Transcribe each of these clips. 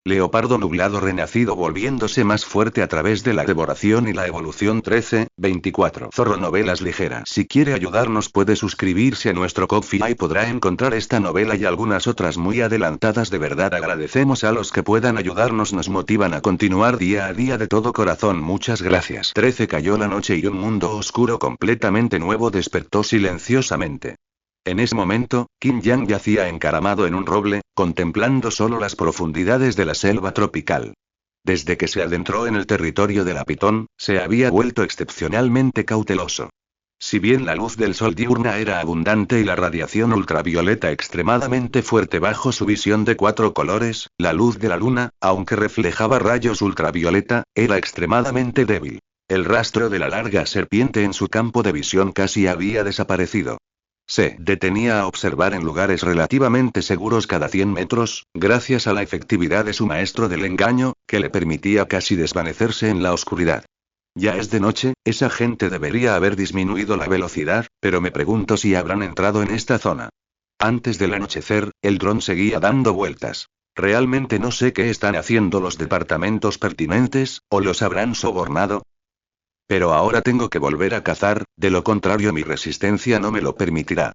Leopardo nublado renacido volviéndose más fuerte a través de la devoración y la evolución 13-24. Zorro novelas ligeras. Si quiere ayudarnos puede suscribirse a nuestro Ko-fi y podrá encontrar esta novela y algunas otras muy adelantadas. De verdad agradecemos a los que puedan ayudarnos, nos motivan a continuar día a día de todo corazón. Muchas gracias. 13 Cayó la noche y un mundo oscuro completamente nuevo despertó silenciosamente. En ese momento, Qin Yang yacía encaramado en un roble, contemplando solo las profundidades de la selva tropical. Desde que se adentró en el territorio de la Pitón, se había vuelto excepcionalmente cauteloso. Si bien la luz del sol diurna era abundante y la radiación ultravioleta extremadamente fuerte bajo su visión de 4 colores, la luz de la luna, aunque reflejaba rayos ultravioleta, era extremadamente débil. El rastro de la larga serpiente en su campo de visión casi había desaparecido. Se detenía a observar en lugares relativamente seguros cada 100 metros, gracias a la efectividad de su maestro del engaño, que le permitía casi desvanecerse en la oscuridad. Ya es de noche, esa gente debería haber disminuido la velocidad, pero me pregunto si habrán entrado en esta zona. Antes del anochecer, el dron seguía dando vueltas. Realmente no sé qué están haciendo los departamentos pertinentes, o los habrán sobornado. Pero ahora tengo que volver a cazar, de lo contrario mi resistencia no me lo permitirá.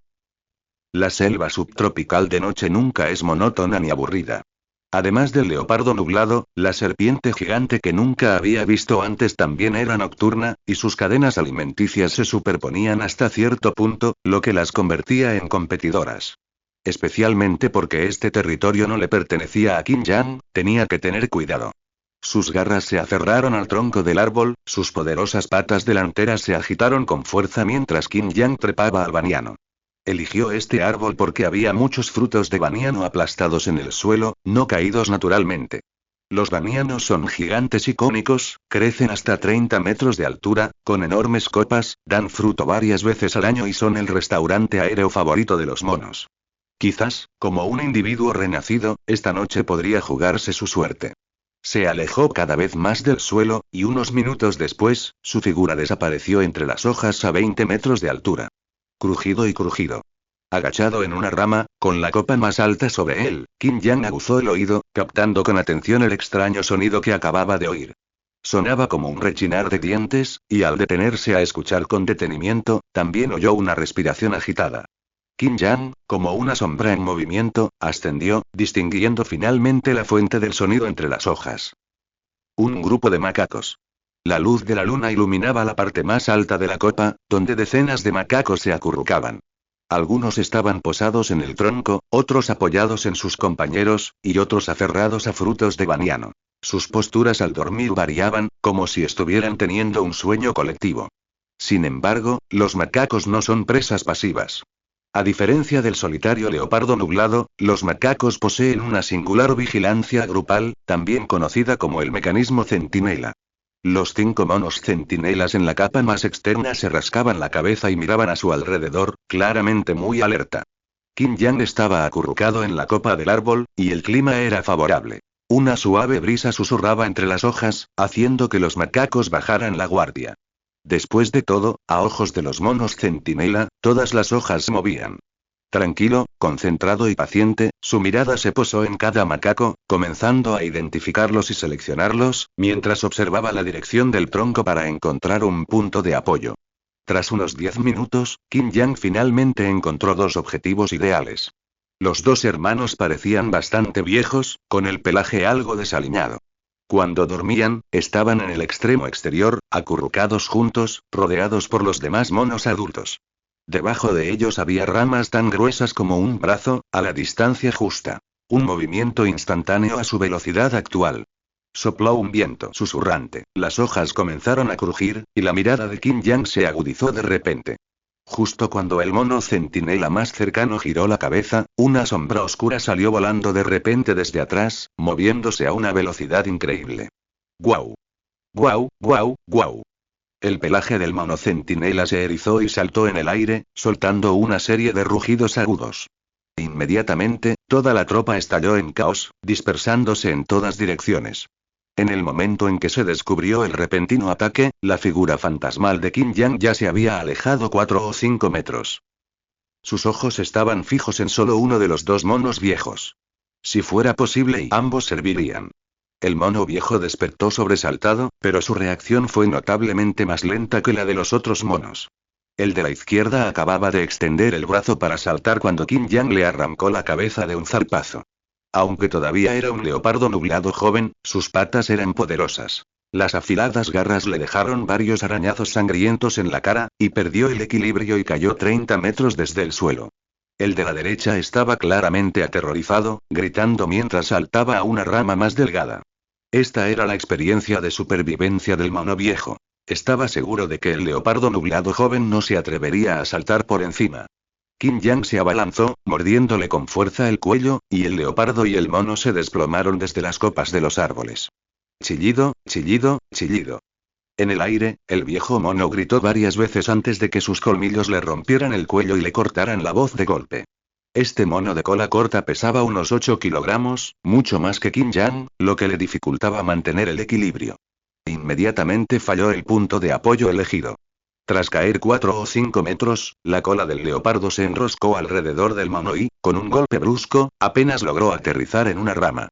La selva subtropical de noche nunca es monótona ni aburrida. Además del leopardo nublado, la serpiente gigante que nunca había visto antes también era nocturna, y sus cadenas alimenticias se superponían hasta cierto punto, lo que las convertía en competidoras. Especialmente porque este territorio no le pertenecía a Qin Yang, tenía que tener cuidado. Sus garras se aferraron al tronco del árbol, sus poderosas patas delanteras se agitaron con fuerza mientras Qin Yang trepaba al baniano. Eligió este árbol porque había muchos frutos de baniano aplastados en el suelo, no caídos naturalmente. Los banianos son gigantes y cónicos, crecen hasta 30 metros de altura, con enormes copas, dan fruto varias veces al año y son el restaurante aéreo favorito de los monos. Quizás, como un individuo renacido, esta noche podría jugarse su suerte. Se alejó cada vez más del suelo, y unos minutos después, su figura desapareció entre las hojas a 20 metros de altura. Crujido y crujido. Agachado en una rama, con la copa más alta sobre él, Qin Yang aguzó el oído, captando con atención el extraño sonido que acababa de oír. Sonaba como un rechinar de dientes, y al detenerse a escuchar con detenimiento, también oyó una respiración agitada. Qin Yang, como una sombra en movimiento, ascendió, distinguiendo finalmente la fuente del sonido entre las hojas. Un grupo de macacos. La luz de la luna iluminaba la parte más alta de la copa, donde decenas de macacos se acurrucaban. Algunos estaban posados en el tronco, otros apoyados en sus compañeros, y otros aferrados a frutos de baniano. Sus posturas al dormir variaban, como si estuvieran teniendo un sueño colectivo. Sin embargo, los macacos no son presas pasivas. A diferencia del solitario leopardo nublado, los macacos poseen una singular vigilancia grupal, también conocida como el mecanismo centinela. Los 5 monos centinelas en la capa más externa se rascaban la cabeza y miraban a su alrededor, claramente muy alerta. Qin Yang estaba acurrucado en la copa del árbol, y el clima era favorable. Una suave brisa susurraba entre las hojas, haciendo que los macacos bajaran la guardia. Después de todo, a ojos de los monos centinela, todas las hojas se movían. Tranquilo, concentrado y paciente, su mirada se posó en cada macaco, comenzando a identificarlos y seleccionarlos, mientras observaba la dirección del tronco para encontrar un punto de apoyo. Tras unos 10 minutos, Qin Yang finalmente encontró 2 objetivos ideales. Los 2 hermanos parecían bastante viejos, con el pelaje algo desaliñado. Cuando dormían, estaban en el extremo exterior, acurrucados juntos, rodeados por los demás monos adultos. Debajo de ellos había ramas tan gruesas como un brazo, a la distancia justa. Un movimiento instantáneo a su velocidad actual. Sopló un viento susurrante, las hojas comenzaron a crujir, y la mirada de Qin Yang se agudizó de repente. Justo cuando el mono centinela más cercano giró la cabeza, una sombra oscura salió volando de repente desde atrás, moviéndose a una velocidad increíble. ¡Guau! ¡Guau, guau, guau! El pelaje del mono centinela se erizó y saltó en el aire, soltando una serie de rugidos agudos. Inmediatamente, toda la tropa estalló en caos, dispersándose en todas direcciones. En el momento en que se descubrió el repentino ataque, la figura fantasmal de Qin Yang ya se había alejado 4 o 5 metros. Sus ojos estaban fijos en solo uno de los 2 monos viejos. Si fuera posible y ambos servirían. El mono viejo despertó sobresaltado, pero su reacción fue notablemente más lenta que la de los otros monos. El de la izquierda acababa de extender el brazo para saltar cuando Qin Yang le arrancó la cabeza de un zarpazo. Aunque todavía era un leopardo nublado joven, sus patas eran poderosas. Las afiladas garras le dejaron varios arañazos sangrientos en la cara, y perdió el equilibrio y cayó 30 metros desde el suelo. El de la derecha estaba claramente aterrorizado, gritando mientras saltaba a una rama más delgada. Esta era la experiencia de supervivencia del mono viejo. Estaba seguro de que el leopardo nublado joven no se atrevería a saltar por encima. Qin Yang se abalanzó, mordiéndole con fuerza el cuello, y el leopardo y el mono se desplomaron desde las copas de los árboles. Chillido, chillido, chillido. En el aire, el viejo mono gritó varias veces antes de que sus colmillos le rompieran el cuello y le cortaran la voz de golpe. Este mono de cola corta pesaba unos 8 kilogramos, mucho más que Qin Yang, lo que le dificultaba mantener el equilibrio. Inmediatamente falló el punto de apoyo elegido. Tras caer 4 o 5 metros, la cola del leopardo se enroscó alrededor del mono y, con un golpe brusco, apenas logró aterrizar en una rama.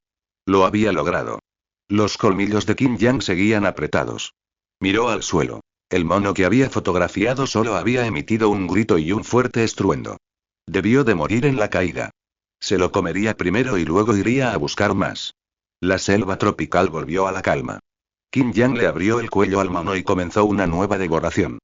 Lo había logrado. Los colmillos de Qin Yang seguían apretados. Miró al suelo. El mono que había fotografiado solo había emitido un grito y un fuerte estruendo. Debió de morir en la caída. Se lo comería primero y luego iría a buscar más. La selva tropical volvió a la calma. Qin Yang le abrió el cuello al mono y comenzó una nueva devoración.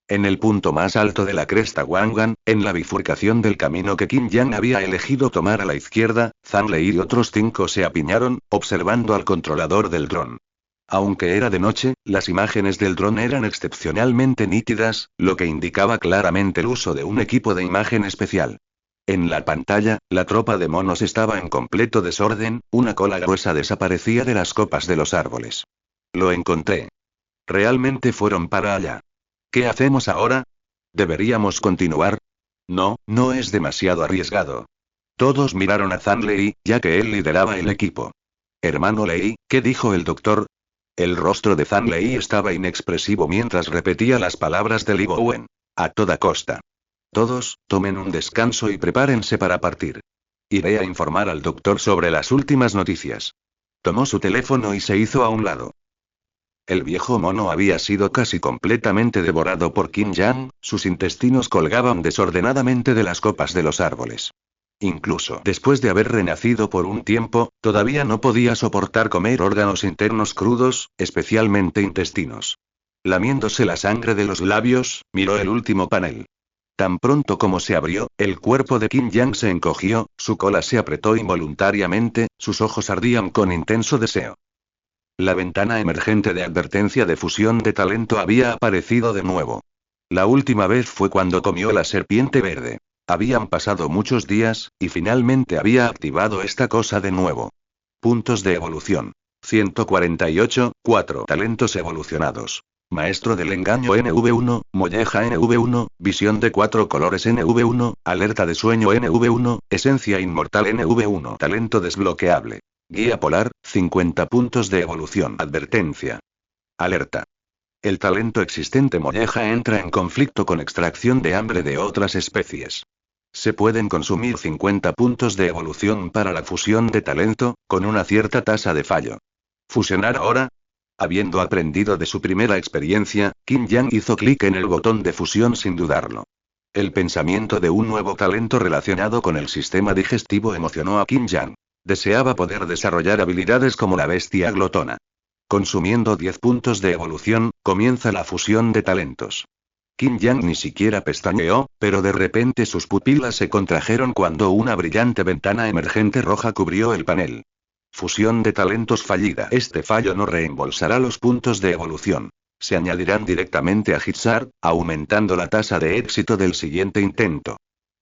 En el punto más alto de la cresta Wangan, en la bifurcación del camino que Qin Yang había elegido tomar a la izquierda, Zhang Lei y otros 5 se apiñaron, observando al controlador del dron. Aunque era de noche, las imágenes del dron eran excepcionalmente nítidas, lo que indicaba claramente el uso de un equipo de imagen especial. En la pantalla, la tropa de monos estaba en completo desorden, una cola gruesa desaparecía de las copas de los árboles. Lo encontré. Realmente fueron para allá. ¿Qué hacemos ahora? ¿Deberíamos continuar? No, no es demasiado arriesgado. Todos miraron a Zhang Lei, ya que él lideraba el equipo. Hermano Lei, ¿qué dijo el doctor? El rostro de Zhang Lei estaba inexpresivo mientras repetía las palabras de Li Bowen. A toda costa. Todos, tomen un descanso y prepárense para partir. Iré a informar al doctor sobre las últimas noticias. Tomó su teléfono y se hizo a un lado. El viejo mono había sido casi completamente devorado por Qin Yang, sus intestinos colgaban desordenadamente de las copas de los árboles. Incluso después de haber renacido por un tiempo, todavía no podía soportar comer órganos internos crudos, especialmente intestinos. Lamiéndose la sangre de los labios, miró el último panel. Tan pronto como se abrió, el cuerpo de Qin Yang se encogió, su cola se apretó involuntariamente, sus ojos ardían con intenso deseo. La ventana emergente de advertencia de fusión de talento había aparecido de nuevo. La última vez fue cuando comió la serpiente verde. Habían pasado muchos días, y finalmente había activado esta cosa de nuevo. Puntos de evolución. 148, 4 talentos evolucionados. Maestro del engaño NV1, molleja NV1, visión de 4 colores NV1, alerta de sueño NV1, esencia inmortal NV1, talento desbloqueable. Guía polar, 50 puntos de evolución. Advertencia. Alerta. El talento existente molleja entra en conflicto con extracción de hambre de otras especies. Se pueden consumir 50 puntos de evolución para la fusión de talento, con una cierta tasa de fallo. ¿Fusionar ahora? Habiendo aprendido de su primera experiencia, Qin Yang hizo clic en el botón de fusión sin dudarlo. El pensamiento de un nuevo talento relacionado con el sistema digestivo emocionó a Qin Yang. Deseaba poder desarrollar habilidades como la bestia glotona. Consumiendo 10 puntos de evolución, comienza la fusión de talentos. Qin Yang ni siquiera pestañeó, pero de repente sus pupilas se contrajeron cuando una brillante ventana emergente roja cubrió el panel. Fusión de talentos fallida. Este fallo no reembolsará los puntos de evolución. Se añadirán directamente a Hitsar, aumentando la tasa de éxito del siguiente intento.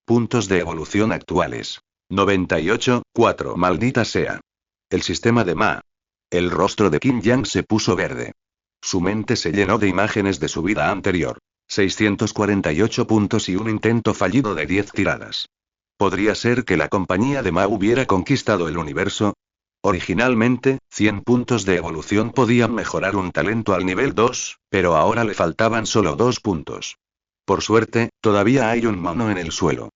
Puntos de evolución actuales. 98, 4. Maldita sea. El sistema de Ma. El rostro de Qin Yang se puso verde. Su mente se llenó de imágenes de su vida anterior. 648 puntos y un intento fallido de 10 tiradas. ¿Podría ser que la compañía de Ma hubiera conquistado el universo? Originalmente, 100 puntos de evolución podían mejorar un talento al nivel 2, pero ahora le faltaban solo 2 puntos. Por suerte, todavía hay un mono en el suelo.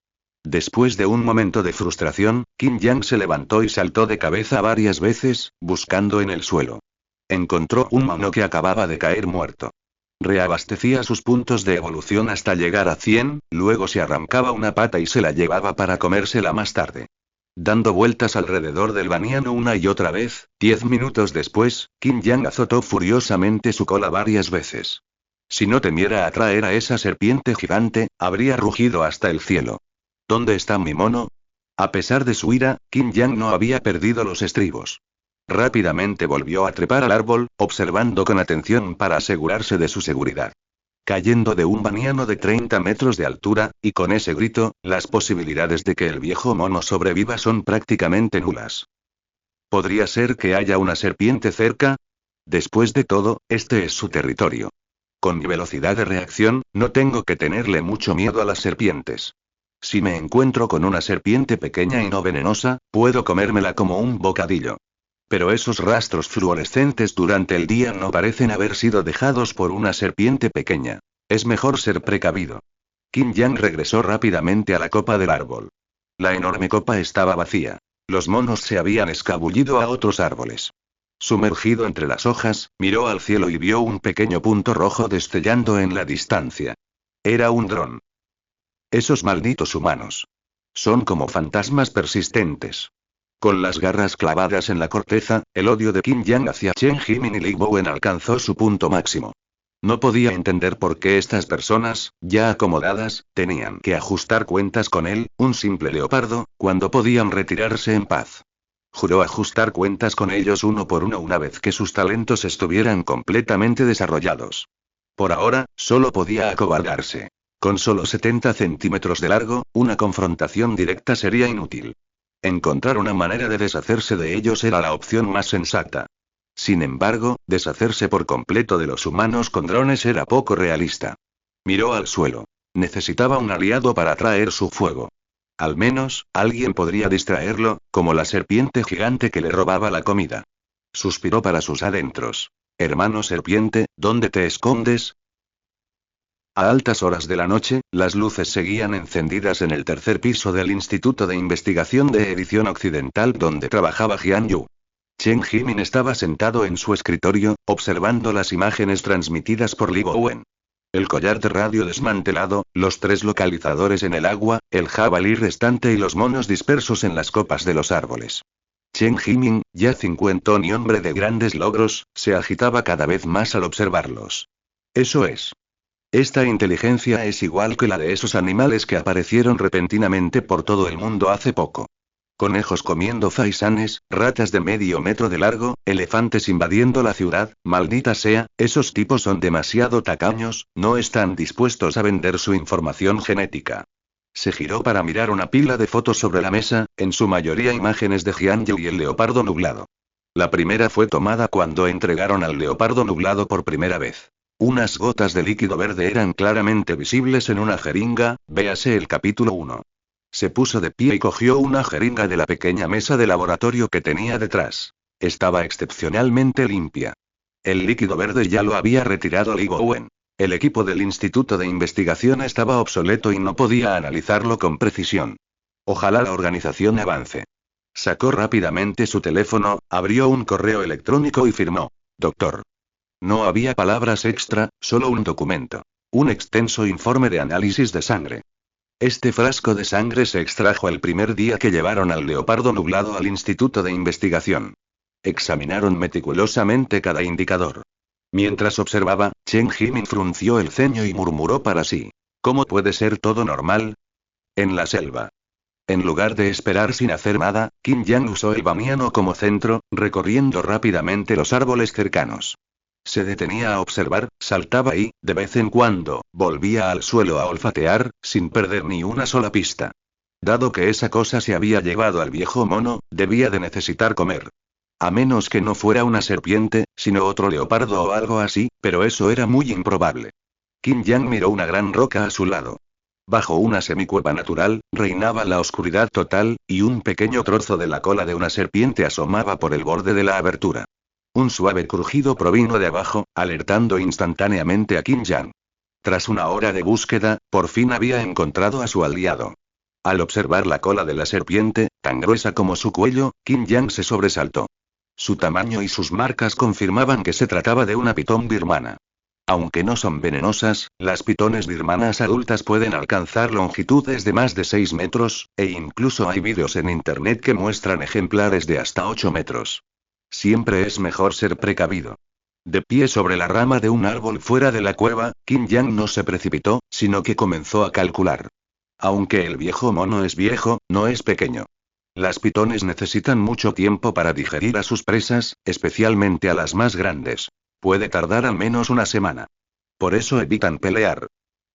Después de un momento de frustración, Qin Yang se levantó y saltó de cabeza varias veces, buscando en el suelo. Encontró un mono que acababa de caer muerto. Reabastecía sus puntos de evolución hasta llegar a 100, luego se arrancaba una pata y se la llevaba para comérsela más tarde. Dando vueltas alrededor del baniano una y otra vez, 10 minutos después, Qin Yang azotó furiosamente su cola varias veces. Si no temiera atraer a esa serpiente gigante, habría rugido hasta el cielo. ¿Dónde está mi mono? A pesar de su ira, Qin Yang no había perdido los estribos. Rápidamente volvió a trepar al árbol, observando con atención para asegurarse de su seguridad. Cayendo de un baniano de 30 metros de altura, y con ese grito, las posibilidades de que el viejo mono sobreviva son prácticamente nulas. ¿Podría ser que haya una serpiente cerca? Después de todo, este es su territorio. Con mi velocidad de reacción, no tengo que tenerle mucho miedo a las serpientes. Si me encuentro con una serpiente pequeña y no venenosa, puedo comérmela como un bocadillo. Pero esos rastros fluorescentes durante el día no parecen haber sido dejados por una serpiente pequeña. Es mejor ser precavido. Qin Yang regresó rápidamente a la copa del árbol. La enorme copa estaba vacía. Los monos se habían escabullido a otros árboles. Sumergido entre las hojas, miró al cielo y vio un pequeño punto rojo destellando en la distancia. Era un dron. Esos malditos humanos. Son como fantasmas persistentes. Con las garras clavadas en la corteza, el odio de Qin Yang hacia Chen Jimin y Li Bowen alcanzó su punto máximo. No podía entender por qué estas personas, ya acomodadas, tenían que ajustar cuentas con él, un simple leopardo, cuando podían retirarse en paz. Juró ajustar cuentas con ellos uno por uno una vez que sus talentos estuvieran completamente desarrollados. Por ahora, solo podía acobardarse. Con solo 70 centímetros de largo, una confrontación directa sería inútil. Encontrar una manera de deshacerse de ellos era la opción más sensata. Sin embargo, deshacerse por completo de los humanos con drones era poco realista. Miró al suelo. Necesitaba un aliado para atraer su fuego. Al menos, alguien podría distraerlo, como la serpiente gigante que le robaba la comida. Suspiró para sus adentros. Hermano serpiente, ¿dónde te escondes? A altas horas de la noche, las luces seguían encendidas en el tercer piso del Instituto de Investigación de Edición Occidental donde trabajaba Jian Yu. Chen Jimin estaba sentado en su escritorio, observando las imágenes transmitidas por Li Bowen. El collar de radio desmantelado, los 3 localizadores en el agua, el jabalí restante y los monos dispersos en las copas de los árboles. Chen Jimin, ya cincuentón y hombre de grandes logros, se agitaba cada vez más al observarlos. Eso es. Esta inteligencia es igual que la de esos animales que aparecieron repentinamente por todo el mundo hace poco. Conejos comiendo faisanes, ratas de medio metro de largo, elefantes invadiendo la ciudad, maldita sea, esos tipos son demasiado tacaños, no están dispuestos a vender su información genética. Se giró para mirar una pila de fotos sobre la mesa, en su mayoría imágenes de Jian Yu y el leopardo nublado. La primera fue tomada cuando entregaron al leopardo nublado por primera vez. Unas gotas de líquido verde eran claramente visibles en una jeringa, véase el capítulo 1. Se puso de pie y cogió una jeringa de la pequeña mesa de laboratorio que tenía detrás. Estaba excepcionalmente limpia. El líquido verde ya lo había retirado Li Bowen. El equipo del Instituto de Investigación estaba obsoleto y no podía analizarlo con precisión. Ojalá la organización avance. Sacó rápidamente su teléfono, abrió un correo electrónico y firmó. Doctor. No había palabras extra, solo un documento. Un extenso informe de análisis de sangre. Este frasco de sangre se extrajo el primer día que llevaron al leopardo nublado al Instituto de Investigación. Examinaron meticulosamente cada indicador. Mientras observaba, Chen Jimin frunció el ceño y murmuró para sí. ¿Cómo puede ser todo normal? En la selva. En lugar de esperar sin hacer nada, Qin Yang usó el baniano como centro, recorriendo rápidamente los árboles cercanos. Se detenía a observar, saltaba y, de vez en cuando, volvía al suelo a olfatear, sin perder ni una sola pista. Dado que esa cosa se había llevado al viejo mono, debía de necesitar comer. A menos que no fuera una serpiente, sino otro leopardo o algo así, pero eso era muy improbable. Qin Yang miró una gran roca a su lado. Bajo una semicueva natural, reinaba la oscuridad total, y un pequeño trozo de la cola de una serpiente asomaba por el borde de la abertura. Un suave crujido provino de abajo, alertando instantáneamente a Qin Yang. Tras una hora de búsqueda, por fin había encontrado a su aliado. Al observar la cola de la serpiente, tan gruesa como su cuello, Qin Yang se sobresaltó. Su tamaño y sus marcas confirmaban que se trataba de una pitón birmana. Aunque no son venenosas, las pitones birmanas adultas pueden alcanzar longitudes de más de 6 metros, e incluso hay vídeos en internet que muestran ejemplares de hasta 8 metros. Siempre es mejor ser precavido. De pie sobre la rama de un árbol fuera de la cueva, Qin Yang no se precipitó, sino que comenzó a calcular. Aunque el viejo mono es viejo, no es pequeño. Las pitones necesitan mucho tiempo para digerir a sus presas, especialmente a las más grandes. Puede tardar al menos una semana. Por eso evitan pelear.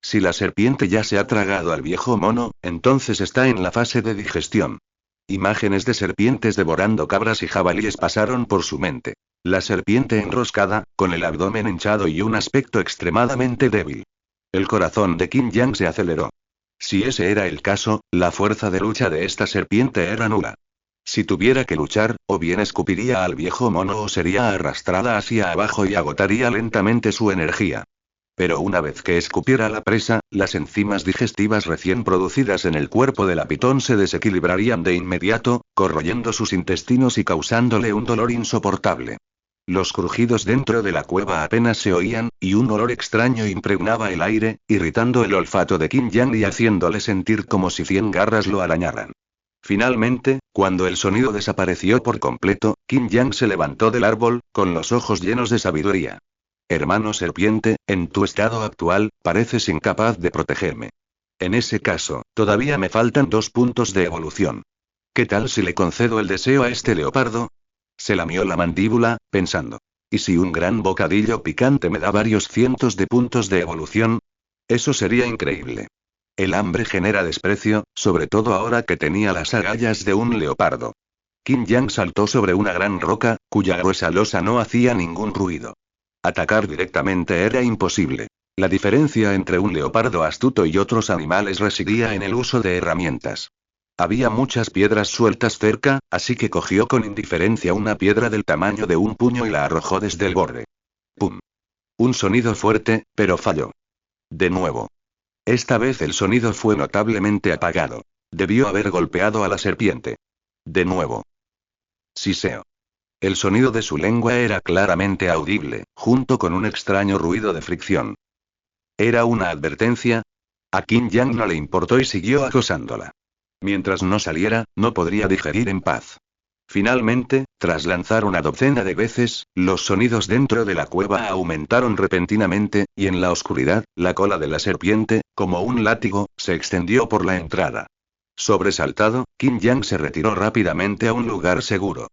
Si la serpiente ya se ha tragado al viejo mono, entonces está en la fase de digestión. Imágenes de serpientes devorando cabras y jabalíes pasaron por su mente. La serpiente enroscada, con el abdomen hinchado y un aspecto extremadamente débil. El corazón de Qin Yang se aceleró. Si ese era el caso, la fuerza de lucha de esta serpiente era nula. Si tuviera que luchar, o bien escupiría al viejo mono o sería arrastrada hacia abajo y agotaría lentamente su energía. Pero una vez que escupiera la presa, las enzimas digestivas recién producidas en el cuerpo de la pitón se desequilibrarían de inmediato, corroyendo sus intestinos y causándole un dolor insoportable. Los crujidos dentro de la cueva apenas se oían, y un olor extraño impregnaba el aire, irritando el olfato de Qin Yang y haciéndole sentir como si 100 garras lo arañaran. Finalmente, cuando el sonido desapareció por completo, Qin Yang se levantó del árbol, con los ojos llenos de sabiduría. Hermano serpiente, en tu estado actual, pareces incapaz de protegerme. En ese caso, todavía me faltan 2 puntos de evolución. ¿Qué tal si le concedo el deseo a este leopardo? Se lamió la mandíbula, pensando. ¿Y si un gran bocadillo picante me da varios cientos de puntos de evolución? Eso sería increíble. El hambre genera desprecio, sobre todo ahora que tenía las agallas de un leopardo. Qin Yang saltó sobre una gran roca, cuya gruesa losa no hacía ningún ruido. Atacar directamente era imposible. La diferencia entre un leopardo astuto y otros animales residía en el uso de herramientas. Había muchas piedras sueltas cerca, así que cogió con indiferencia una piedra del tamaño de un puño y la arrojó desde el borde. ¡Pum! Un sonido fuerte, pero falló. De nuevo. Esta vez el sonido fue notablemente apagado. Debió haber golpeado a la serpiente. De nuevo. Siseo. El sonido de su lengua era claramente audible, junto con un extraño ruido de fricción. ¿Era una advertencia? A Qin Yang no le importó y siguió acosándola. Mientras no saliera, no podría digerir en paz. Finalmente, tras lanzar una docena de veces, los sonidos dentro de la cueva aumentaron repentinamente, y en la oscuridad, la cola de la serpiente, como un látigo, se extendió por la entrada. Sobresaltado, Qin Yang se retiró rápidamente a un lugar seguro.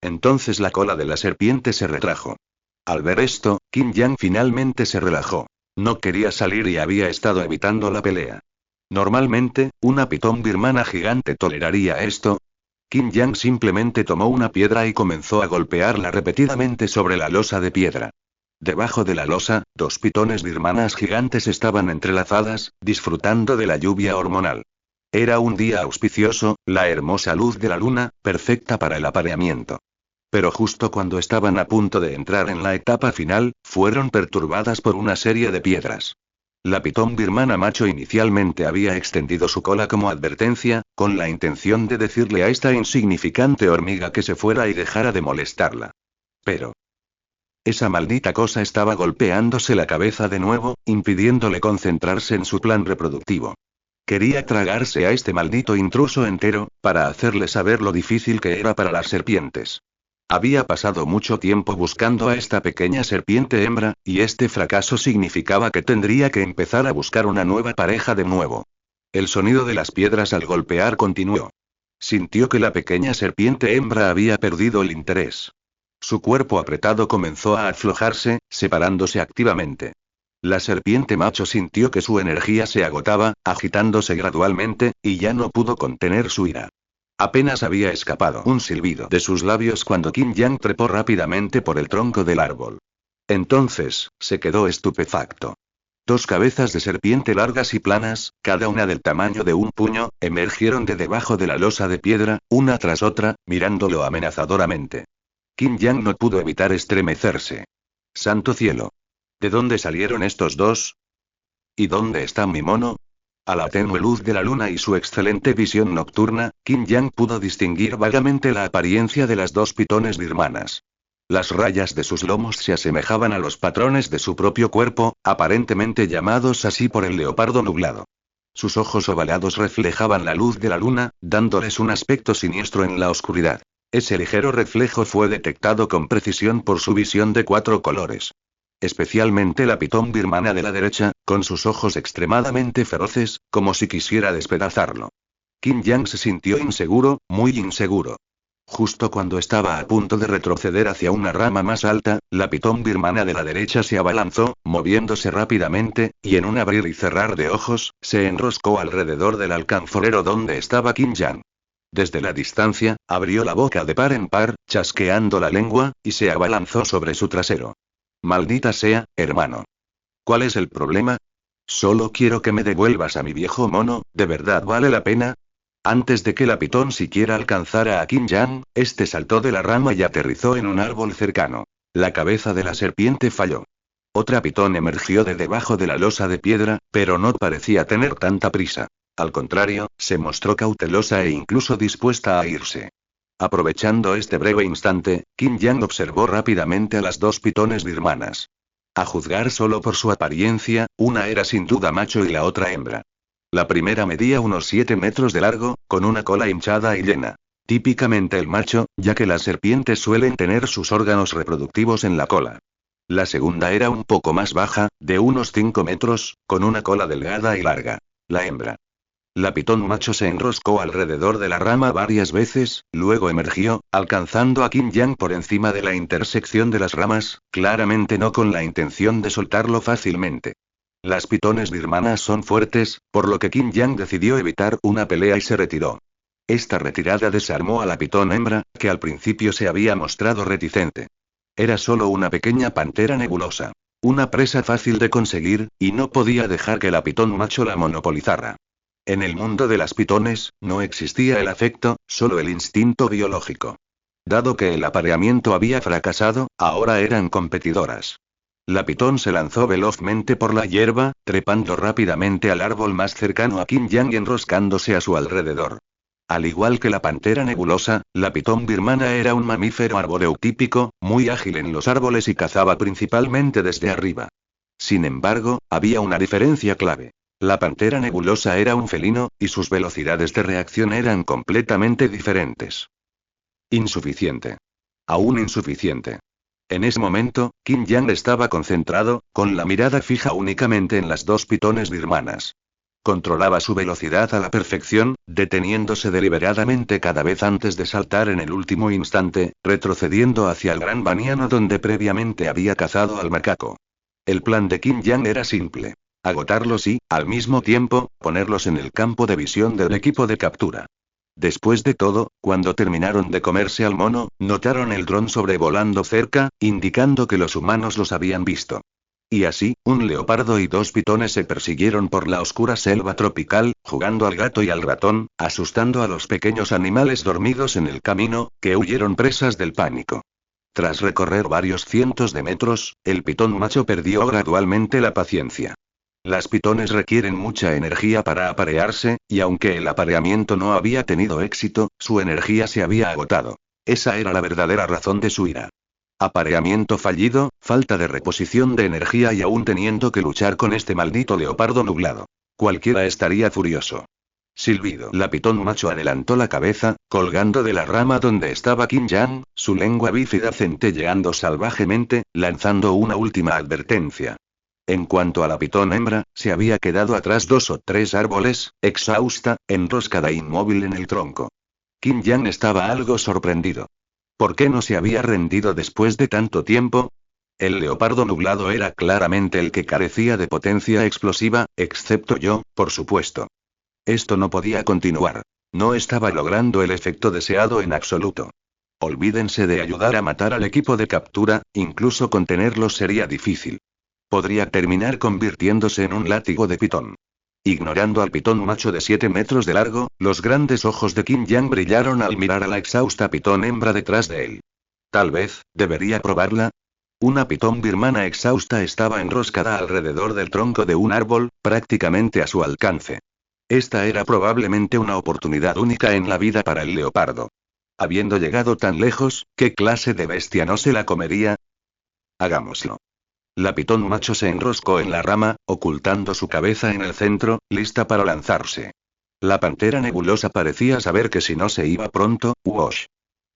Entonces la cola de la serpiente se retrajo. Al ver esto, Qin Yang finalmente se relajó. No quería salir y había estado evitando la pelea. Normalmente, una pitón birmana gigante toleraría esto. Qin Yang simplemente tomó una piedra y comenzó a golpearla repetidamente sobre la losa de piedra. Debajo de la losa, 2 pitones birmanas gigantes estaban entrelazadas, disfrutando de la lluvia hormonal. Era un día auspicioso, la hermosa luz de la luna, perfecta para el apareamiento. Pero justo cuando estaban a punto de entrar en la etapa final, fueron perturbadas por una serie de piedras. La pitón birmana macho inicialmente había extendido su cola como advertencia, con la intención de decirle a esta insignificante hormiga que se fuera y dejara de molestarla. Pero esa maldita cosa estaba golpeándose la cabeza de nuevo, impidiéndole concentrarse en su plan reproductivo. Quería tragarse a este maldito intruso entero, para hacerle saber lo difícil que era para las serpientes. Había pasado mucho tiempo buscando a esta pequeña serpiente hembra, y este fracaso significaba que tendría que empezar a buscar una nueva pareja de nuevo. El sonido de las piedras al golpear continuó. Sintió que la pequeña serpiente hembra había perdido el interés. Su cuerpo apretado comenzó a aflojarse, separándose activamente. La serpiente macho sintió que su energía se agotaba, agitándose gradualmente, y ya no pudo contener su ira. Apenas había escapado un silbido de sus labios cuando Qin Yang trepó rápidamente por el tronco del árbol. Entonces, se quedó estupefacto. 2 cabezas de serpiente largas y planas, cada una del tamaño de un puño, emergieron de debajo de la losa de piedra, una tras otra, mirándolo amenazadoramente. Qin Yang no pudo evitar estremecerse. ¡Santo cielo! ¿De dónde salieron estos 2? ¿Y dónde está mi mono? A la tenue luz de la luna y su excelente visión nocturna, Qin Yang pudo distinguir vagamente la apariencia de las dos pitones birmanas. Las rayas de sus lomos se asemejaban a los patrones de su propio cuerpo, aparentemente llamados así por el leopardo nublado. Sus ojos ovalados reflejaban la luz de la luna, dándoles un aspecto siniestro en la oscuridad. Ese ligero reflejo fue detectado con precisión por su visión de 4 colores. Especialmente la pitón birmana de la derecha, con sus ojos extremadamente feroces, como si quisiera despedazarlo. Qin Yang se sintió inseguro, muy inseguro. Justo cuando estaba a punto de retroceder hacia una rama más alta, la pitón birmana de la derecha se abalanzó, moviéndose rápidamente, y en un abrir y cerrar de ojos, se enroscó alrededor del alcanforero donde estaba Qin Yang. Desde la distancia, abrió la boca de par en par, chasqueando la lengua, y se abalanzó sobre su trasero. Maldita sea, hermano. ¿Cuál es el problema? Solo quiero que me devuelvas a mi viejo mono, ¿de verdad vale la pena? Antes de que la pitón siquiera alcanzara a Qin Yang, este saltó de la rama y aterrizó en un árbol cercano. La cabeza de la serpiente falló. Otra pitón emergió de debajo de la losa de piedra, pero no parecía tener tanta prisa. Al contrario, se mostró cautelosa e incluso dispuesta a irse. Aprovechando este breve instante, Qin Yang observó rápidamente a las dos pitones birmanas. A juzgar solo por su apariencia, una era sin duda macho y la otra hembra. La primera medía unos 7 metros de largo, con una cola hinchada y llena. Típicamente el macho, ya que las serpientes suelen tener sus órganos reproductivos en la cola. La segunda era un poco más baja, de unos 5 metros, con una cola delgada y larga. La hembra. La pitón macho se enroscó alrededor de la rama varias veces, luego emergió, alcanzando a Qin Yang por encima de la intersección de las ramas, claramente no con la intención de soltarlo fácilmente. Las pitones birmanas son fuertes, por lo que Qin Yang decidió evitar una pelea y se retiró. Esta retirada desarmó a la pitón hembra, que al principio se había mostrado reticente. Era solo una pequeña pantera nebulosa. Una presa fácil de conseguir, y no podía dejar que la pitón macho la monopolizara. En el mundo de las pitones, no existía el afecto, solo el instinto biológico. Dado que el apareamiento había fracasado, ahora eran competidoras. La pitón se lanzó velozmente por la hierba, trepando rápidamente al árbol más cercano a Qin Yang y enroscándose a su alrededor. Al igual que la pantera nebulosa, la pitón birmana era un mamífero arbóreo típico, muy ágil en los árboles y cazaba principalmente desde arriba. Sin embargo, había una diferencia clave. La pantera nebulosa era un felino, y sus velocidades de reacción eran completamente diferentes. Insuficiente. Aún insuficiente. En ese momento, Qin Yang estaba concentrado, con la mirada fija únicamente en las dos pitones birmanas. Controlaba su velocidad a la perfección, deteniéndose deliberadamente cada vez antes de saltar en el último instante, retrocediendo hacia el gran baniano donde previamente había cazado al macaco. El plan de Qin Yang era simple. Agotarlos y, al mismo tiempo, ponerlos en el campo de visión del equipo de captura. Después de todo, cuando terminaron de comerse al mono, notaron el dron sobrevolando cerca, indicando que los humanos los habían visto. Y así, un leopardo y dos pitones se persiguieron por la oscura selva tropical, jugando al gato y al ratón, asustando a los pequeños animales dormidos en el camino, que huyeron presas del pánico. Tras recorrer varios cientos de metros, el pitón macho perdió gradualmente la paciencia. Las pitones requieren mucha energía para aparearse, y aunque el apareamiento no había tenido éxito, su energía se había agotado. Esa era la verdadera razón de su ira. Apareamiento fallido, falta de reposición de energía y aún teniendo que luchar con este maldito leopardo nublado. Cualquiera estaría furioso. Silbido. La pitón macho adelantó la cabeza, colgando de la rama donde estaba Qin Yang, su lengua bífida centelleando salvajemente, lanzando una última advertencia. En cuanto a la pitón hembra, se había quedado atrás 2 o 3 árboles, exhausta, enroscada e inmóvil en el tronco. Qin Yang estaba algo sorprendido. ¿Por qué no se había rendido después de tanto tiempo? El leopardo nublado era claramente el que carecía de potencia explosiva, excepto yo, por supuesto. Esto no podía continuar. No estaba logrando el efecto deseado en absoluto. Olvídense de ayudar a matar al equipo de captura, incluso contenerlos sería difícil. Podría terminar convirtiéndose en un látigo de pitón. Ignorando al pitón macho de 7 metros de largo, los grandes ojos de Qin Yang brillaron al mirar a la exhausta pitón hembra detrás de él. Tal vez, debería probarla. Una pitón birmana exhausta estaba enroscada alrededor del tronco de un árbol, prácticamente a su alcance. Esta era probablemente una oportunidad única en la vida para el leopardo. Habiendo llegado tan lejos, ¿qué clase de bestia no se la comería? Hagámoslo. La pitón macho se enroscó en la rama, ocultando su cabeza en el centro, lista para lanzarse. La pantera nebulosa parecía saber que si no se iba pronto, ¡wosh!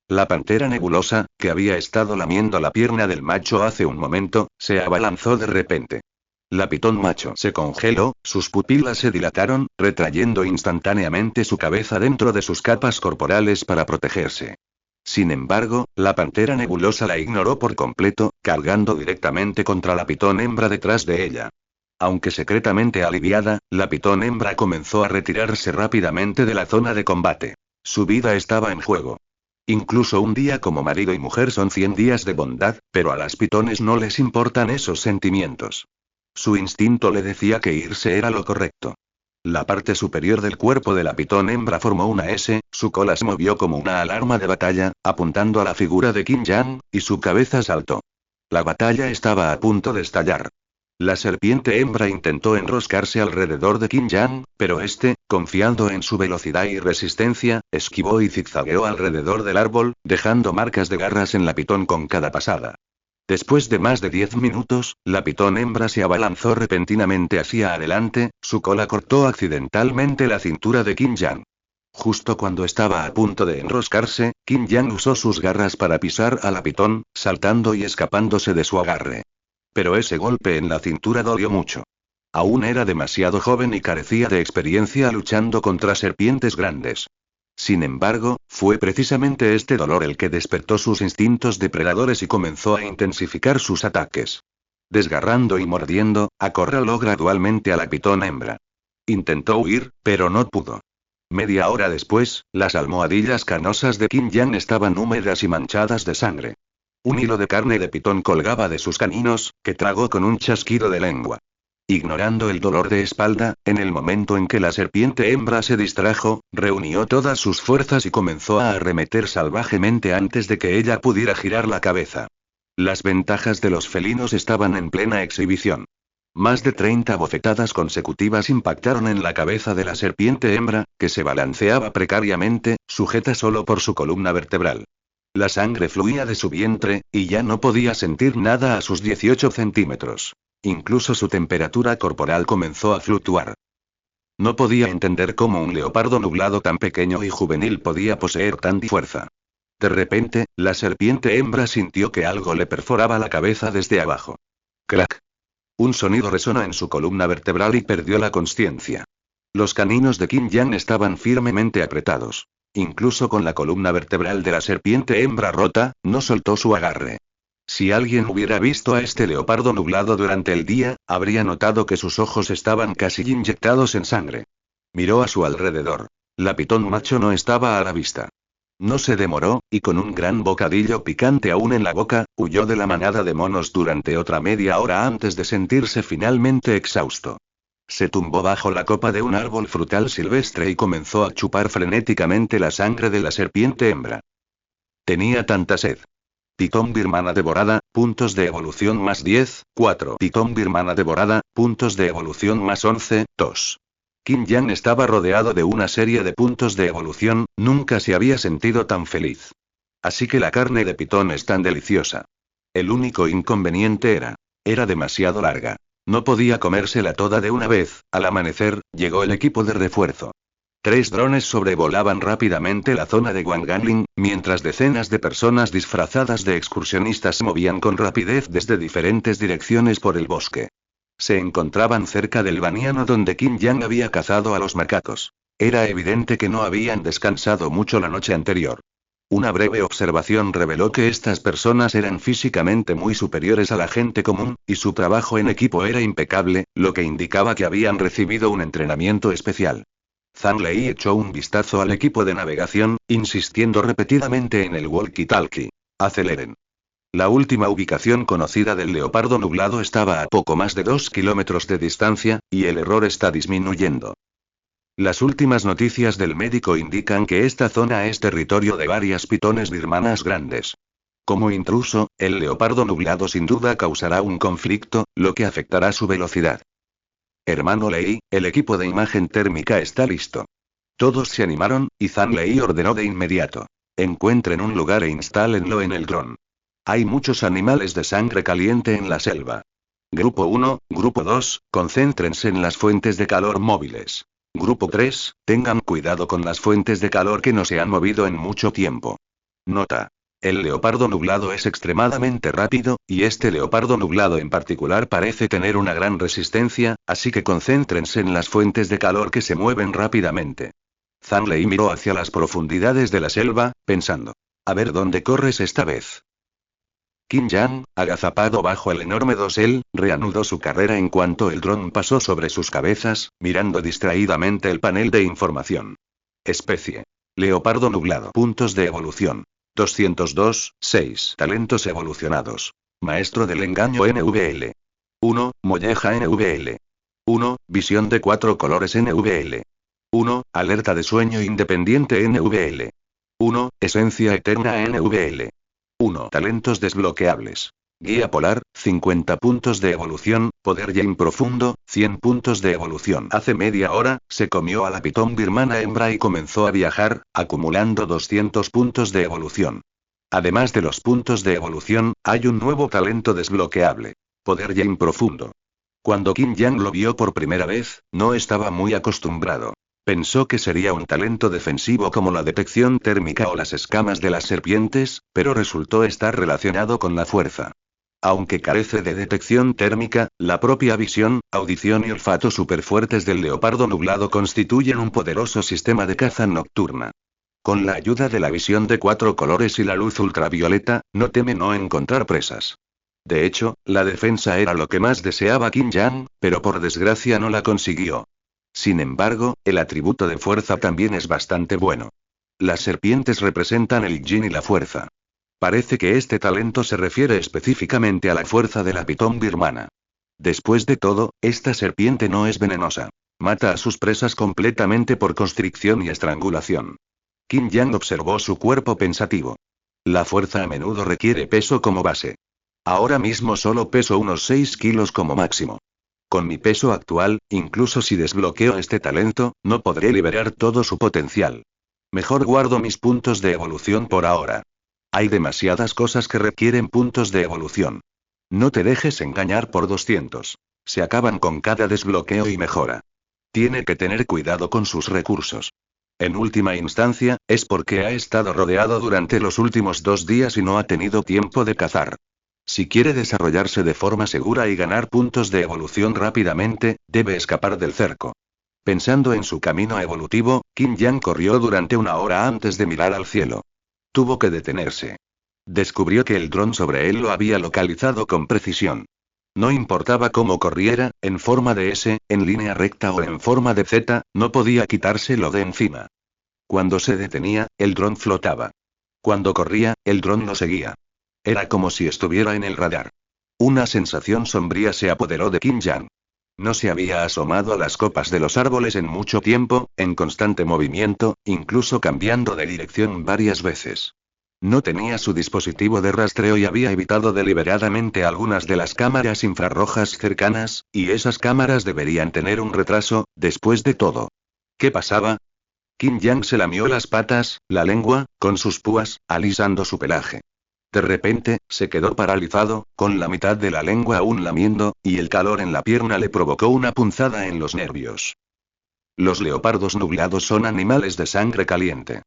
La pantera nebulosa, que había estado lamiendo la pierna del macho hace un momento, se abalanzó de repente. La pitón macho se congeló, sus pupilas se dilataron, retrayendo instantáneamente su cabeza dentro de sus capas corporales para protegerse. Sin embargo, la pantera nebulosa la ignoró por completo, cargando directamente contra la pitón hembra detrás de ella. Aunque secretamente aliviada, la pitón hembra comenzó a retirarse rápidamente de la zona de combate. Su vida estaba en juego. Incluso un día como marido y mujer son 100 días de bondad, pero a las pitones no les importan esos sentimientos. Su instinto le decía que irse era lo correcto. La parte superior del cuerpo de la pitón hembra formó una S, su cola se movió como una alarma de batalla, apuntando a la figura de Qin Yang, y su cabeza saltó. La batalla estaba a punto de estallar. La serpiente hembra intentó enroscarse alrededor de Qin Yang, pero este, confiando en su velocidad y resistencia, esquivó y zigzagueó alrededor del árbol, dejando marcas de garras en la pitón con cada pasada. Después de más de 10 minutos, la pitón hembra se abalanzó repentinamente hacia adelante, su cola cortó accidentalmente la cintura de Qin Yang. Justo cuando estaba a punto de enroscarse, Qin Yang usó sus garras para pisar a la pitón, saltando y escapándose de su agarre. Pero ese golpe en la cintura dolió mucho. Aún era demasiado joven y carecía de experiencia luchando contra serpientes grandes. Sin embargo, fue precisamente este dolor el que despertó sus instintos depredadores y comenzó a intensificar sus ataques. Desgarrando y mordiendo, acorraló gradualmente a la pitón hembra. Intentó huir, pero no pudo. Media hora después, las almohadillas canosas de Qin Yang estaban húmedas y manchadas de sangre. Un hilo de carne de pitón colgaba de sus caninos, que tragó con un chasquido de lengua. Ignorando el dolor de espalda, en el momento en que la serpiente hembra se distrajo, reunió todas sus fuerzas y comenzó a arremeter salvajemente antes de que ella pudiera girar la cabeza. Las ventajas de los felinos estaban en plena exhibición. Más de 30 bofetadas consecutivas impactaron en la cabeza de la serpiente hembra, que se balanceaba precariamente, sujeta solo por su columna vertebral. La sangre fluía de su vientre, y ya no podía sentir nada a sus 18 centímetros. Incluso su temperatura corporal comenzó a fluctuar. No podía entender cómo un leopardo nublado tan pequeño y juvenil podía poseer tanta fuerza. De repente, la serpiente hembra sintió que algo le perforaba la cabeza desde abajo. ¡Crack! Un sonido resonó en su columna vertebral y perdió la consciencia. Los caninos de Qin Yang estaban firmemente apretados. Incluso con la columna vertebral de la serpiente hembra rota, no soltó su agarre. Si alguien hubiera visto a este leopardo nublado durante el día, habría notado que sus ojos estaban casi inyectados en sangre. Miró a su alrededor. La pitón macho no estaba a la vista. No se demoró, y con un gran bocadillo picante aún en la boca, huyó de la manada de monos durante otra media hora antes de sentirse finalmente exhausto. Se tumbó bajo la copa de un árbol frutal silvestre y comenzó a chupar frenéticamente la sangre de la serpiente hembra. Tenía tanta sed. Pitón birmana devorada, puntos de evolución más 10, 4. Pitón birmana devorada, puntos de evolución más 11, 2. Qin Yang estaba rodeado de una serie de puntos de evolución, nunca se había sentido tan feliz. Así que la carne de pitón es tan deliciosa. El único inconveniente era demasiado larga. No podía comérsela toda de una vez. Al amanecer, llegó el equipo de refuerzo. 3 drones sobrevolaban rápidamente la zona de Wanganling, mientras decenas de personas disfrazadas de excursionistas se movían con rapidez desde diferentes direcciones por el bosque. Se encontraban cerca del Baniano donde Qin Yang había cazado a los macacos. Era evidente que no habían descansado mucho la noche anterior. Una breve observación reveló que estas personas eran físicamente muy superiores a la gente común, y su trabajo en equipo era impecable, lo que indicaba que habían recibido un entrenamiento especial. Zhang Lei echó un vistazo al equipo de navegación, insistiendo repetidamente en el walkie-talkie. Aceleren. La última ubicación conocida del leopardo nublado estaba a poco más de 2 kilómetros de distancia, y el error está disminuyendo. Las últimas noticias del médico indican que esta zona es territorio de varias pitones birmanas grandes. Como intruso, el leopardo nublado sin duda causará un conflicto, lo que afectará su velocidad. Hermano Lei, el equipo de imagen térmica está listo. Todos se animaron, y Zhang Lei ordenó de inmediato. Encuentren un lugar e instálenlo en el dron. Hay muchos animales de sangre caliente en la selva. Grupo 1, Grupo 2, concéntrense en las fuentes de calor móviles. Grupo 3, tengan cuidado con las fuentes de calor que no se han movido en mucho tiempo. Nota. El leopardo nublado es extremadamente rápido, y este leopardo nublado en particular parece tener una gran resistencia, así que concéntrense en las fuentes de calor que se mueven rápidamente. Zhang Lei miró hacia las profundidades de la selva, pensando. A ver dónde corres esta vez. Qin Yang, agazapado bajo el enorme dosel, reanudó su carrera en cuanto el dron pasó sobre sus cabezas, mirando distraídamente el panel de información. Especie. Leopardo nublado. Puntos de evolución. 202, 6. Talentos evolucionados. Maestro del engaño NVL. 1. Molleja NVL. 1. Visión de 4 colores NVL. 1. Alerta de sueño independiente NVL. 1. Esencia eterna NVL. 1. Talentos desbloqueables. Guía polar, 50 puntos de evolución, poder yin profundo, 100 puntos de evolución. Hace media hora, se comió a la pitón birmana hembra y comenzó a viajar, acumulando 200 puntos de evolución. Además de los puntos de evolución, hay un nuevo talento desbloqueable. Poder yin profundo. Cuando Qin Yang lo vio por primera vez, no estaba muy acostumbrado. Pensó que sería un talento defensivo como la detección térmica o las escamas de las serpientes, pero resultó estar relacionado con la fuerza. Aunque carece de detección térmica, la propia visión, audición y olfato superfuertes del leopardo nublado constituyen un poderoso sistema de caza nocturna. Con la ayuda de la visión de 4 colores y la luz ultravioleta, no teme no encontrar presas. De hecho, la defensa era lo que más deseaba Qin Yang, pero por desgracia no la consiguió. Sin embargo, el atributo de fuerza también es bastante bueno. Las serpientes representan el yin y la fuerza. Parece que este talento se refiere específicamente a la fuerza de la pitón birmana. Después de todo, esta serpiente no es venenosa. Mata a sus presas completamente por constricción y estrangulación. Qin Yang observó su cuerpo pensativo. La fuerza a menudo requiere peso como base. Ahora mismo solo peso unos 6 kilos como máximo. Con mi peso actual, incluso si desbloqueo este talento, no podré liberar todo su potencial. Mejor guardo mis puntos de evolución por ahora. Hay demasiadas cosas que requieren puntos de evolución. No te dejes engañar por 200. Se acaban con cada desbloqueo y mejora. Tiene que tener cuidado con sus recursos. En última instancia, es porque ha estado rodeado durante los últimos 2 días y no ha tenido tiempo de cazar. Si quiere desarrollarse de forma segura y ganar puntos de evolución rápidamente, debe escapar del cerco. Pensando en su camino evolutivo, Qin Yang corrió durante 1 hora antes de mirar al cielo. Tuvo que detenerse. Descubrió que el dron sobre él lo había localizado con precisión. No importaba cómo corriera, en forma de S, en línea recta o en forma de Z, no podía quitárselo de encima. Cuando se detenía, el dron flotaba. Cuando corría, el dron lo seguía. Era como si estuviera en el radar. Una sensación sombría se apoderó de Qin Yang. No se había asomado a las copas de los árboles en mucho tiempo, en constante movimiento, incluso cambiando de dirección varias veces. No tenía su dispositivo de rastreo y había evitado deliberadamente algunas de las cámaras infrarrojas cercanas, y esas cámaras deberían tener un retraso, después de todo. ¿Qué pasaba? Qin Yang se lamió las patas, la lengua, con sus púas, alisando su pelaje. De repente, se quedó paralizado, con la mitad de la lengua aún lamiendo, y el calor en la pierna le provocó una punzada en los nervios. Los leopardos nublados son animales de sangre caliente.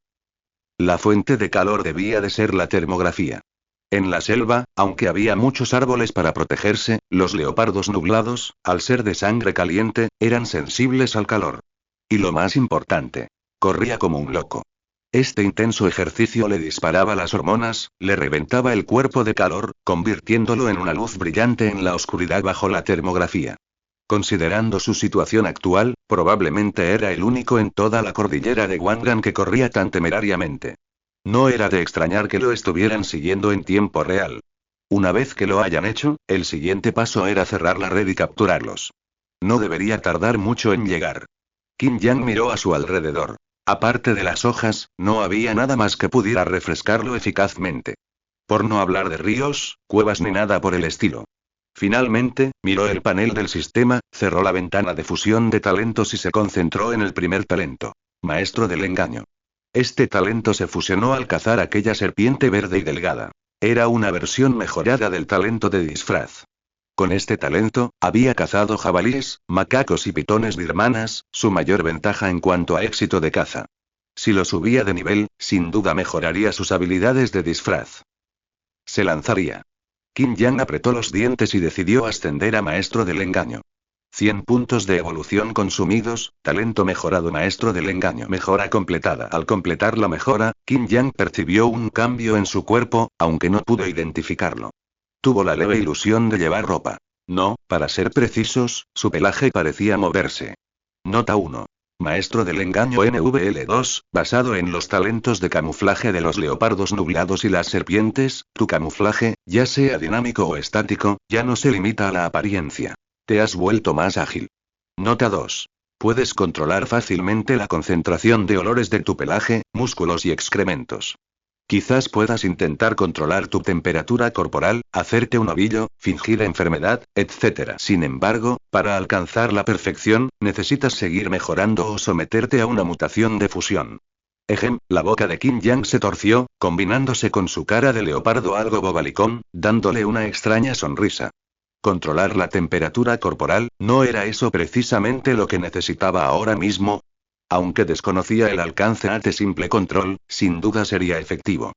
La fuente de calor debía de ser la termografía. En la selva, aunque había muchos árboles para protegerse, los leopardos nublados, al ser de sangre caliente, eran sensibles al calor. Y lo más importante, corría como un loco. Este intenso ejercicio le disparaba las hormonas, le reventaba el cuerpo de calor, convirtiéndolo en una luz brillante en la oscuridad bajo la termografía. Considerando su situación actual, probablemente era el único en toda la cordillera de Wangan que corría tan temerariamente. No era de extrañar que lo estuvieran siguiendo en tiempo real. Una vez que lo hayan hecho, el siguiente paso era cerrar la red y capturarlos. No debería tardar mucho en llegar. Qin Yang miró a su alrededor. Aparte de las hojas, no había nada más que pudiera refrescarlo eficazmente. Por no hablar de ríos, cuevas ni nada por el estilo. Finalmente, miró el panel del sistema, cerró la ventana de fusión de talentos y se concentró en el primer talento. Maestro del engaño. Este talento se fusionó al cazar aquella serpiente verde y delgada. Era una versión mejorada del talento de disfraz. Con este talento, había cazado jabalíes, macacos y pitones birmanas, su mayor ventaja en cuanto a éxito de caza. Si lo subía de nivel, sin duda mejoraría sus habilidades de disfraz. Se lanzaría. Qin Yang apretó los dientes y decidió ascender a maestro del engaño. 100 puntos de evolución consumidos, talento mejorado maestro del engaño. Mejora completada. Al completar la mejora, Qin Yang percibió un cambio en su cuerpo, aunque no pudo identificarlo. Tuvo la leve ilusión de llevar ropa. No, para ser precisos, su pelaje parecía moverse. Nota 1. Maestro del engaño NVL2, basado en los talentos de camuflaje de los leopardos nublados y las serpientes, tu camuflaje, ya sea dinámico o estático, ya no se limita a la apariencia. Te has vuelto más ágil. Nota 2. Puedes controlar fácilmente la concentración de olores de tu pelaje, músculos y excrementos. Quizás puedas intentar controlar tu temperatura corporal, hacerte un ovillo, fingir enfermedad, etc. Sin embargo, para alcanzar la perfección, necesitas seguir mejorando o someterte a una mutación de fusión. La boca de Qin Yang se torció, combinándose con su cara de leopardo algo bobalicón, dándole una extraña sonrisa. Controlar la temperatura corporal, ¿no era eso precisamente lo que necesitaba ahora mismo? Aunque desconocía el alcance a este simple control, sin duda sería efectivo.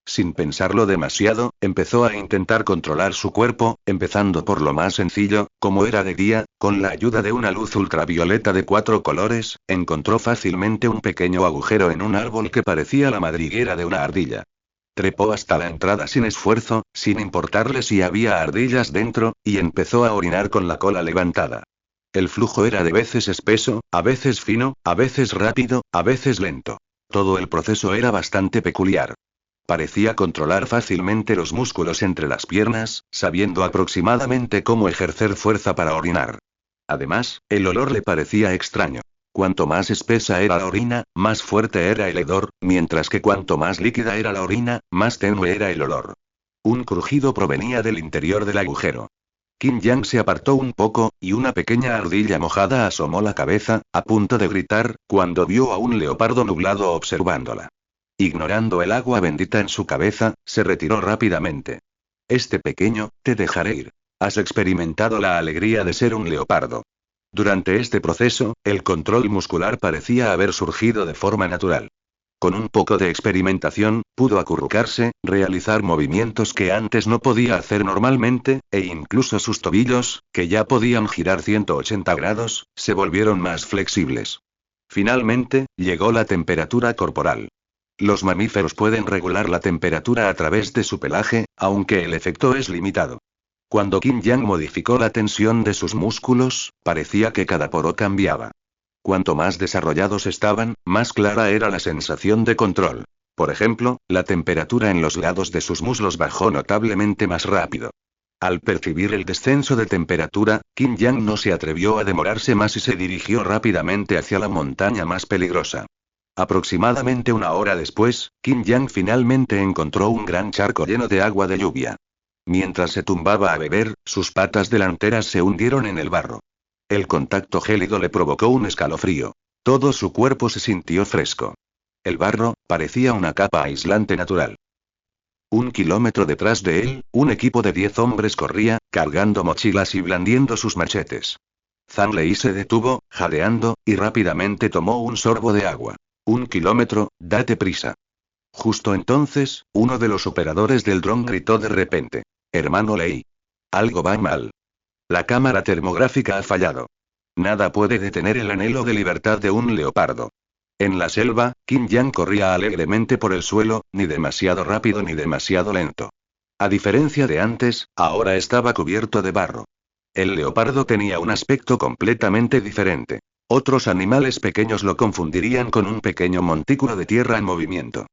Sin pensarlo demasiado, empezó a intentar controlar su cuerpo, empezando por lo más sencillo, como era de día, con la ayuda de una luz ultravioleta de 4 colores, encontró fácilmente un pequeño agujero en un árbol que parecía la madriguera de una ardilla. Trepó hasta la entrada sin esfuerzo, sin importarle si había ardillas dentro, y empezó a orinar con la cola levantada. El flujo era de veces espeso, a veces fino, a veces rápido, a veces lento. Todo el proceso era bastante peculiar. Parecía controlar fácilmente los músculos entre las piernas, sabiendo aproximadamente cómo ejercer fuerza para orinar. Además, el olor le parecía extraño. Cuanto más espesa era la orina, más fuerte era el hedor, mientras que cuanto más líquida era la orina, más tenue era el olor. Un crujido provenía del interior del agujero. Qin Yang se apartó un poco, y una pequeña ardilla mojada asomó la cabeza, a punto de gritar, cuando vio a un leopardo nublado observándola. Ignorando el agua bendita en su cabeza, se retiró rápidamente. Pequeño, te dejaré ir. Has experimentado la alegría de ser un leopardo. Durante este proceso, el control muscular parecía haber surgido de forma natural. Con un poco de experimentación, pudo acurrucarse, realizar movimientos que antes no podía hacer normalmente, e incluso sus tobillos, que ya podían girar 180 grados, se volvieron más flexibles. Finalmente, llegó la temperatura corporal. Los mamíferos pueden regular la temperatura a través de su pelaje, aunque el efecto es limitado. Cuando Qin Yang modificó la tensión de sus músculos, parecía que cada poro cambiaba. Cuanto más desarrollados estaban, más clara era la sensación de control. Por ejemplo, la temperatura en los lados de sus muslos bajó notablemente más rápido. Al percibir el descenso de temperatura, Qin Yang no se atrevió a demorarse más y se dirigió rápidamente hacia la montaña más peligrosa. Aproximadamente una hora después, Qin Yang finalmente encontró un gran charco lleno de agua de lluvia. Mientras se tumbaba a beber, sus patas delanteras se hundieron en el barro. El contacto gélido le provocó un escalofrío. Todo su cuerpo se sintió fresco. El barro parecía una capa aislante natural. 1 kilómetro detrás de él, un equipo de 10 hombres corría, cargando mochilas y blandiendo sus machetes. Zhang Lei se detuvo, jadeando, y rápidamente tomó un sorbo de agua. 1 kilómetro, date prisa. Justo entonces, uno de los operadores del dron gritó de repente. Hermano Lei. Algo va mal. La cámara termográfica ha fallado. Nada puede detener el anhelo de libertad de un leopardo. En la selva, Qin Yang corría alegremente por el suelo, ni demasiado rápido ni demasiado lento. A diferencia de antes, ahora estaba cubierto de barro. El leopardo tenía un aspecto completamente diferente. Otros animales pequeños lo confundirían con un pequeño montículo de tierra en movimiento.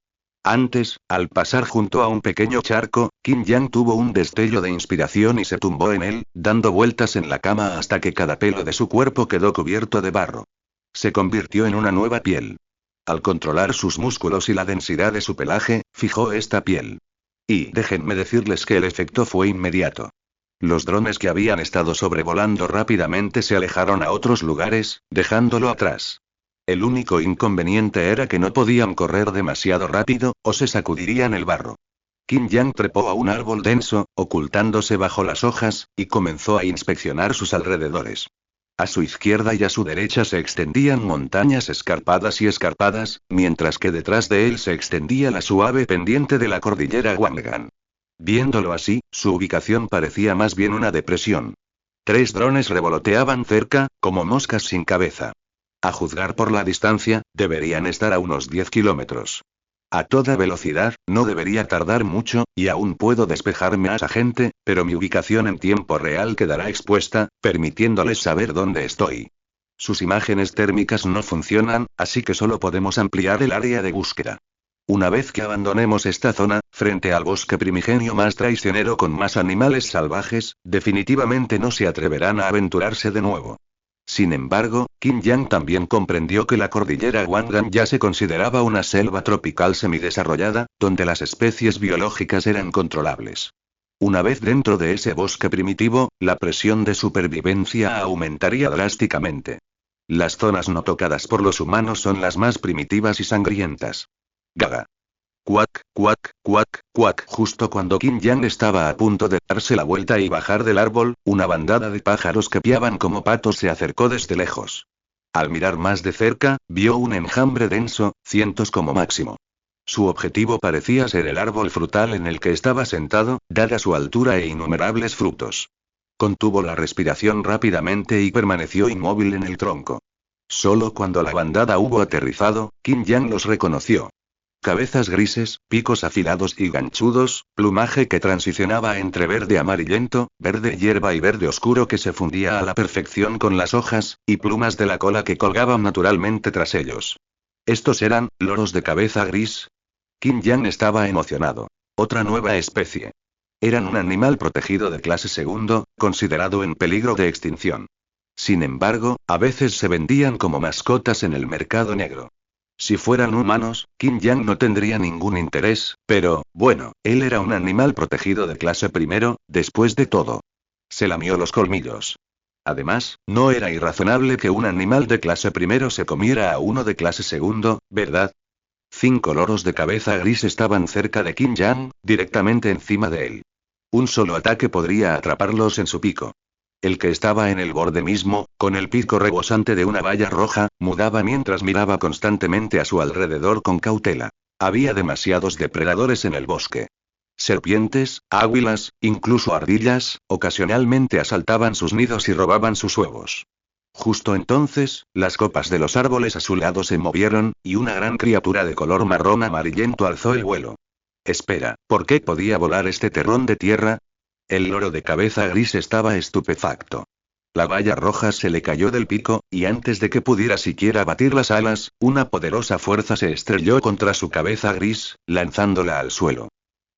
Antes, al pasar junto a un pequeño charco, Qin Yang tuvo un destello de inspiración y se tumbó en él, dando vueltas en la cama hasta que cada pelo de su cuerpo quedó cubierto de barro. Se convirtió en una nueva piel. Al controlar sus músculos y la densidad de su pelaje, fijó esta piel. Y déjenme decirles que el efecto fue inmediato. Los drones que habían estado sobrevolando rápidamente se alejaron a otros lugares, dejándolo atrás. El único inconveniente era que no podían correr demasiado rápido, o se sacudirían el barro. Qin Yang trepó a un árbol denso, ocultándose bajo las hojas, y comenzó a inspeccionar sus alrededores. A su izquierda y a su derecha se extendían montañas escarpadas y escarpadas, mientras que detrás de él se extendía la suave pendiente de la cordillera Huanggang. Viéndolo así, su ubicación parecía más bien una depresión. 3 drones revoloteaban cerca, como moscas sin cabeza. A juzgar por la distancia, deberían estar a unos 10 kilómetros. A toda velocidad, no debería tardar mucho, y aún puedo despejarme a esa gente, pero mi ubicación en tiempo real quedará expuesta, permitiéndoles saber dónde estoy. Sus imágenes térmicas no funcionan, así que solo podemos ampliar el área de búsqueda. Una vez que abandonemos esta zona, frente al bosque primigenio más traicionero con más animales salvajes, definitivamente no se atreverán a aventurarse de nuevo. Sin embargo, Qin Yang también comprendió que la cordillera Huanggang ya se consideraba una selva tropical semidesarrollada, donde las especies biológicas eran controlables. Una vez dentro de ese bosque primitivo, la presión de supervivencia aumentaría drásticamente. Las zonas no tocadas por los humanos son las más primitivas y sangrientas. Gaga. Cuac, cuac, cuac, cuac. Justo cuando Qin Yang estaba a punto de darse la vuelta y bajar del árbol, una bandada de pájaros que piaban como patos se acercó desde lejos. Al mirar más de cerca, vio un enjambre denso, cientos como máximo. Su objetivo parecía ser el árbol frutal en el que estaba sentado, dada su altura e innumerables frutos. Contuvo la respiración rápidamente y permaneció inmóvil en el tronco. Solo cuando la bandada hubo aterrizado, Qin Yang los reconoció. Cabezas grises, picos afilados y ganchudos, plumaje que transicionaba entre verde amarillento, verde hierba y verde oscuro que se fundía a la perfección con las hojas, y plumas de la cola que colgaban naturalmente tras ellos. ¿Estos eran loros de cabeza gris? Qin Yang estaba emocionado. Otra nueva especie. Eran un animal protegido de clase segundo, considerado en peligro de extinción. Sin embargo, a veces se vendían como mascotas en el mercado negro. Si fueran humanos, Qin Yang no tendría ningún interés, pero, bueno, él era un animal protegido de clase primero, después de todo. Se lamió los colmillos. Además, no era irrazonable que un animal de clase primero se comiera a uno de clase segundo, ¿verdad? 5 loros de cabeza gris estaban cerca de Qin Yang, directamente encima de él. Un solo ataque podría atraparlos en su pico. El que estaba en el borde mismo, con el pico rebosante de una valla roja, mudaba mientras miraba constantemente a su alrededor con cautela. Había demasiados depredadores en el bosque. Serpientes, águilas, incluso ardillas, ocasionalmente asaltaban sus nidos y robaban sus huevos. Justo entonces, las copas de los árboles a su lado se movieron, y una gran criatura de color marrón amarillento alzó el vuelo. Espera, ¿por qué podía volar este terrón de tierra? El loro de cabeza gris estaba estupefacto. La valla roja se le cayó del pico, y antes de que pudiera siquiera batir las alas, una poderosa fuerza se estrelló contra su cabeza gris, lanzándola al suelo.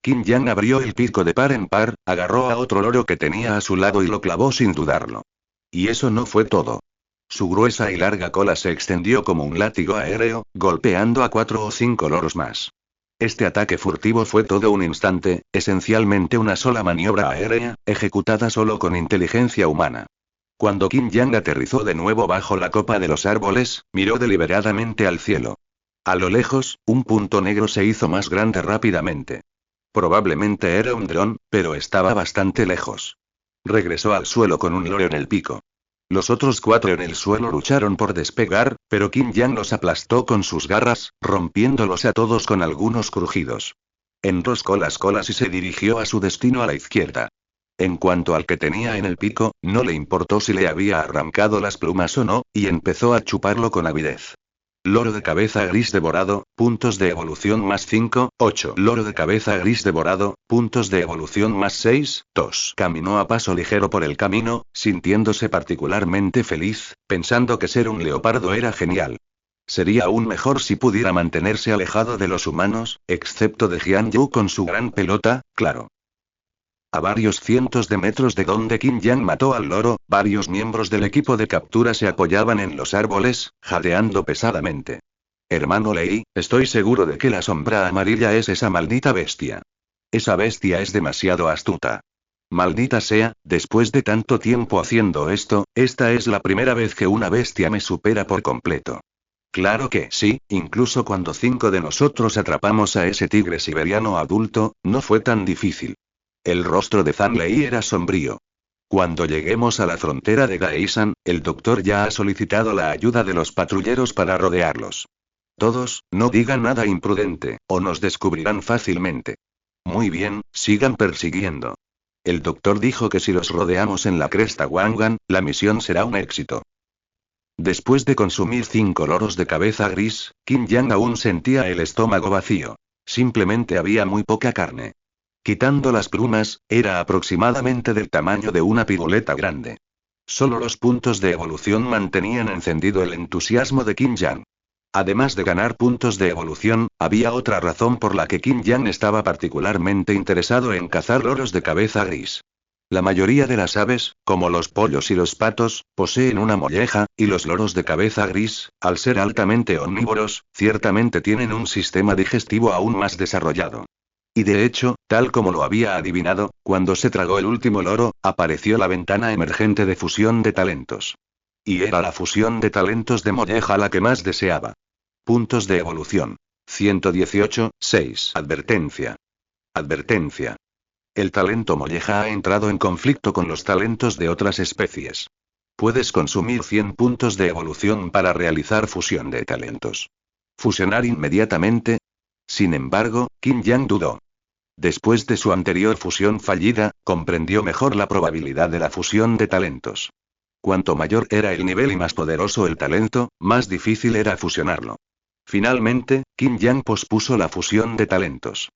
Qin Yang abrió el pico de par en par, agarró a otro loro que tenía a su lado y lo clavó sin dudarlo. Y eso no fue todo. Su gruesa y larga cola se extendió como un látigo aéreo, golpeando a 4 o 5 loros más. Este ataque furtivo fue todo un instante, esencialmente una sola maniobra aérea, ejecutada solo con inteligencia humana. Cuando Qin Yang aterrizó de nuevo bajo la copa de los árboles, miró deliberadamente al cielo. A lo lejos, un punto negro se hizo más grande rápidamente. Probablemente era un dron, pero estaba bastante lejos. Regresó al suelo con un loro en el pico. Los otros 4 en el suelo lucharon por despegar, pero Qin Yang los aplastó con sus garras, rompiéndolos a todos con algunos crujidos. Enroscó las colas y se dirigió a su destino a la izquierda. En cuanto al que tenía en el pico, no le importó si le había arrancado las plumas o no, y empezó a chuparlo con avidez. Loro de cabeza gris devorado, puntos de evolución más 5, 8. Loro de cabeza gris devorado, puntos de evolución más 6, 2. Caminó a paso ligero por el camino, sintiéndose particularmente feliz, pensando que ser un leopardo era genial. Sería aún mejor si pudiera mantenerse alejado de los humanos, excepto de Jian Yu con su gran pelota, claro. A varios cientos de metros de donde Qin Yang mató al loro, varios miembros del equipo de captura se apoyaban en los árboles, jadeando pesadamente. Hermano Lei, estoy seguro de que la sombra amarilla es esa maldita bestia. Esa bestia es demasiado astuta. Maldita sea, después de tanto tiempo haciendo esto, esta es la primera vez que una bestia me supera por completo. Claro que sí, incluso cuando 5 de nosotros atrapamos a ese tigre siberiano adulto, no fue tan difícil. El rostro de Zhang Lei era sombrío. Cuando lleguemos a la frontera de Gaishan, el doctor ya ha solicitado la ayuda de los patrulleros para rodearlos. Todos, no digan nada imprudente, o nos descubrirán fácilmente. Muy bien, sigan persiguiendo. El doctor dijo que si los rodeamos en la cresta Wangan, la misión será un éxito. Después de consumir 5 loros de cabeza gris, Qin Yang aún sentía el estómago vacío. Simplemente había muy poca carne. Quitando las plumas, era aproximadamente del tamaño de una piruleta grande. Solo los puntos de evolución mantenían encendido el entusiasmo de Qin Yang. Además de ganar puntos de evolución, había otra razón por la que Qin Yang estaba particularmente interesado en cazar loros de cabeza gris. La mayoría de las aves, como los pollos y los patos, poseen una molleja, y los loros de cabeza gris, al ser altamente omnívoros, ciertamente tienen un sistema digestivo aún más desarrollado. Y de hecho, tal como lo había adivinado, cuando se tragó el último loro, apareció la ventana emergente de fusión de talentos. Y era la fusión de talentos de molleja la que más deseaba. Puntos de evolución. 118, 6. Advertencia. Advertencia. El talento molleja ha entrado en conflicto con los talentos de otras especies. Puedes consumir 100 puntos de evolución para realizar fusión de talentos. ¿Fusionar inmediatamente? Sin embargo, Qin Yang dudó. Después de su anterior fusión fallida, comprendió mejor la probabilidad de la fusión de talentos. Cuanto mayor era el nivel y más poderoso el talento, más difícil era fusionarlo. Finalmente, Qin Yang pospuso la fusión de talentos.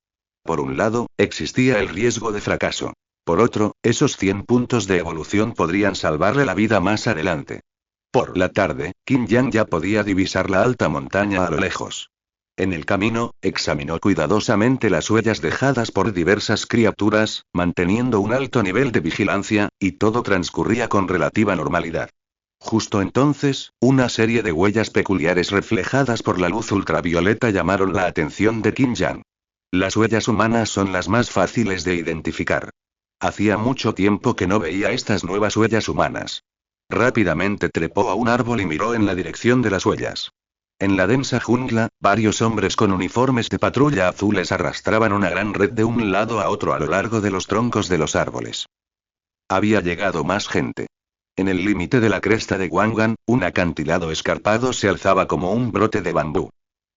Por un lado, existía el riesgo de fracaso. Por otro, esos 100 puntos de evolución podrían salvarle la vida más adelante. Por la tarde, Qin Yang ya podía divisar la alta montaña a lo lejos. En el camino, examinó cuidadosamente las huellas dejadas por diversas criaturas, manteniendo un alto nivel de vigilancia, y todo transcurría con relativa normalidad. Justo entonces, una serie de huellas peculiares reflejadas por la luz ultravioleta llamaron la atención de Qin Yang. Las huellas humanas son las más fáciles de identificar. Hacía mucho tiempo que no veía estas nuevas huellas humanas. Rápidamente trepó a un árbol y miró en la dirección de las huellas. En la densa jungla, varios hombres con uniformes de patrulla azules arrastraban una gran red de un lado a otro a lo largo de los troncos de los árboles. Había llegado más gente. En el límite de la cresta de Wangan, un acantilado escarpado se alzaba como un brote de bambú.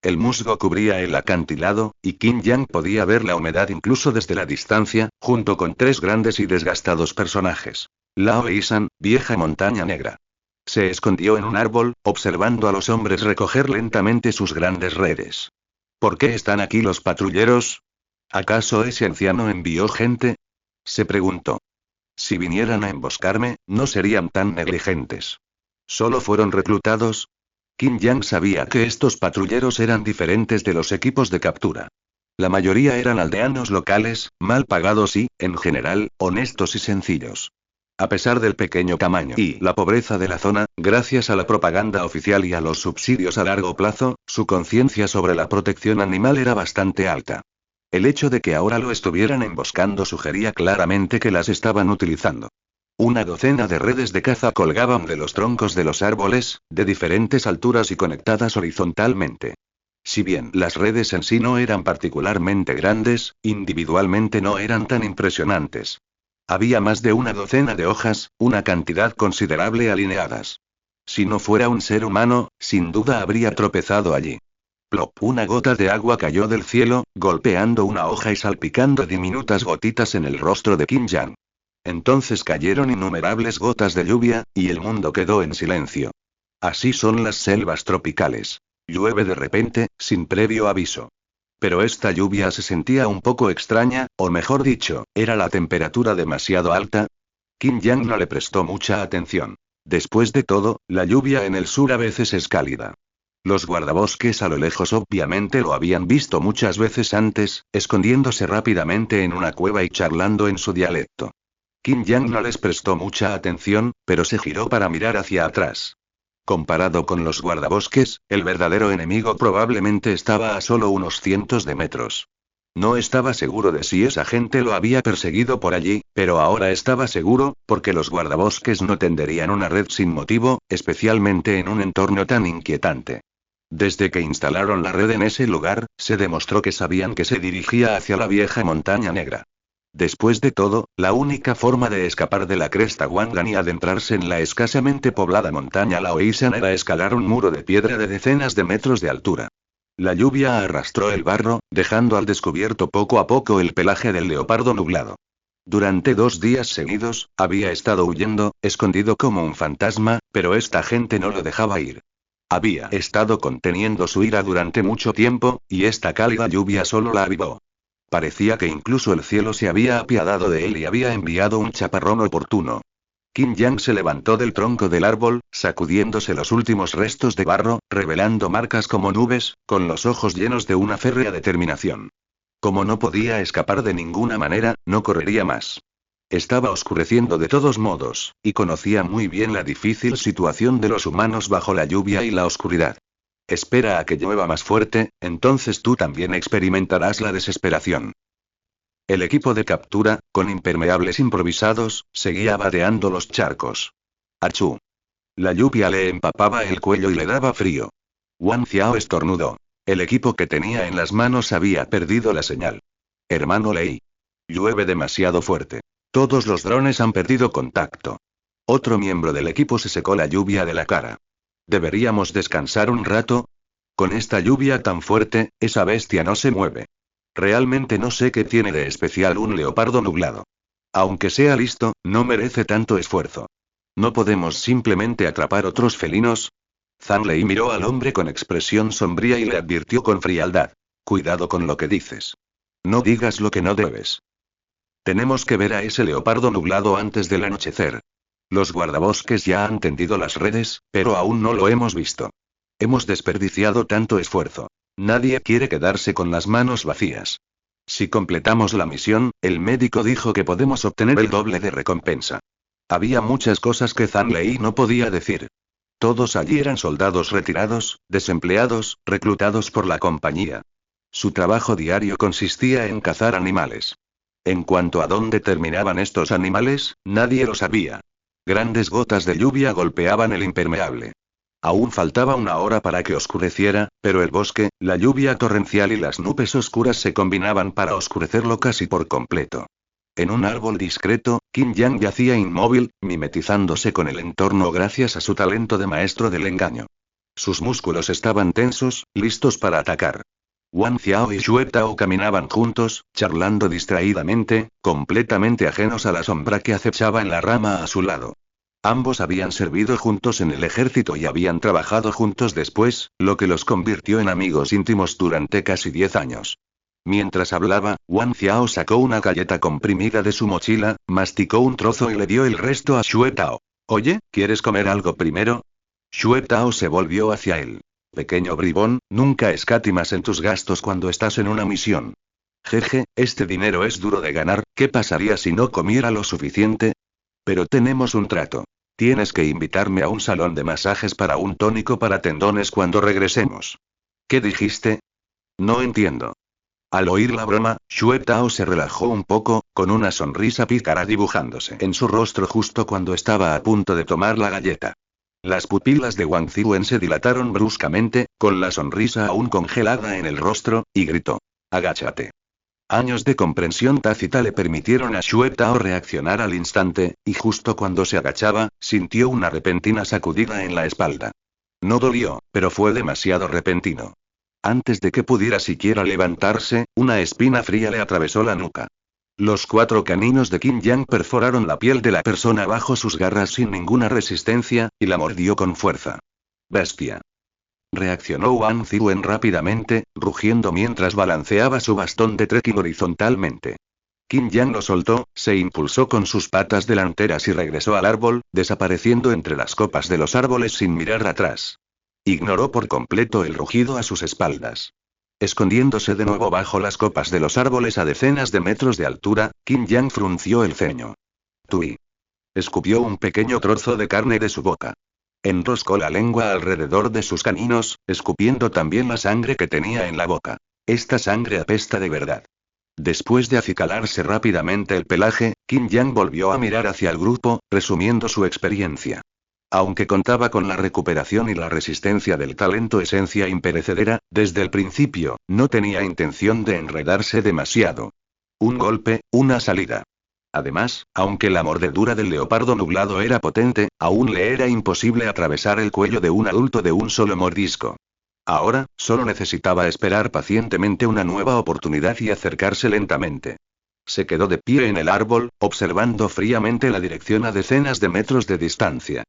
El musgo cubría el acantilado, y Qin Yang podía ver la humedad incluso desde la distancia, junto con 3 grandes y desgastados personajes. Lao Yisan, vieja montaña negra. Se escondió en un árbol, observando a los hombres recoger lentamente sus grandes redes. ¿Por qué están aquí los patrulleros? ¿Acaso ese anciano envió gente? Se preguntó. Si vinieran a emboscarme, no serían tan negligentes. ¿Solo fueron reclutados? Qin Yang sabía que estos patrulleros eran diferentes de los equipos de captura. La mayoría eran aldeanos locales, mal pagados y, en general, honestos y sencillos. A pesar del pequeño tamaño y la pobreza de la zona, gracias a la propaganda oficial y a los subsidios a largo plazo, su conciencia sobre la protección animal era bastante alta. El hecho de que ahora lo estuvieran emboscando sugería claramente que las estaban utilizando. Una docena de redes de caza colgaban de los troncos de los árboles, de diferentes alturas y conectadas horizontalmente. Si bien las redes en sí no eran particularmente grandes, individualmente no eran tan impresionantes. Había más de una docena de hojas, una cantidad considerable alineadas. Si no fuera un ser humano, sin duda habría tropezado allí. Plop. Una gota de agua cayó del cielo, golpeando una hoja y salpicando diminutas gotitas en el rostro de Qin Yang. Entonces cayeron innumerables gotas de lluvia, y el mundo quedó en silencio. Así son las selvas tropicales. Llueve de repente, sin previo aviso. Pero esta lluvia se sentía un poco extraña, o mejor dicho, ¿era la temperatura demasiado alta? Qin Yang no le prestó mucha atención. Después de todo, la lluvia en el sur a veces es cálida. Los guardabosques a lo lejos obviamente lo habían visto muchas veces antes, escondiéndose rápidamente en una cueva y charlando en su dialecto. Qin Yang no les prestó mucha atención, pero se giró para mirar hacia atrás. Comparado con los guardabosques, el verdadero enemigo probablemente estaba a solo unos cientos de metros. No estaba seguro de si esa gente lo había perseguido por allí, pero ahora estaba seguro, porque los guardabosques no tenderían una red sin motivo, especialmente en un entorno tan inquietante. Desde que instalaron la red en ese lugar, se demostró que sabían que se dirigía hacia la vieja montaña negra. Después de todo, la única forma de escapar de la cresta Wangan y adentrarse en la escasamente poblada montaña Laoisan era escalar un muro de piedra de decenas de metros de altura. La lluvia arrastró el barro, dejando al descubierto poco a poco el pelaje del leopardo nublado. Durante 2 días seguidos, había estado huyendo, escondido como un fantasma, pero esta gente no lo dejaba ir. Había estado conteniendo su ira durante mucho tiempo, y esta cálida lluvia solo la avivó. Parecía que incluso el cielo se había apiadado de él y había enviado un chaparrón oportuno. Qin Yang se levantó del tronco del árbol, sacudiéndose los últimos restos de barro, revelando marcas como nubes, con los ojos llenos de una férrea determinación. Como no podía escapar de ninguna manera, no correría más. Estaba oscureciendo de todos modos, y conocía muy bien la difícil situación de los humanos bajo la lluvia y la oscuridad. Espera a que llueva más fuerte, entonces tú también experimentarás la desesperación. El equipo de captura, con impermeables improvisados, seguía vadeando los charcos. ¡Achú! La lluvia le empapaba el cuello y le daba frío. Wang Xiao estornudó. El equipo que tenía en las manos había perdido la señal. Hermano Lei. Llueve demasiado fuerte. Todos los drones han perdido contacto. Otro miembro del equipo se secó la lluvia de la cara. ¿Deberíamos descansar un rato? Con esta lluvia tan fuerte, esa bestia no se mueve. Realmente no sé qué tiene de especial un leopardo nublado. Aunque sea listo, no merece tanto esfuerzo. ¿No podemos simplemente atrapar otros felinos? Zhang Lei miró al hombre con expresión sombría y le advirtió con frialdad. Cuidado con lo que dices. No digas lo que no debes. Tenemos que ver a ese leopardo nublado antes del anochecer. Los guardabosques ya han tendido las redes, pero aún no lo hemos visto. Hemos desperdiciado tanto esfuerzo. Nadie quiere quedarse con las manos vacías. Si completamos la misión, el médico dijo que podemos obtener el doble de recompensa. Había muchas cosas que Zhang Lei no podía decir. Todos allí eran soldados retirados, desempleados, reclutados por la compañía. Su trabajo diario consistía en cazar animales. En cuanto a dónde terminaban estos animales, nadie lo sabía. Grandes gotas de lluvia golpeaban el impermeable. Aún faltaba una hora para que oscureciera, pero el bosque, la lluvia torrencial y las nubes oscuras se combinaban para oscurecerlo casi por completo. En un árbol discreto, Qin Yang yacía inmóvil, mimetizándose con el entorno gracias a su talento de maestro del engaño. Sus músculos estaban tensos, listos para atacar. Wang Xiao y Xue Tao caminaban juntos, charlando distraídamente, completamente ajenos a la sombra que acechaba en la rama a su lado. Ambos habían servido juntos en el ejército y habían trabajado juntos después, lo que los convirtió en amigos íntimos durante casi 10 años. Mientras hablaba, Wang Xiao sacó una galleta comprimida de su mochila, masticó un trozo y le dio el resto a Xue Tao. Oye, ¿quieres comer algo primero? Xue Tao se volvió hacia él. Pequeño bribón, nunca escatimas en tus gastos cuando estás en una misión. Jeje, este dinero es duro de ganar, ¿qué pasaría si no comiera lo suficiente? Pero tenemos un trato. Tienes que invitarme a un salón de masajes para un tónico para tendones cuando regresemos. ¿Qué dijiste? No entiendo. Al oír la broma, Xue Tao se relajó un poco, con una sonrisa pícara dibujándose en su rostro justo cuando estaba a punto de tomar la galleta. Las pupilas de Wang Zhuen se dilataron bruscamente, con la sonrisa aún congelada en el rostro, y gritó. Agáchate. Años de comprensión tácita le permitieron a Xue Tao reaccionar al instante, y justo cuando se agachaba, sintió una repentina sacudida en la espalda. No dolió, pero fue demasiado repentino. Antes de que pudiera siquiera levantarse, una espina fría le atravesó la nuca. Los 4 caninos de Qin Yang perforaron la piel de la persona bajo sus garras sin ninguna resistencia, y la mordió con fuerza. Bestia. Reaccionó Wang Zhuen rápidamente, rugiendo mientras balanceaba su bastón de trekking horizontalmente. Qin Yang lo soltó, se impulsó con sus patas delanteras y regresó al árbol, desapareciendo entre las copas de los árboles sin mirar atrás. Ignoró por completo el rugido a sus espaldas. Escondiéndose de nuevo bajo las copas de los árboles a decenas de metros de altura, Qin Yang frunció el ceño. Tui. Escupió un pequeño trozo de carne de su boca. Enroscó la lengua alrededor de sus caninos, escupiendo también la sangre que tenía en la boca. Esta sangre apesta de verdad. Después de acicalarse rápidamente el pelaje, Qin Yang volvió a mirar hacia el grupo, resumiendo su experiencia. Aunque contaba con la recuperación y la resistencia del talento esencia imperecedera, desde el principio, no tenía intención de enredarse demasiado. Un golpe, una salida. Además, aunque la mordedura del leopardo nublado era potente, aún le era imposible atravesar el cuello de un adulto de un solo mordisco. Ahora, solo necesitaba esperar pacientemente una nueva oportunidad y acercarse lentamente. Se quedó de pie en el árbol, observando fríamente la dirección a decenas de metros de distancia.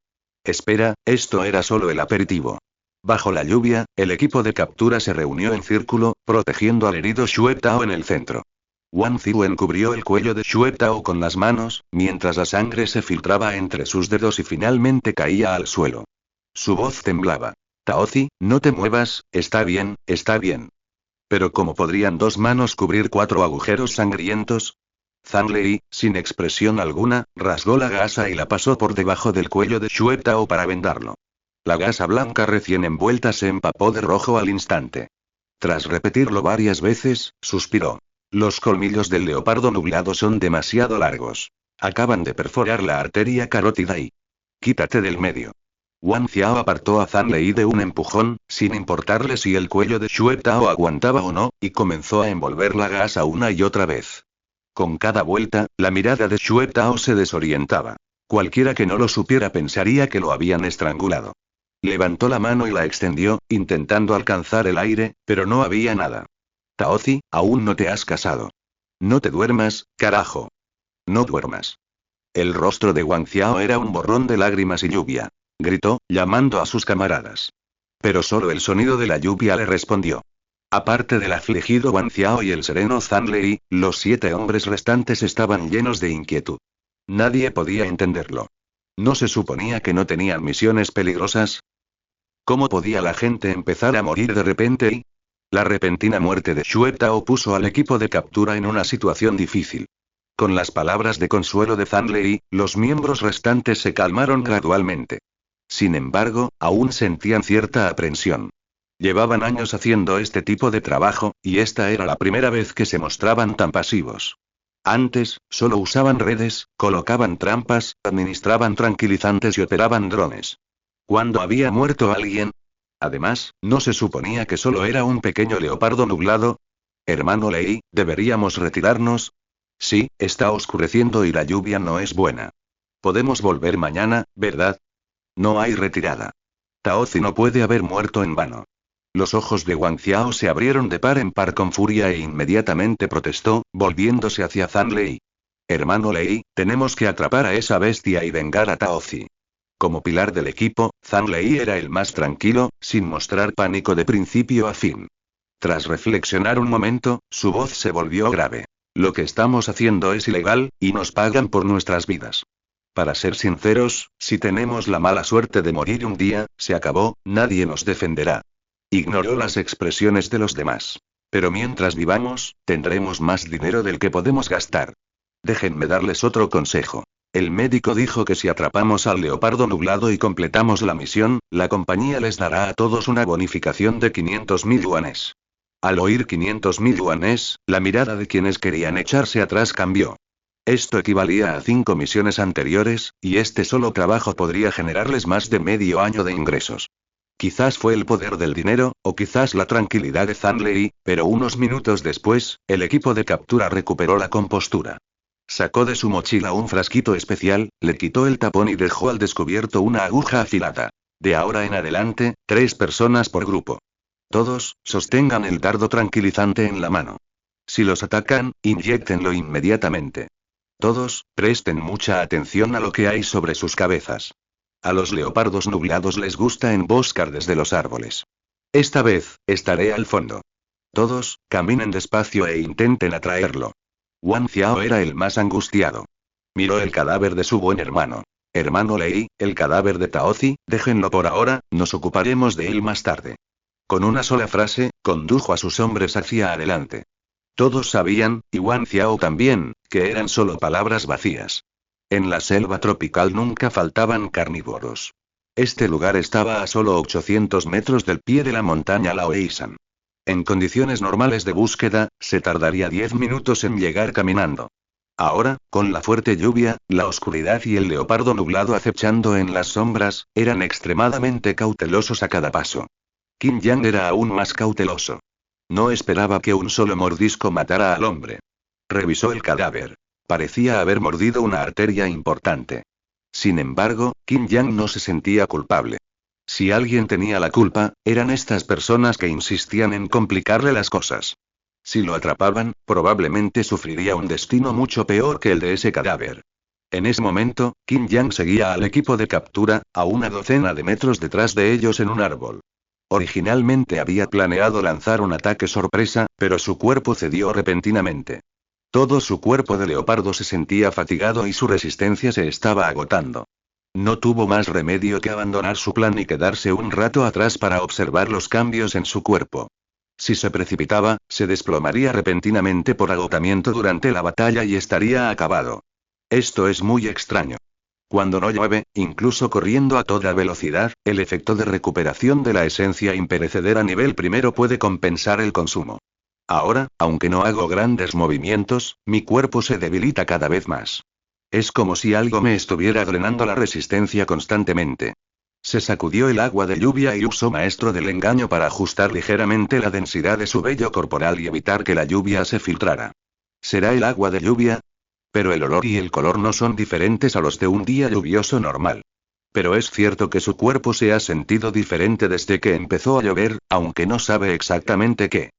Espera, esto era solo el aperitivo. Bajo la lluvia, el equipo de captura se reunió en círculo, protegiendo al herido Xue Tao en el centro. Wang Ziwen cubrió el cuello de Xue Tao con las manos, mientras la sangre se filtraba entre sus dedos y finalmente caía al suelo. Su voz temblaba. Taozi, no te muevas, está bien, está bien. Pero ¿cómo podrían dos manos cubrir 4 agujeros sangrientos? Zhang Lei, sin expresión alguna, rasgó la gasa y la pasó por debajo del cuello de Xue Tao para vendarlo. La gasa blanca recién envuelta se empapó de rojo al instante. Tras repetirlo varias veces, suspiró. Los colmillos del leopardo nublado son demasiado largos. Acaban de perforar la arteria carótida y... Quítate del medio. Wang Xiao apartó a Zhang Lei de un empujón, sin importarle si el cuello de Xue Tao aguantaba o no, y comenzó a envolver la gasa una y otra vez. Con cada vuelta, la mirada de Xue Tao se desorientaba. Cualquiera que no lo supiera pensaría que lo habían estrangulado. Levantó la mano y la extendió, intentando alcanzar el aire, pero no había nada. Taozi, aún no te has casado. No te duermas, carajo. No duermas. El rostro de Wang Xiao era un borrón de lágrimas y lluvia. Gritó, llamando a sus camaradas. Pero solo el sonido de la lluvia le respondió. Aparte del afligido Wang Xiao y el sereno Zhang Lei, los 7 hombres restantes estaban llenos de inquietud. Nadie podía entenderlo. ¿No se suponía que no tenían misiones peligrosas? ¿Cómo podía la gente empezar a morir de repente y...? La repentina muerte de Xue Tao puso al equipo de captura en una situación difícil. Con las palabras de consuelo de Zhang Lei, los miembros restantes se calmaron gradualmente. Sin embargo, aún sentían cierta aprensión. Llevaban años haciendo este tipo de trabajo, y esta era la primera vez que se mostraban tan pasivos. Antes, solo usaban redes, colocaban trampas, administraban tranquilizantes y operaban drones. ¿Cuándo había muerto alguien? Además, ¿no se suponía que solo era un pequeño leopardo nublado? Hermano Lei, ¿deberíamos retirarnos? Sí, está oscureciendo y la lluvia no es buena. Podemos volver mañana, ¿verdad? No hay retirada. Taozi no puede haber muerto en vano. Los ojos de Wang Xiao se abrieron de par en par con furia e inmediatamente protestó, volviéndose hacia Zhang Lei. Hermano Lei, tenemos que atrapar a esa bestia y vengar a Taozi. Como pilar del equipo, Zhang Lei era el más tranquilo, sin mostrar pánico de principio a fin. Tras reflexionar un momento, su voz se volvió grave. Lo que estamos haciendo es ilegal, y nos pagan por nuestras vidas. Para ser sinceros, si tenemos la mala suerte de morir un día, se acabó, nadie nos defenderá. Ignoró las expresiones de los demás. Pero mientras vivamos, tendremos más dinero del que podemos gastar. Déjenme darles otro consejo. El médico dijo que si atrapamos al leopardo nublado y completamos la misión, la compañía les dará a todos una bonificación de 500.000 yuanes. Al oír 500.000 yuanes, la mirada de quienes querían echarse atrás cambió. Esto equivalía a 5 misiones anteriores, y este solo trabajo podría generarles más de medio año de ingresos. Quizás fue el poder del dinero, o quizás la tranquilidad de Zhang Lei, pero unos minutos después, el equipo de captura recuperó la compostura. Sacó de su mochila un frasquito especial, le quitó el tapón y dejó al descubierto una aguja afilada. De ahora en adelante, 3 personas por grupo. Todos, sostengan el dardo tranquilizante en la mano. Si los atacan, inyéctenlo inmediatamente. Todos, presten mucha atención a lo que hay sobre sus cabezas. A los leopardos nublados les gusta emboscar desde los árboles. Esta vez, estaré al fondo. Todos, caminen despacio e intenten atraerlo. Wang Xiao era el más angustiado. Miró el cadáver de su buen hermano. Hermano Lei, el cadáver de Taozi, déjenlo por ahora, nos ocuparemos de él más tarde. Con una sola frase, condujo a sus hombres hacia adelante. Todos sabían, y Wang Xiao también, que eran solo palabras vacías. En la selva tropical nunca faltaban carnívoros. Este lugar estaba a solo 800 metros del pie de la montaña Laoishan. En condiciones normales de búsqueda, se tardaría 10 minutos en llegar caminando. Ahora, con la fuerte lluvia, la oscuridad y el leopardo nublado acechando en las sombras, eran extremadamente cautelosos a cada paso. Qin Yang era aún más cauteloso. No esperaba que un solo mordisco matara al hombre. Revisó el cadáver. Parecía haber mordido una arteria importante. Sin embargo, Qin Yang no se sentía culpable. Si alguien tenía la culpa, eran estas personas que insistían en complicarle las cosas. Si lo atrapaban, probablemente sufriría un destino mucho peor que el de ese cadáver. En ese momento, Qin Yang seguía al equipo de captura, a una docena de metros detrás de ellos en un árbol. Originalmente había planeado lanzar un ataque sorpresa, pero su cuerpo cedió repentinamente. Todo su cuerpo de leopardo se sentía fatigado y su resistencia se estaba agotando. No tuvo más remedio que abandonar su plan y quedarse un rato atrás para observar los cambios en su cuerpo. Si se precipitaba, se desplomaría repentinamente por agotamiento durante la batalla y estaría acabado. Esto es muy extraño. Cuando no llueve, incluso corriendo a toda velocidad, el efecto de recuperación de la esencia imperecedera nivel primero puede compensar el consumo. Ahora, aunque no hago grandes movimientos, mi cuerpo se debilita cada vez más. Es como si algo me estuviera drenando la resistencia constantemente. Se sacudió el agua de lluvia y usó maestro del engaño para ajustar ligeramente la densidad de su vello corporal y evitar que la lluvia se filtrara. ¿Será el agua de lluvia? Pero el olor y el color no son diferentes a los de un día lluvioso normal. Pero es cierto que su cuerpo se ha sentido diferente desde que empezó a llover, aunque no sabe exactamente qué.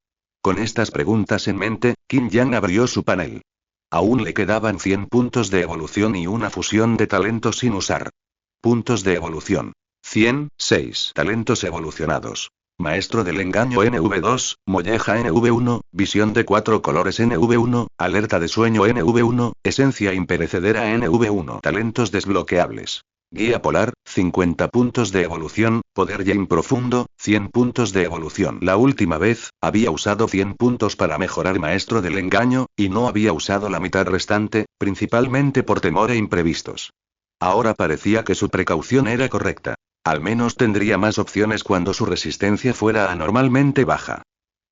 Con estas preguntas en mente, Qin Yang abrió su panel. Aún le quedaban 100 puntos de evolución y una fusión de talentos sin usar. Puntos de evolución. 106 talentos evolucionados. Maestro del engaño NV2, molleja NV1, visión de 4 colores NV1, alerta de sueño NV1, esencia imperecedera NV1. Talentos desbloqueables. Guía polar, 50 puntos de evolución, poder yin profundo, 100 puntos de evolución. La última vez, había usado 100 puntos para mejorar maestro del engaño, y no había usado la mitad restante, principalmente por temor a imprevistos. Ahora parecía que su precaución era correcta. Al menos tendría más opciones cuando su resistencia fuera anormalmente baja.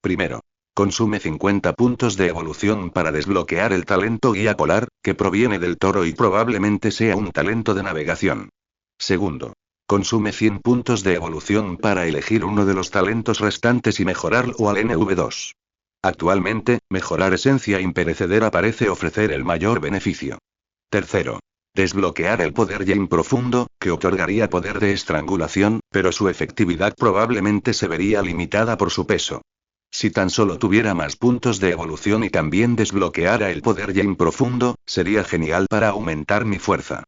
Primero, consume 50 puntos de evolución para desbloquear el talento guía polar, que proviene del toro y probablemente sea un talento de navegación. Segundo, consume 100 puntos de evolución para elegir uno de los talentos restantes y mejorarlo al NV2. Actualmente, mejorar esencia imperecedera parece ofrecer el mayor beneficio. Tercero, desbloquear el poder yin profundo, que otorgaría poder de estrangulación, pero su efectividad probablemente se vería limitada por su peso. Si tan solo tuviera más puntos de evolución y también desbloqueara el poder yin profundo, sería genial para aumentar mi fuerza.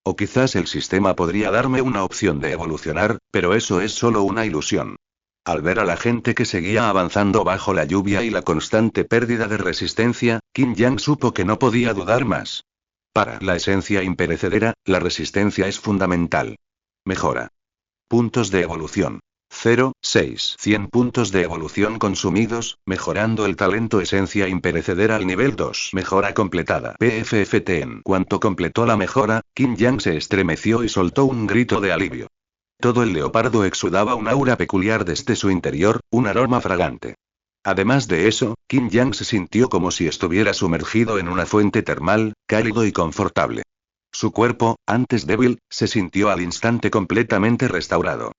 O quizás el sistema podría darme una opción de evolucionar, pero eso es solo una ilusión. Al ver a la gente que seguía avanzando bajo la lluvia y la constante pérdida de resistencia, Qin Yang supo que no podía dudar más. Para la esencia imperecedera, la resistencia es fundamental. Mejora. Puntos de evolución. 0, 6. 100 puntos de evolución consumidos, mejorando el talento esencia imperecedera al nivel 2. Mejora completada. PFFT. En cuanto completó la mejora, Qin Yang se estremeció y soltó un grito de alivio. Todo el leopardo exudaba un aura peculiar desde su interior, un aroma fragante. Además de eso, Qin Yang se sintió como si estuviera sumergido en una fuente termal, cálido y confortable. Su cuerpo, antes débil, se sintió al instante completamente restaurado.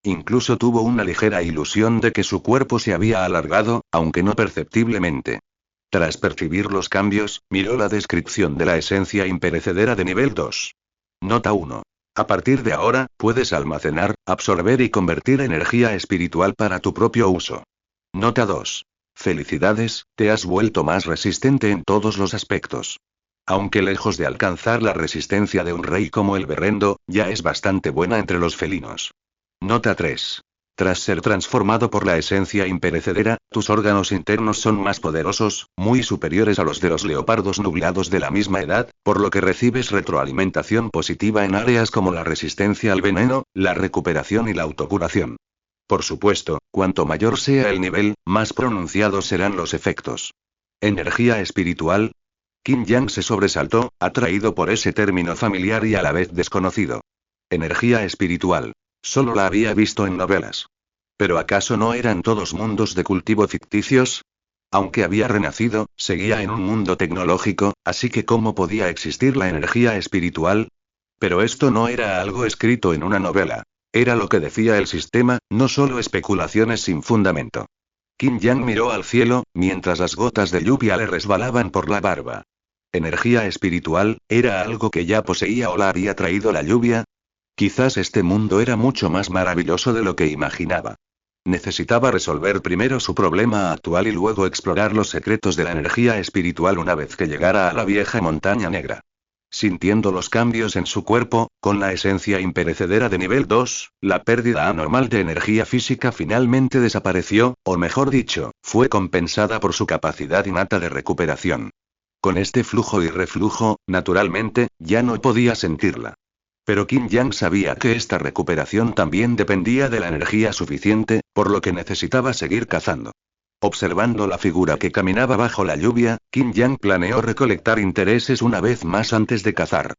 Incluso tuvo una ligera ilusión de que su cuerpo se había alargado, aunque no perceptiblemente. Tras percibir los cambios, miró la descripción de la esencia imperecedera de nivel 2. Nota 1. A partir de ahora, puedes almacenar, absorber y convertir energía espiritual para tu propio uso. Nota 2. Felicidades, te has vuelto más resistente en todos los aspectos. Aunque lejos de alcanzar la resistencia de un rey como el berrendo, ya es bastante buena entre los felinos. Nota 3. Tras ser transformado por la esencia imperecedera, tus órganos internos son más poderosos, muy superiores a los de los leopardos nublados de la misma edad, por lo que recibes retroalimentación positiva en áreas como la resistencia al veneno, la recuperación y la autocuración. Por supuesto, cuanto mayor sea el nivel, más pronunciados serán los efectos. ¿Energía espiritual? Qin Yang se sobresaltó, atraído por ese término familiar y a la vez desconocido. Energía espiritual. Solo la había visto en novelas. ¿Pero acaso no eran todos mundos de cultivo ficticios? Aunque había renacido, seguía en un mundo tecnológico, así que ¿cómo podía existir la energía espiritual? Pero esto no era algo escrito en una novela. Era lo que decía el sistema, no solo especulaciones sin fundamento. Qin Yang miró al cielo, mientras las gotas de lluvia le resbalaban por la barba. ¿Energía espiritual, era algo que ya poseía o la había traído la lluvia? Quizás este mundo era mucho más maravilloso de lo que imaginaba. Necesitaba resolver primero su problema actual y luego explorar los secretos de la energía espiritual una vez que llegara a la vieja montaña negra. Sintiendo los cambios en su cuerpo, con la esencia imperecedera de nivel 2, la pérdida anormal de energía física finalmente desapareció, o mejor dicho, fue compensada por su capacidad innata de recuperación. Con este flujo y reflujo, naturalmente, ya no podía sentirla. Pero Qin Yang sabía que esta recuperación también dependía de la energía suficiente, por lo que necesitaba seguir cazando. Observando la figura que caminaba bajo la lluvia, Qin Yang planeó recolectar intereses una vez más antes de cazar.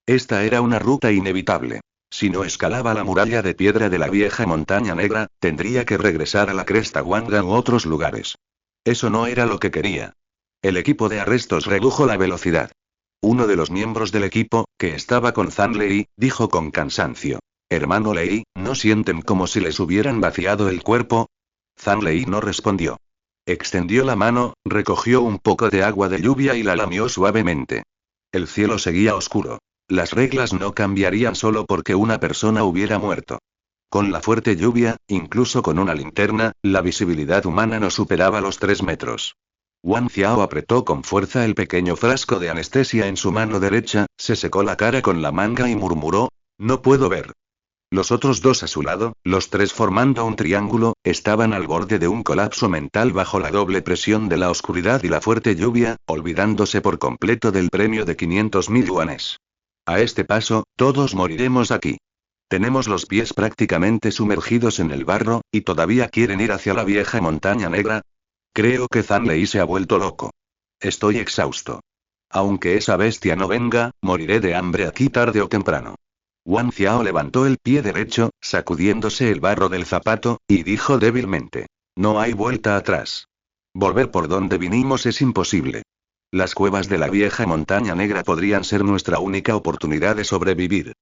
Esta era una ruta inevitable. Si no escalaba la muralla de piedra de la vieja montaña negra, tendría que regresar a la cresta Wangga u otros lugares. Eso no era lo que quería. El equipo de arrestos redujo la velocidad. Uno de los miembros del equipo, que estaba con Zhang Lei, dijo con cansancio: «Hermano Lei, ¿no sienten como si les hubieran vaciado el cuerpo?» Zhang Lei no respondió. Extendió la mano, recogió un poco de agua de lluvia y la lamió suavemente. El cielo seguía oscuro. Las reglas no cambiarían solo porque una persona hubiera muerto. Con la fuerte lluvia, incluso con una linterna, la visibilidad humana no superaba los 3 metros. Wang Xiao apretó con fuerza el pequeño frasco de anestesia en su mano derecha, se secó la cara con la manga y murmuró: «No puedo ver». Los otros dos a su lado, los tres formando un triángulo, estaban al borde de un colapso mental bajo la doble presión de la oscuridad y la fuerte lluvia, olvidándose por completo del premio de 500.000 yuanes. A este paso, todos moriremos aquí. Tenemos los pies prácticamente sumergidos en el barro, y todavía quieren ir hacia la vieja montaña negra. Creo que Zhang Lei se ha vuelto loco. Estoy exhausto. Aunque esa bestia no venga, moriré de hambre aquí tarde o temprano. Wang Xiao levantó el pie derecho, sacudiéndose el barro del zapato, y dijo débilmente: «No hay vuelta atrás. Volver por donde vinimos es imposible. Las cuevas de la vieja montaña negra podrían ser nuestra única oportunidad de sobrevivir.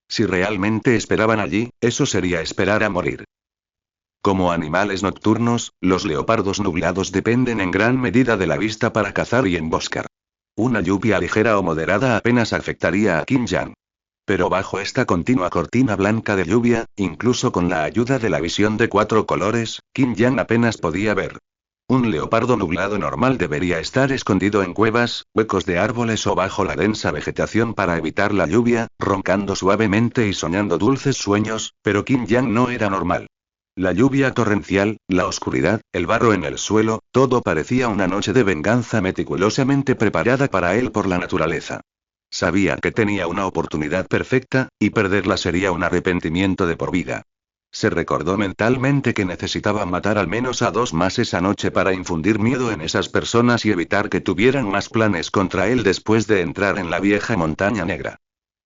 Si realmente esperaban allí, eso sería esperar a morir». Como animales nocturnos, los leopardos nublados dependen en gran medida de la vista para cazar y emboscar. Una lluvia ligera o moderada apenas afectaría a Qin Yang. Pero bajo esta continua cortina blanca de lluvia, incluso con la ayuda de la visión de 4 colores, Qin Yang apenas podía ver. Un leopardo nublado normal debería estar escondido en cuevas, huecos de árboles o bajo la densa vegetación para evitar la lluvia, roncando suavemente y soñando dulces sueños, pero Qin Yang no era normal. La lluvia torrencial, la oscuridad, el barro en el suelo, todo parecía una noche de venganza meticulosamente preparada para él por la naturaleza. Sabía que tenía una oportunidad perfecta, y perderla sería un arrepentimiento de por vida. Se recordó mentalmente que necesitaba matar al menos a 2 más esa noche para infundir miedo en esas personas y evitar que tuvieran más planes contra él después de entrar en la vieja montaña negra.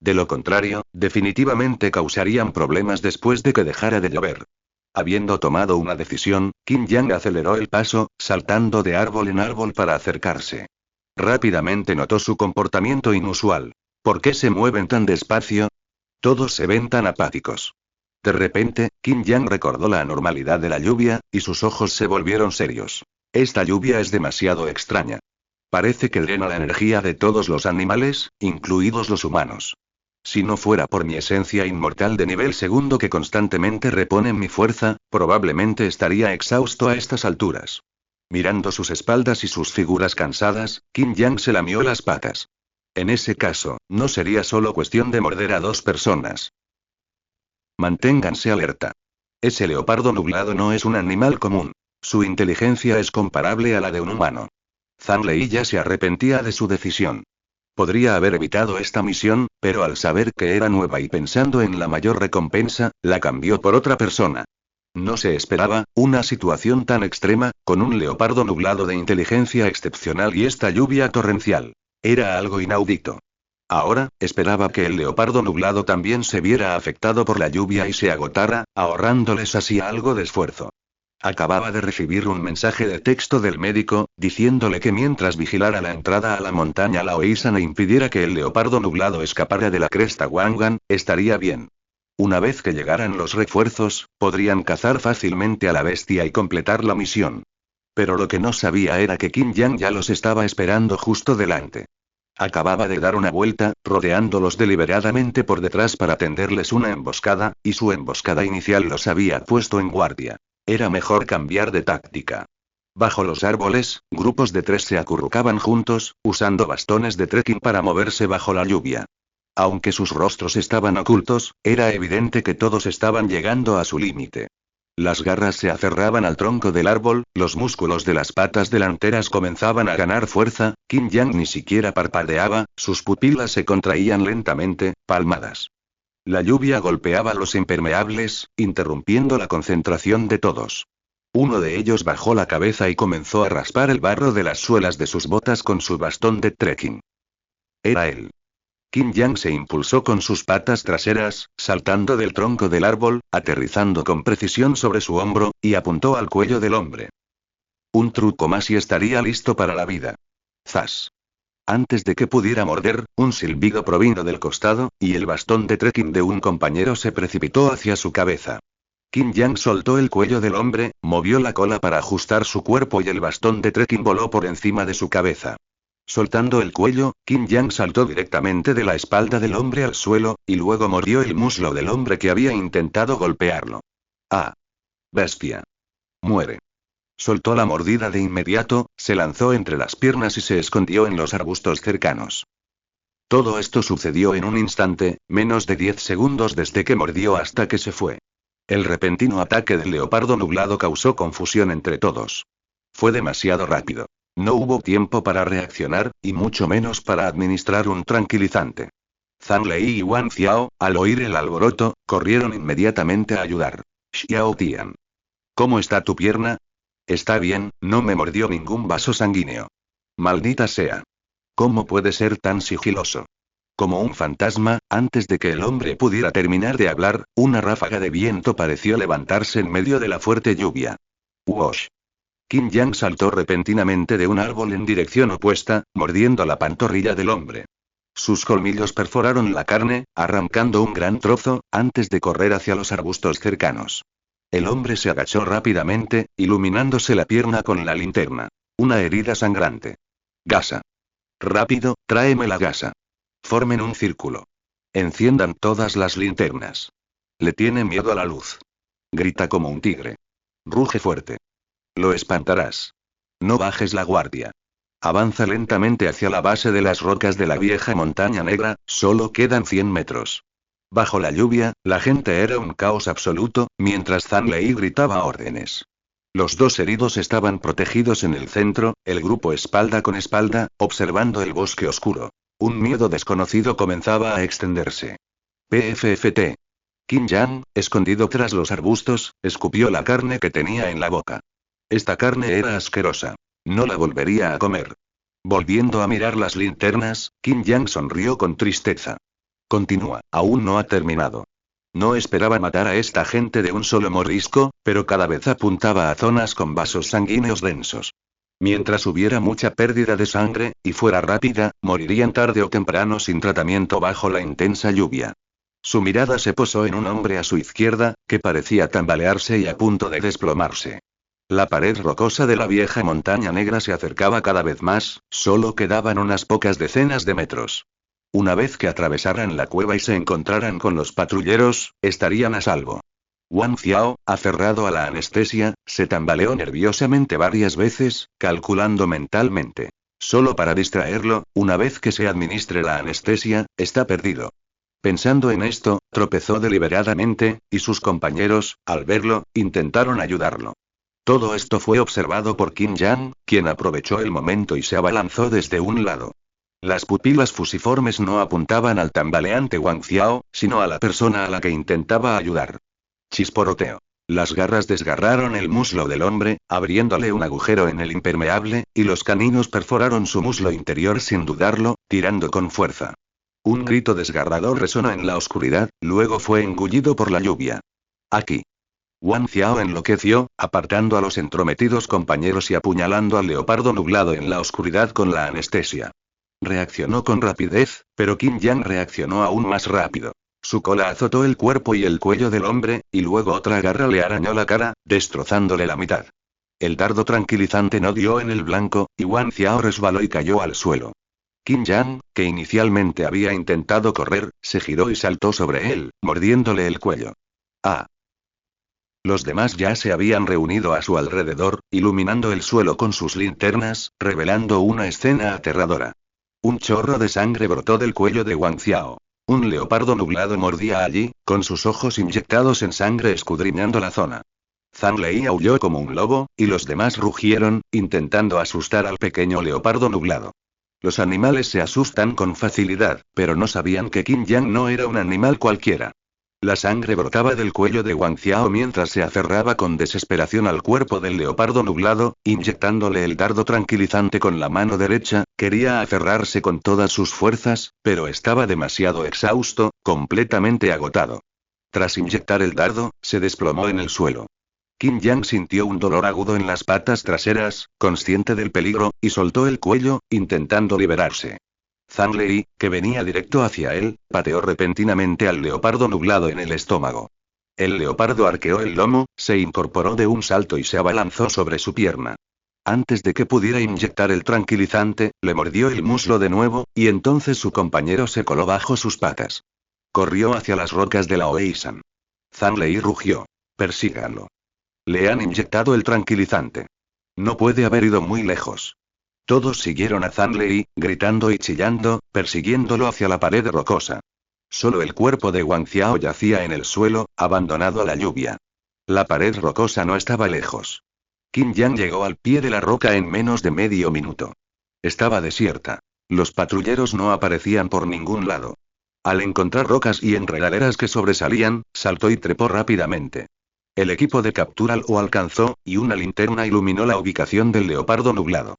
De lo contrario, definitivamente causarían problemas después de que dejara de llover. Habiendo tomado una decisión, Qin Yang aceleró el paso, saltando de árbol en árbol para acercarse. Rápidamente notó su comportamiento inusual. ¿Por qué se mueven tan despacio? Todos se ven tan apáticos. De repente, Qin Yang recordó la anormalidad de la lluvia, y sus ojos se volvieron serios. Esta lluvia es demasiado extraña. Parece que drena la energía de todos los animales, incluidos los humanos. Si no fuera por mi esencia inmortal de nivel segundo que constantemente repone mi fuerza, probablemente estaría exhausto a estas alturas. Mirando sus espaldas y sus figuras cansadas, Qin Yang se lamió las patas. En ese caso, no sería solo cuestión de morder a 2 personas. Manténganse alerta. Ese leopardo nublado no es un animal común. Su inteligencia es comparable a la de un humano. Zhang Lei ya se arrepentía de su decisión. Podría haber evitado esta misión, pero al saber que era nueva y pensando en la mayor recompensa, la cambió por otra persona. No se esperaba una situación tan extrema, con un leopardo nublado de inteligencia excepcional y esta lluvia torrencial. Era algo inaudito. Ahora, esperaba que el leopardo nublado también se viera afectado por la lluvia y se agotara, ahorrándoles así algo de esfuerzo. Acababa de recibir un mensaje de texto del médico, diciéndole que mientras vigilara la entrada a la montaña Laoisan e impidiera que el leopardo nublado escapara de la cresta Wangan, estaría bien. Una vez que llegaran los refuerzos, podrían cazar fácilmente a la bestia y completar la misión. Pero lo que no sabía era que Qin Yang ya los estaba esperando justo delante. Acababa de dar una vuelta, rodeándolos deliberadamente por detrás para tenderles una emboscada, y su emboscada inicial los había puesto en guardia. Era mejor cambiar de táctica. Bajo los árboles, grupos de 3 se acurrucaban juntos, usando bastones de trekking para moverse bajo la lluvia. Aunque sus rostros estaban ocultos, era evidente que todos estaban llegando a su límite. Las garras se aferraban al tronco del árbol, los músculos de las patas delanteras comenzaban a ganar fuerza, Qin Yang ni siquiera parpadeaba, sus pupilas se contraían lentamente, palmadas. La lluvia golpeaba los impermeables, interrumpiendo la concentración de todos. Uno de ellos bajó la cabeza y comenzó a raspar el barro de las suelas de sus botas con su bastón de trekking. Era él. Qin Yang se impulsó con sus patas traseras, saltando del tronco del árbol, aterrizando con precisión sobre su hombro, y apuntó al cuello del hombre. Un truco más y estaría listo para la vida. ¡Zas! Antes de que pudiera morder, un silbido provino del costado, y el bastón de trekking de un compañero se precipitó hacia su cabeza. Qin Yang soltó el cuello del hombre, movió la cola para ajustar su cuerpo y el bastón de trekking voló por encima de su cabeza. Soltando el cuello, Qin Yang saltó directamente de la espalda del hombre al suelo, y luego mordió el muslo del hombre que había intentado golpearlo. ¡Ah! ¡Bestia! ¡Muere! Soltó la mordida de inmediato, se lanzó entre las piernas y se escondió en los arbustos cercanos. Todo esto sucedió en un instante, menos de 10 segundos desde que mordió hasta que se fue. El repentino ataque del leopardo nublado causó confusión entre todos. Fue demasiado rápido. No hubo tiempo para reaccionar, y mucho menos para administrar un tranquilizante. Zhang Lei y Wang Xiao, al oír el alboroto, corrieron inmediatamente a ayudar. Xiao Tian. ¿Cómo está tu pierna? Está bien, no me mordió ningún vaso sanguíneo. Maldita sea. ¿Cómo puede ser tan sigiloso? Como un fantasma, antes de que el hombre pudiera terminar de hablar, una ráfaga de viento pareció levantarse en medio de la fuerte lluvia. ¡Wosh! Qin Yang saltó repentinamente de un árbol en dirección opuesta, mordiendo la pantorrilla del hombre. Sus colmillos perforaron la carne, arrancando un gran trozo, antes de correr hacia los arbustos cercanos. El hombre se agachó rápidamente, iluminándose la pierna con la linterna. Una herida sangrante. Gasa. Rápido, tráeme la gasa. Formen un círculo. Enciendan todas las linternas. Le tiene miedo a la luz. Grita como un tigre. Ruge fuerte. Lo espantarás. No bajes la guardia. Avanza lentamente hacia la base de las rocas de la vieja montaña negra, solo quedan 100 metros. Bajo la lluvia, la gente era un caos absoluto, mientras Zhang Lei gritaba órdenes. Los 2 heridos estaban protegidos en el centro, el grupo espalda con espalda, observando el bosque oscuro. Un miedo desconocido comenzaba a extenderse. PFFT. Qin Yang, escondido tras los arbustos, escupió la carne que tenía en la boca. Esta carne era asquerosa. No la volvería a comer. Volviendo a mirar las linternas, Qin Yang sonrió con tristeza. Continúa, aún no ha terminado. No esperaba matar a esta gente de un solo mordisco, pero cada vez apuntaba a zonas con vasos sanguíneos densos. Mientras hubiera mucha pérdida de sangre, y fuera rápida, morirían tarde o temprano sin tratamiento bajo la intensa lluvia. Su mirada se posó en un hombre a su izquierda, que parecía tambalearse y a punto de desplomarse. La pared rocosa de la vieja montaña negra se acercaba cada vez más, solo quedaban unas pocas decenas de metros. Una vez que atravesaran la cueva y se encontraran con los patrulleros, estarían a salvo. Wang Xiao, aferrado a la anestesia, se tambaleó nerviosamente varias veces, calculando mentalmente. Solo para distraerlo, una vez que se administre la anestesia, está perdido. Pensando en esto, tropezó deliberadamente, y sus compañeros, al verlo, intentaron ayudarlo. Todo esto fue observado por Qin Yang, quien aprovechó el momento y se abalanzó desde un lado. Las pupilas fusiformes no apuntaban al tambaleante Wang Xiao, sino a la persona a la que intentaba ayudar. Chisporroteo. Las garras desgarraron el muslo del hombre, abriéndole un agujero en el impermeable, y los caninos perforaron su muslo interior sin dudarlo, tirando con fuerza. Un grito desgarrador resonó en la oscuridad, luego fue engullido por la lluvia. Aquí. Wang Xiao enloqueció, apartando a los entrometidos compañeros y apuñalando al leopardo nublado en la oscuridad con la anestesia. Reaccionó con rapidez, pero Qin Yang reaccionó aún más rápido. Su cola azotó el cuerpo y el cuello del hombre, y luego otra garra le arañó la cara, destrozándole la mitad. El dardo tranquilizante no dio en el blanco, y Wang Xiao resbaló y cayó al suelo. Qin Yang, que inicialmente había intentado correr, se giró y saltó sobre él, mordiéndole el cuello. ¡Ah! Los demás ya se habían reunido a su alrededor, iluminando el suelo con sus linternas, revelando una escena aterradora. Un chorro de sangre brotó del cuello de Wang Xiao. Un leopardo nublado mordía allí, con sus ojos inyectados en sangre escudriñando la zona. Zhang Lei aulló como un lobo, y los demás rugieron, intentando asustar al pequeño leopardo nublado. Los animales se asustan con facilidad, pero no sabían que Qin Yang no era un animal cualquiera. La sangre brotaba del cuello de Wang Xiao mientras se aferraba con desesperación al cuerpo del leopardo nublado, inyectándole el dardo tranquilizante con la mano derecha. Quería aferrarse con todas sus fuerzas, pero estaba demasiado exhausto, completamente agotado. Tras inyectar el dardo, se desplomó en el suelo. Qin Yang sintió un dolor agudo en las patas traseras, consciente del peligro, y soltó el cuello, intentando liberarse. Zhang Lei, que venía directo hacia él, pateó repentinamente al leopardo nublado en el estómago. El leopardo arqueó el lomo, se incorporó de un salto y se abalanzó sobre su pierna. Antes de que pudiera inyectar el tranquilizante, le mordió el muslo de nuevo, y entonces su compañero se coló bajo sus patas. Corrió hacia las rocas de la Oeisan. Zhang Lei rugió. Persíganlo. Le han inyectado el tranquilizante. No puede haber ido muy lejos. Todos siguieron a Zhang Lei, gritando y chillando, persiguiéndolo hacia la pared rocosa. Solo el cuerpo de Wang Xiao yacía en el suelo, abandonado a la lluvia. La pared rocosa no estaba lejos. Qin Yang llegó al pie de la roca en menos de medio minuto. Estaba desierta. Los patrulleros no aparecían por ningún lado. Al encontrar rocas y enredaderas que sobresalían, saltó y trepó rápidamente. El equipo de captura lo alcanzó, y una linterna iluminó la ubicación del leopardo nublado.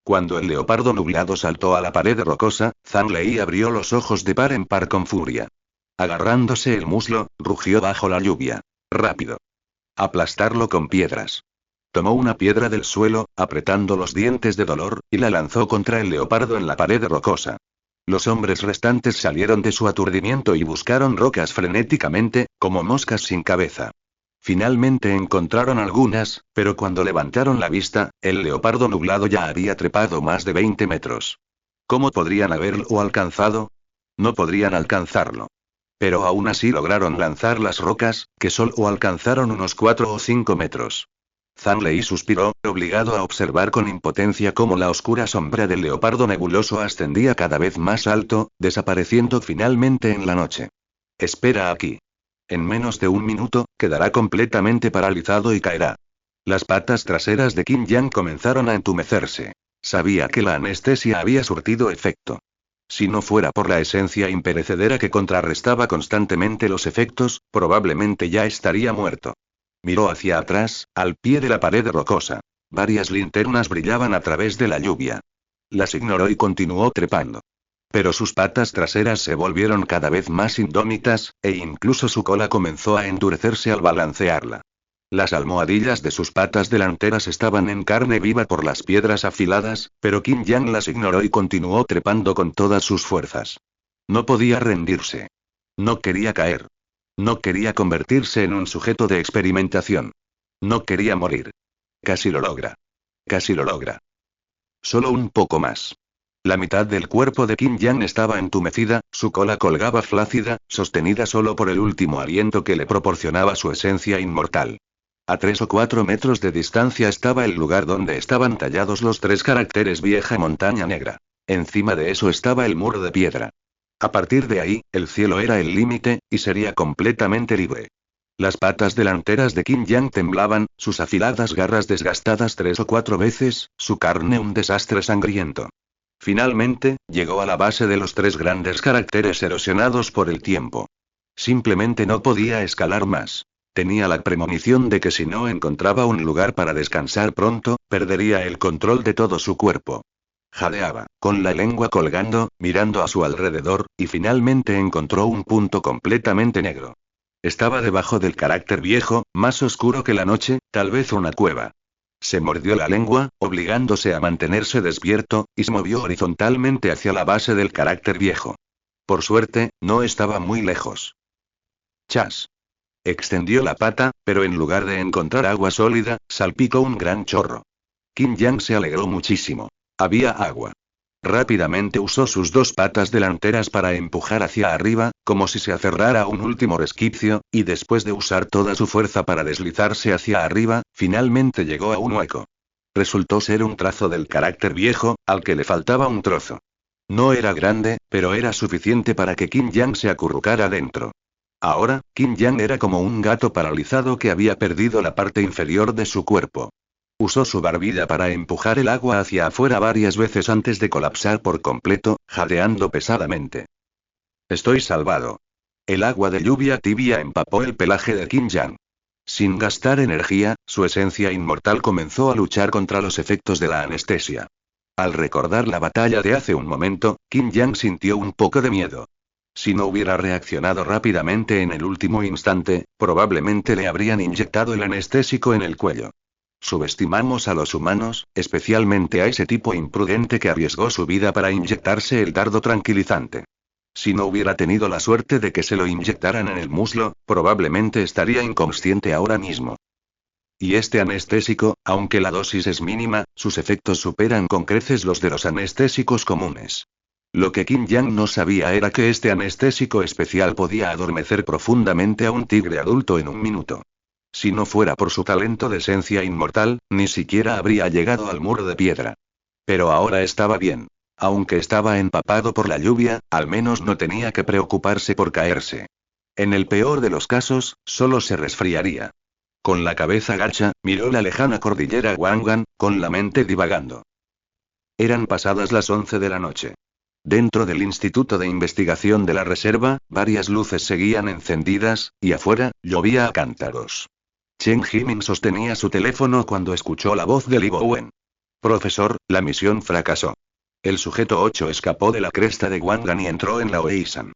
Cuando el leopardo nublado saltó a la pared rocosa, Zhang Lei abrió los ojos de par en par con furia. Agarrándose el muslo, rugió bajo la lluvia. Rápido. Aplastarlo con piedras. Tomó una piedra del suelo, apretando los dientes de dolor, y la lanzó contra el leopardo en la pared rocosa. Los hombres restantes salieron de su aturdimiento y buscaron rocas frenéticamente, como moscas sin cabeza. Finalmente encontraron algunas, pero cuando levantaron la vista, el leopardo nublado ya había trepado más de 20 metros. ¿Cómo podrían haberlo alcanzado? No podrían alcanzarlo. Pero aún así lograron lanzar las rocas, que solo alcanzaron unos 4 o 5 metros. Zhang Lei suspiró, obligado a observar con impotencia cómo la oscura sombra del leopardo nebuloso ascendía cada vez más alto, desapareciendo finalmente en la noche. Espera aquí. En menos de un minuto, quedará completamente paralizado y caerá. Las patas traseras de Qin Yang comenzaron a entumecerse. Sabía que la anestesia había surtido efecto. Si no fuera por la esencia imperecedera que contrarrestaba constantemente los efectos, probablemente ya estaría muerto. Miró hacia atrás, al pie de la pared rocosa. Varias linternas brillaban a través de la lluvia. Las ignoró y continuó trepando. Pero sus patas traseras se volvieron cada vez más indómitas, e incluso su cola comenzó a endurecerse al balancearla. Las almohadillas de sus patas delanteras estaban en carne viva por las piedras afiladas, pero Qin Yang las ignoró y continuó trepando con todas sus fuerzas. No podía rendirse. No quería caer. No quería convertirse en un sujeto de experimentación. No quería morir. Casi lo logra. Casi lo logra. Solo un poco más. La mitad del cuerpo de Qin Yang estaba entumecida, su cola colgaba flácida, sostenida solo por el último aliento que le proporcionaba su esencia inmortal. A 3 o 4 metros de distancia estaba el lugar donde estaban tallados los 3 caracteres Vieja Montaña Negra. Encima de eso estaba el muro de piedra. A partir de ahí, el cielo era el límite, y sería completamente libre. Las patas delanteras de Qin Yang temblaban, sus afiladas garras desgastadas 3 o 4 veces, su carne un desastre sangriento. Finalmente, llegó a la base de los 3 grandes caracteres erosionados por el tiempo. Simplemente no podía escalar más. Tenía la premonición de que si no encontraba un lugar para descansar pronto, perdería el control de todo su cuerpo. Jadeaba, con la lengua colgando, mirando a su alrededor, y finalmente encontró un punto completamente negro. Estaba debajo del carácter viejo, más oscuro que la noche, tal vez una cueva. Se mordió la lengua, obligándose a mantenerse despierto, y se movió horizontalmente hacia la base del carácter viejo. Por suerte, no estaba muy lejos. Chas. Extendió la pata, pero en lugar de encontrar agua sólida, salpicó un gran chorro. Qin Yang se alegró muchísimo. Había agua. Rápidamente usó sus dos patas delanteras para empujar hacia arriba, como si se aferrara a un último resquicio, y después de usar toda su fuerza para deslizarse hacia arriba, finalmente llegó a un hueco. Resultó ser un trazo del carácter viejo, al que le faltaba un trozo. No era grande, pero era suficiente para que Qin Yang se acurrucara dentro. Ahora, Qin Yang era como un gato paralizado que había perdido la parte inferior de su cuerpo. Usó su barbilla para empujar el agua hacia afuera varias veces antes de colapsar por completo, jadeando pesadamente. Estoy salvado. El agua de lluvia tibia empapó el pelaje de Qin Yang. Sin gastar energía, su esencia inmortal comenzó a luchar contra los efectos de la anestesia. Al recordar la batalla de hace un momento, Qin Yang sintió un poco de miedo. Si no hubiera reaccionado rápidamente en el último instante, probablemente le habrían inyectado el anestésico en el cuello. Subestimamos a los humanos, especialmente a ese tipo imprudente que arriesgó su vida para inyectarse el dardo tranquilizante. Si no hubiera tenido la suerte de que se lo inyectaran en el muslo, probablemente estaría inconsciente ahora mismo. Y este anestésico, aunque la dosis es mínima, sus efectos superan con creces los de los anestésicos comunes. Lo que Qin Yang no sabía era que este anestésico especial podía adormecer profundamente a un tigre adulto en un minuto. Si no fuera por su talento de esencia inmortal, ni siquiera habría llegado al muro de piedra. Pero ahora estaba bien. Aunque estaba empapado por la lluvia, al menos no tenía que preocuparse por caerse. En el peor de los casos, solo se resfriaría. Con la cabeza gacha, miró la lejana cordillera Wangan, con la mente divagando. Eran pasadas las 11 de la noche. Dentro del Instituto de Investigación de la Reserva, varias luces seguían encendidas, y afuera, llovía a cántaros. Chen Jimin sostenía su teléfono cuando escuchó la voz de Li Bowen. Profesor, la misión fracasó. El sujeto 8 escapó de la cresta de Wangan y entró en la Oeisan.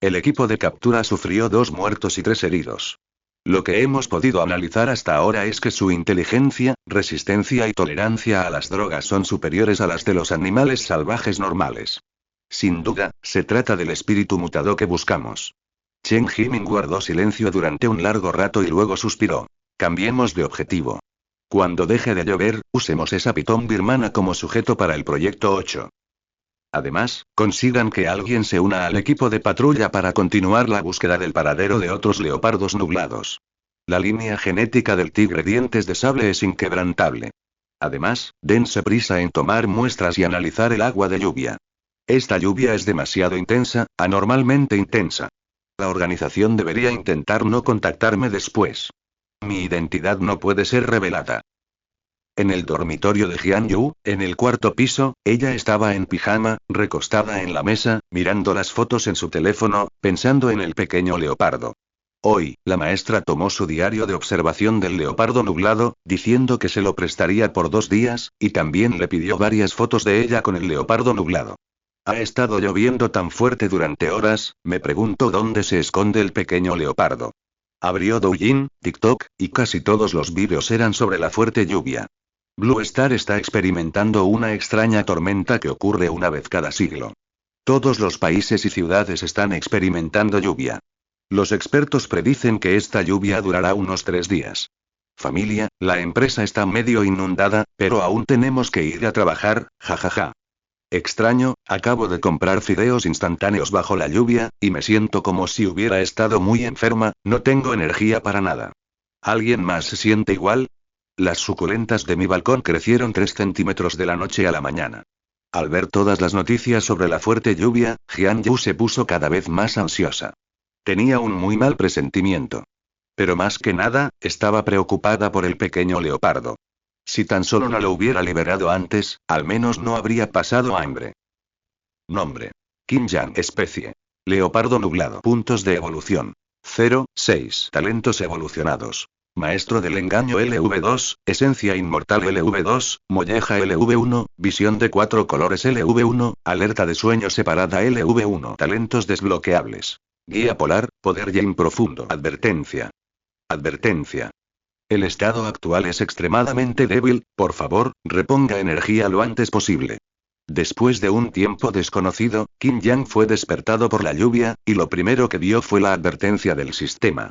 El equipo de captura sufrió 2 muertos y 3 heridos. Lo que hemos podido analizar hasta ahora es que su inteligencia, resistencia y tolerancia a las drogas son superiores a las de los animales salvajes normales. Sin duda, se trata del espíritu mutado que buscamos. Chen Jimin guardó silencio durante un largo rato y luego suspiró. Cambiemos de objetivo. Cuando deje de llover, usemos esa pitón birmana como sujeto para el proyecto 8. Además, consigan que alguien se una al equipo de patrulla para continuar la búsqueda del paradero de otros leopardos nublados. La línea genética del tigre dientes de sable es inquebrantable. Además, dense prisa en tomar muestras y analizar el agua de lluvia. Esta lluvia es demasiado intensa, anormalmente intensa. La organización debería intentar no contactarme después. Mi identidad no puede ser revelada. En el dormitorio de Jian Yu, en el cuarto piso, ella estaba en pijama, recostada en la mesa, mirando las fotos en su teléfono, pensando en el pequeño leopardo. Hoy, la maestra tomó su diario de observación del leopardo nublado, diciendo que se lo prestaría por 2 días, y también le pidió varias fotos de ella con el leopardo nublado. Ha estado lloviendo tan fuerte durante horas, me pregunto dónde se esconde el pequeño leopardo. Abrió Douyin, TikTok, y casi todos los vídeos eran sobre la fuerte lluvia. Blue Star está experimentando una extraña tormenta que ocurre una vez cada siglo. Todos los países y ciudades están experimentando lluvia. Los expertos predicen que esta lluvia durará unos 3 días. Familia, la empresa está medio inundada, pero aún tenemos que ir a trabajar, jajaja. Extraño, acabo de comprar fideos instantáneos bajo la lluvia, y me siento como si hubiera estado muy enferma, no tengo energía para nada. ¿Alguien más se siente igual? Las suculentas de mi balcón crecieron 3 centímetros de la noche a la mañana. Al ver todas las noticias sobre la fuerte lluvia, Jian Yu se puso cada vez más ansiosa. Tenía un muy mal presentimiento. Pero más que nada, estaba preocupada por el pequeño leopardo. Si tan solo no lo hubiera liberado antes, al menos no habría pasado hambre. Nombre. Qin Yang. Especie. Leopardo nublado. Puntos de evolución. 0, 6. Talentos evolucionados. Maestro del engaño LV2, esencia inmortal LV2, molleja LV1, visión de 4 colores LV1, alerta de sueño separada LV1, talentos desbloqueables. Guía polar, poder Yin profundo. Advertencia. Advertencia. El estado actual es extremadamente débil, por favor, reponga energía lo antes posible. Después de un tiempo desconocido, Qin Yang fue despertado por la lluvia, y lo primero que vio fue la advertencia del sistema.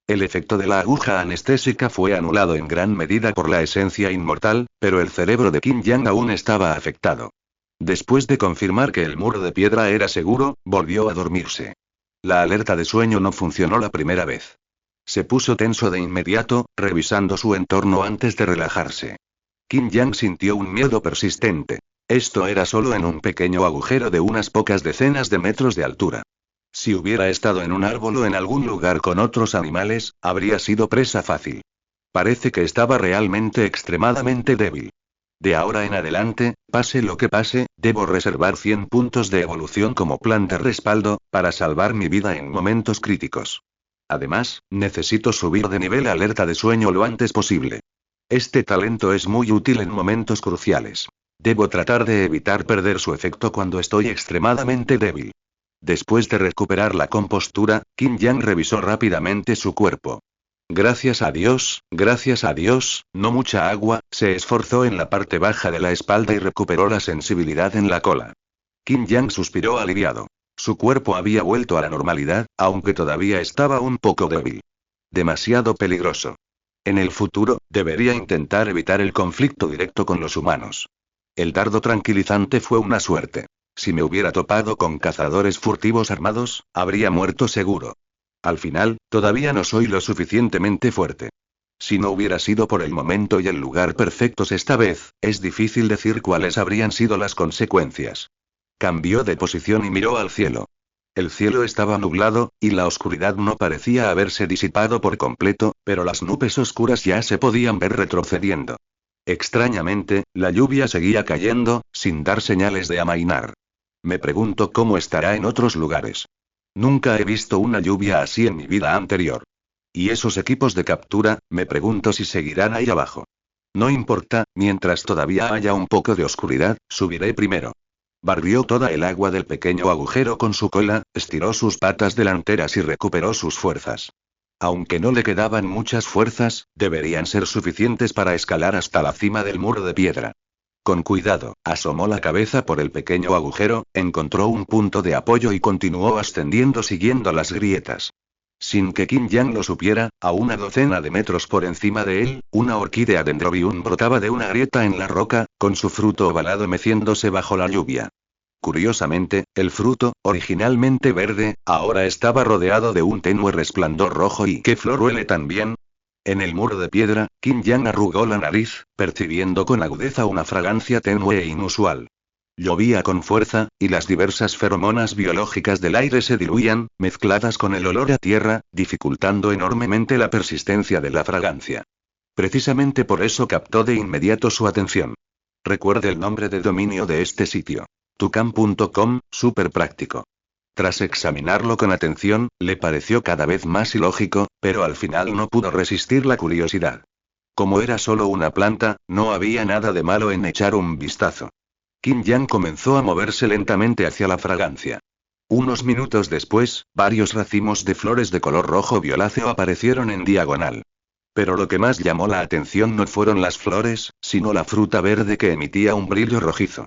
El efecto de la aguja anestésica fue anulado en gran medida por la esencia inmortal, pero el cerebro de Qin Yang aún estaba afectado. Después de confirmar que el muro de piedra era seguro, volvió a dormirse. La alerta de sueño no funcionó la primera vez. Se puso tenso de inmediato, revisando su entorno antes de relajarse. Qin Yang sintió un miedo persistente. Esto era solo en un pequeño agujero de unas pocas decenas de metros de altura. Si hubiera estado en un árbol o en algún lugar con otros animales, habría sido presa fácil. Parece que estaba realmente extremadamente débil. De ahora en adelante, pase lo que pase, debo reservar 100 puntos de evolución como plan de respaldo, para salvar mi vida en momentos críticos. Además, necesito subir de nivel alerta de sueño lo antes posible. Este talento es muy útil en momentos cruciales. Debo tratar de evitar perder su efecto cuando estoy extremadamente débil. Después de recuperar la compostura, Qin Yang revisó rápidamente su cuerpo. Gracias a Dios, no mucha agua, se esforzó en la parte baja de la espalda y recuperó la sensibilidad en la cola. Qin Yang suspiró aliviado. Su cuerpo había vuelto a la normalidad, aunque todavía estaba un poco débil. Demasiado peligroso. En el futuro, debería intentar evitar el conflicto directo con los humanos. El dardo tranquilizante fue una suerte. Si me hubiera topado con cazadores furtivos armados, habría muerto seguro. Al final, todavía no soy lo suficientemente fuerte. Si no hubiera sido por el momento y el lugar perfectos esta vez, es difícil decir cuáles habrían sido las consecuencias. Cambió de posición y miró al cielo. El cielo estaba nublado, y la oscuridad no parecía haberse disipado por completo, pero las nubes oscuras ya se podían ver retrocediendo. Extrañamente, la lluvia seguía cayendo, sin dar señales de amainar. Me pregunto cómo estará en otros lugares. Nunca he visto una lluvia así en mi vida anterior. Y esos equipos de captura, me pregunto si seguirán ahí abajo. No importa, mientras todavía haya un poco de oscuridad, subiré primero. Barrió toda el agua del pequeño agujero con su cola, estiró sus patas delanteras y recuperó sus fuerzas. Aunque no le quedaban muchas fuerzas, deberían ser suficientes para escalar hasta la cima del muro de piedra. Con cuidado, asomó la cabeza por el pequeño agujero, encontró un punto de apoyo y continuó ascendiendo siguiendo las grietas. Sin que Qin Yang lo supiera, a una docena de metros por encima de él, una orquídea dendrobium brotaba de una grieta en la roca, con su fruto ovalado meciéndose bajo la lluvia. Curiosamente, el fruto, originalmente verde, ahora estaba rodeado de un tenue resplandor rojo. ¿Y qué flor huele tan bien? En el muro de piedra, Qin Yang arrugó la nariz, percibiendo con agudeza una fragancia tenue e inusual. Llovía con fuerza, y las diversas feromonas biológicas del aire se diluían, mezcladas con el olor a tierra, dificultando enormemente la persistencia de la fragancia. Precisamente por eso captó de inmediato su atención. Recuerde el nombre de dominio de este sitio. Tucam.com, súper práctico. Tras examinarlo con atención, le pareció cada vez más ilógico, pero al final no pudo resistir la curiosidad. Como era solo una planta, no había nada de malo en echar un vistazo. Qin Yang comenzó a moverse lentamente hacia la fragancia. Unos minutos después, varios racimos de flores de color rojo violáceo aparecieron en diagonal. Pero lo que más llamó la atención no fueron las flores, sino la fruta verde que emitía un brillo rojizo.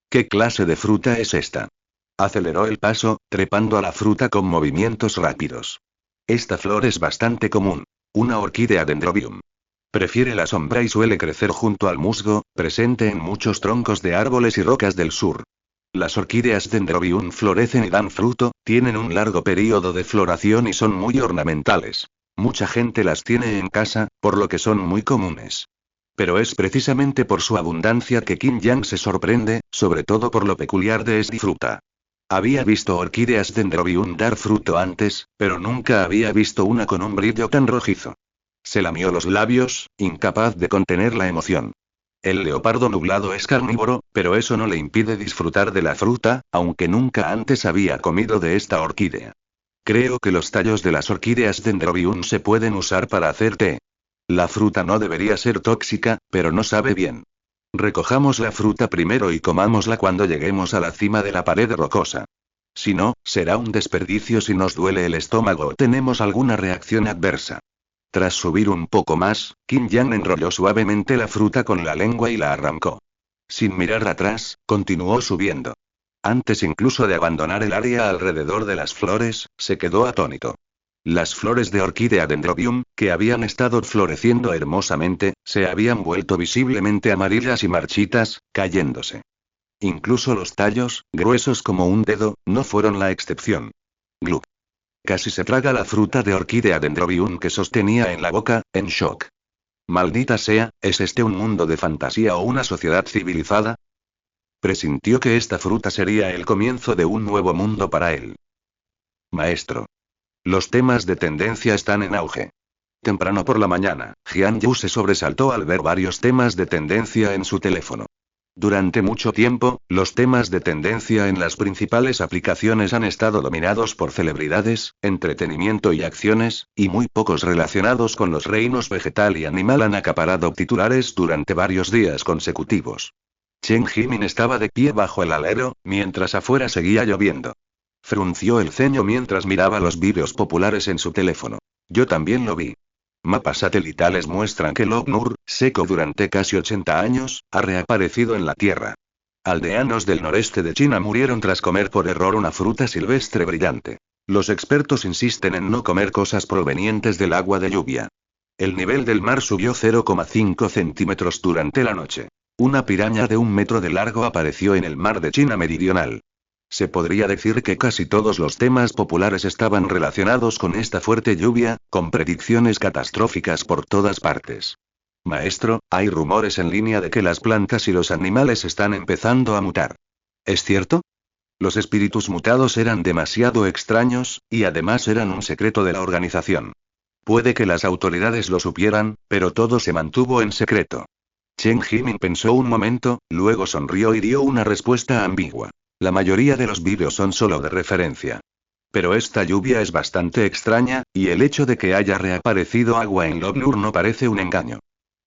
¿Qué clase de fruta es esta? Aceleró el paso, trepando a la fruta con movimientos rápidos. Esta flor es bastante común. Una orquídea dendrobium. Prefiere la sombra y suele crecer junto al musgo, presente en muchos troncos de árboles y rocas del sur. Las orquídeas dendrobium florecen y dan fruto, tienen un largo período de floración y son muy ornamentales. Mucha gente las tiene en casa, por lo que son muy comunes. Pero es precisamente por su abundancia que Qin Yang se sorprende, sobre todo por lo peculiar de esta fruta. Había visto orquídeas dendrobium dar fruto antes, pero nunca había visto una con un brillo tan rojizo. Se lamió los labios, incapaz de contener la emoción. El leopardo nublado es carnívoro, pero eso no le impide disfrutar de la fruta, aunque nunca antes había comido de esta orquídea. Creo que los tallos de las orquídeas dendrobium se pueden usar para hacer té. La fruta no debería ser tóxica, pero no sabe bien. Recojamos la fruta primero y comámosla cuando lleguemos a la cima de la pared rocosa. Si no, será un desperdicio si nos duele el estómago o tenemos alguna reacción adversa. Tras subir un poco más, Qin Yang enrolló suavemente la fruta con la lengua y la arrancó. Sin mirar atrás, continuó subiendo. Antes incluso de abandonar el área alrededor de las flores, se quedó atónito. Las flores de orquídea Dendrobium, que habían estado floreciendo hermosamente, se habían vuelto visiblemente amarillas y marchitas, cayéndose. Incluso los tallos, gruesos como un dedo, no fueron la excepción. Gluck. Casi se traga la fruta de orquídea Dendrobium que sostenía en la boca, en shock. Maldita sea, ¿es este un mundo de fantasía o una sociedad civilizada? Presintió que esta fruta sería el comienzo de un nuevo mundo para él. Maestro. Los temas de tendencia están en auge. Temprano por la mañana, Jian Yu se sobresaltó al ver varios temas de tendencia en su teléfono. Durante mucho tiempo, los temas de tendencia en las principales aplicaciones han estado dominados por celebridades, entretenimiento y acciones, y muy pocos relacionados con los reinos vegetal y animal han acaparado titulares durante varios días consecutivos. Chen Jimin estaba de pie bajo el alero, mientras afuera seguía lloviendo. Frunció el ceño mientras miraba los vídeos populares en su teléfono. Yo también lo vi. Mapas satelitales muestran que Lop Nur, seco durante casi 80 años, ha reaparecido en la Tierra. Aldeanos del noreste de China murieron tras comer por error una fruta silvestre brillante. Los expertos insisten en no comer cosas provenientes del agua de lluvia. El nivel del mar subió 0,5 centímetros durante la noche. Una piraña de 1 metro de largo apareció en el mar de China meridional. Se podría decir que casi todos los temas populares estaban relacionados con esta fuerte lluvia, con predicciones catastróficas por todas partes. Maestro, hay rumores en línea de que las plantas y los animales están empezando a mutar. ¿Es cierto? Los espíritus mutados eran demasiado extraños, y además eran un secreto de la organización. Puede que las autoridades lo supieran, pero todo se mantuvo en secreto. Chen Jimin pensó un momento, luego sonrió y dio una respuesta ambigua. La mayoría de los vídeos son solo de referencia. Pero esta lluvia es bastante extraña, y el hecho de que haya reaparecido agua en Lop Nur no parece un engaño.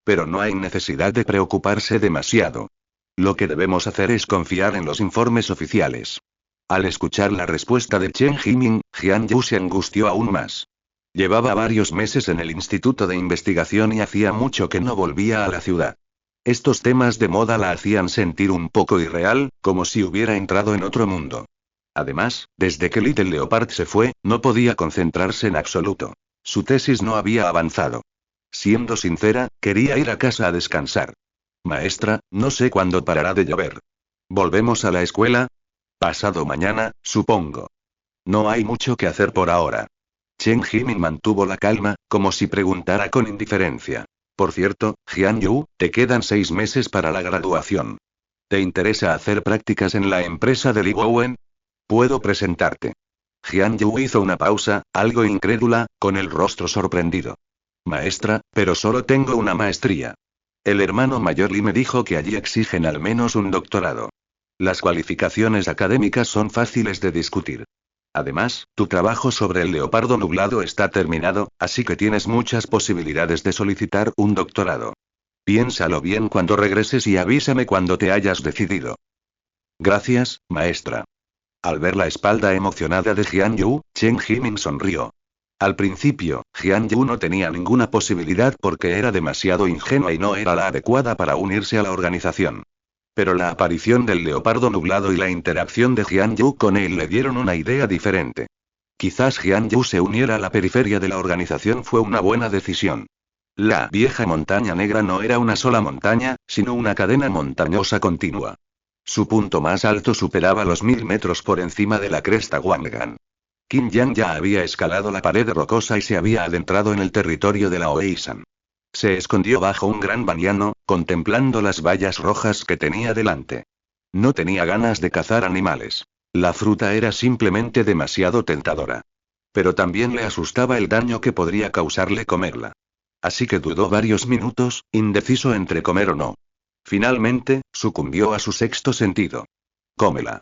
Pero no hay necesidad de preocuparse demasiado. Lo que debemos hacer es confiar en los informes oficiales. Al escuchar la respuesta de Chen Jimin, Jian Yu se angustió aún más. Llevaba varios meses en el instituto de investigación y hacía mucho que no volvía a la ciudad. Estos temas de moda la hacían sentir un poco irreal, como si hubiera entrado en otro mundo. Además, desde que Little Leopard se fue, no podía concentrarse en absoluto. Su tesis no había avanzado. Siendo sincera, quería ir a casa a descansar. Maestra, no sé cuándo parará de llover. ¿Volvemos a la escuela? Pasado mañana, supongo. No hay mucho que hacer por ahora. Chen Jimin mantuvo la calma, como si preguntara con indiferencia. Por cierto, Jian Yu, te quedan 6 meses para la graduación. ¿Te interesa hacer prácticas en la empresa de Li Wowen? Puedo presentarte. Jian Yu hizo una pausa, algo incrédula, con el rostro sorprendido. Maestra, pero solo tengo una maestría. El hermano mayor Li me dijo que allí exigen al menos un doctorado. Las cualificaciones académicas son fáciles de discutir. Además, tu trabajo sobre el leopardo nublado está terminado, así que tienes muchas posibilidades de solicitar un doctorado. Piénsalo bien cuando regreses y avísame cuando te hayas decidido. Gracias, maestra. Al ver la espalda emocionada de Jian Yu, Chen Jimin sonrió. Al principio, Jian Yu no tenía ninguna posibilidad porque era demasiado ingenua y no era la adecuada para unirse a la organización. Pero la aparición del leopardo nublado y la interacción de Jian Yu con él le dieron una idea diferente. Quizás Jian Yu se uniera a la periferia de la organización fue una buena decisión. La vieja montaña negra no era una sola montaña, sino una cadena montañosa continua. Su punto más alto superaba los 1000 metros por encima de la cresta Wangan. Qin Yang ya había escalado la pared rocosa y se había adentrado en el territorio de la Oeisan. Se escondió bajo un gran baniano, contemplando las vallas rojas que tenía delante. No tenía ganas de cazar animales. La fruta era simplemente demasiado tentadora. Pero también le asustaba el daño que podría causarle comerla. Así que dudó varios minutos, indeciso entre comer o no. Finalmente, sucumbió a su sexto sentido. Cómela.